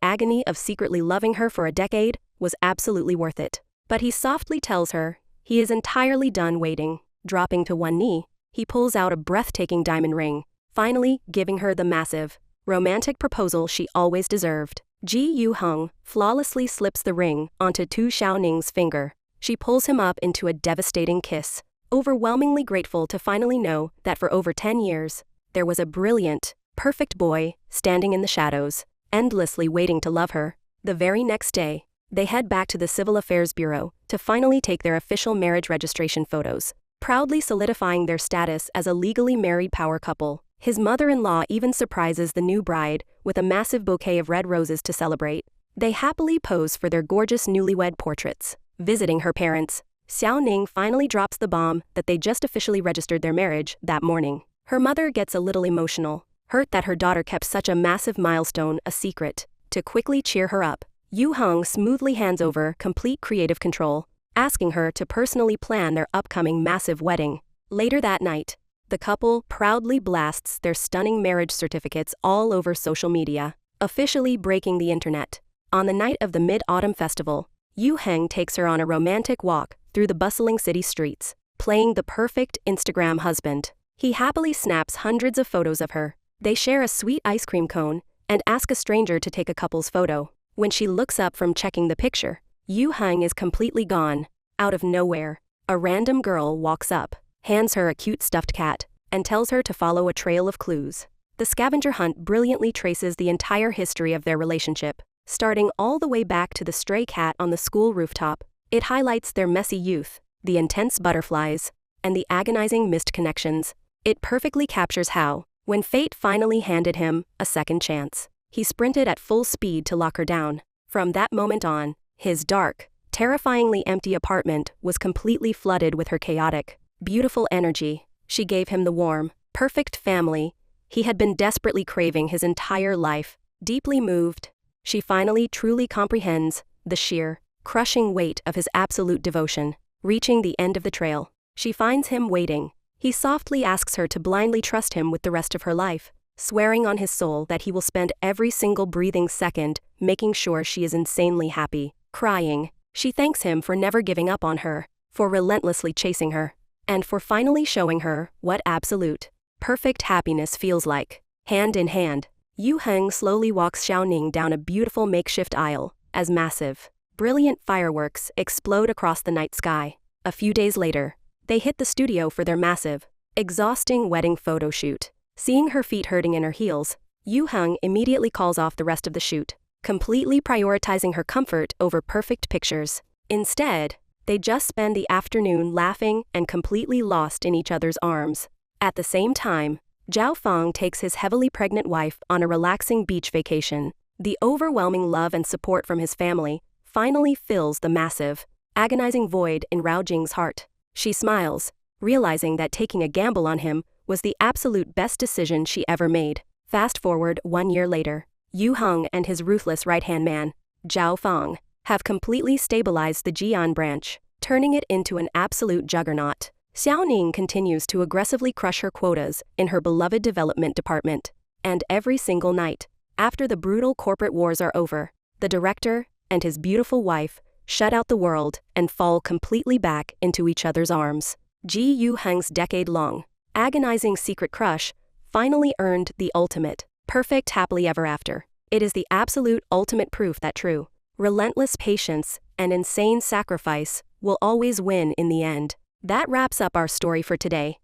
agony of secretly loving her for a decade was absolutely worth it. But he softly tells her he is entirely done waiting. Dropping to one knee, he pulls out a breathtaking diamond ring, finally giving her the massive, romantic proposal she always deserved. Yu Heng flawlessly slips the ring onto Xiao Ning's finger. She pulls him up into a devastating kiss, overwhelmingly grateful to finally know that for over 10 years, there was a brilliant, perfect boy standing in the shadows, endlessly waiting to love her. The very next day, they head back to the Civil Affairs Bureau to finally take their official marriage registration photos, proudly solidifying their status as a legally married power couple. His mother-in-law even surprises the new bride with a massive bouquet of red roses to celebrate. They happily pose for their gorgeous newlywed portraits. Visiting her parents, Xiao Ning finally drops the bomb that they just officially registered their marriage that morning. Her mother gets a little emotional, hurt that her daughter kept such a massive milestone a secret. To quickly cheer her up, Yu Heng smoothly hands over complete creative control, asking her to personally plan their upcoming massive wedding. Later that night, the couple proudly blasts their stunning marriage certificates all over social media, officially breaking the internet. On the night of the Mid-Autumn Festival, Yu Heng takes her on a romantic walk through the bustling city streets, playing the perfect Instagram husband. He happily snaps hundreds of photos of her. They share a sweet ice cream cone and ask a stranger to take a couple's photo. When she looks up from checking the picture, Yu Heng is completely gone. Out of nowhere, a random girl walks up, hands her a cute stuffed cat, and tells her to follow a trail of clues. The scavenger hunt brilliantly traces the entire history of their relationship, starting all the way back to the stray cat on the school rooftop. It highlights their messy youth, the intense butterflies, and the agonizing missed connections. It perfectly captures how, when fate finally handed him a second chance, he sprinted at full speed to lock her down. From that moment on, his dark, terrifyingly empty apartment was completely flooded with her chaotic, beautiful energy. She gave him the warm, perfect family he had been desperately craving his entire life. Deeply moved, she finally truly comprehends the sheer, crushing weight of his absolute devotion. Reaching the end of the trail, she finds him waiting. He softly asks her to blindly trust him with the rest of her life, swearing on his soul that he will spend every single breathing second making sure she is insanely happy. Crying, she thanks him for never giving up on her, for relentlessly chasing her, and for finally showing her what absolute, perfect happiness feels like. Hand in hand, Yu Heng slowly walks Xiao Ning down a beautiful makeshift aisle, as massive, brilliant fireworks explode across the night sky. A few days later, they hit the studio for their massive, exhausting wedding photo shoot. Seeing her feet hurting in her heels, Yu Heng immediately calls off the rest of the shoot, completely prioritizing her comfort over perfect pictures. Instead, they just spend the afternoon laughing and completely lost in each other's arms. At the same time, Zhao Feng takes his heavily pregnant wife on a relaxing beach vacation. The overwhelming love and support from his family finally fills the massive, agonizing void in Rao Jing's heart. She smiles, realizing that taking a gamble on him was the absolute best decision she ever made. Fast forward 1 year later, Yu Heng and his ruthless right-hand man, Zhao Feng, have completely stabilized the Jian branch, turning it into an absolute juggernaut. Xiao Ning continues to aggressively crush her quotas in her beloved development department. And every single night, after the brutal corporate wars are over, the director and his beautiful wife shut out the world and fall completely back into each other's arms. Yu Heng's decade-long, agonizing secret crush finally earned the ultimate, perfect happily ever after. It is the absolute ultimate proof that true, relentless patience and insane sacrifice will always win in the end. That wraps up our story for today.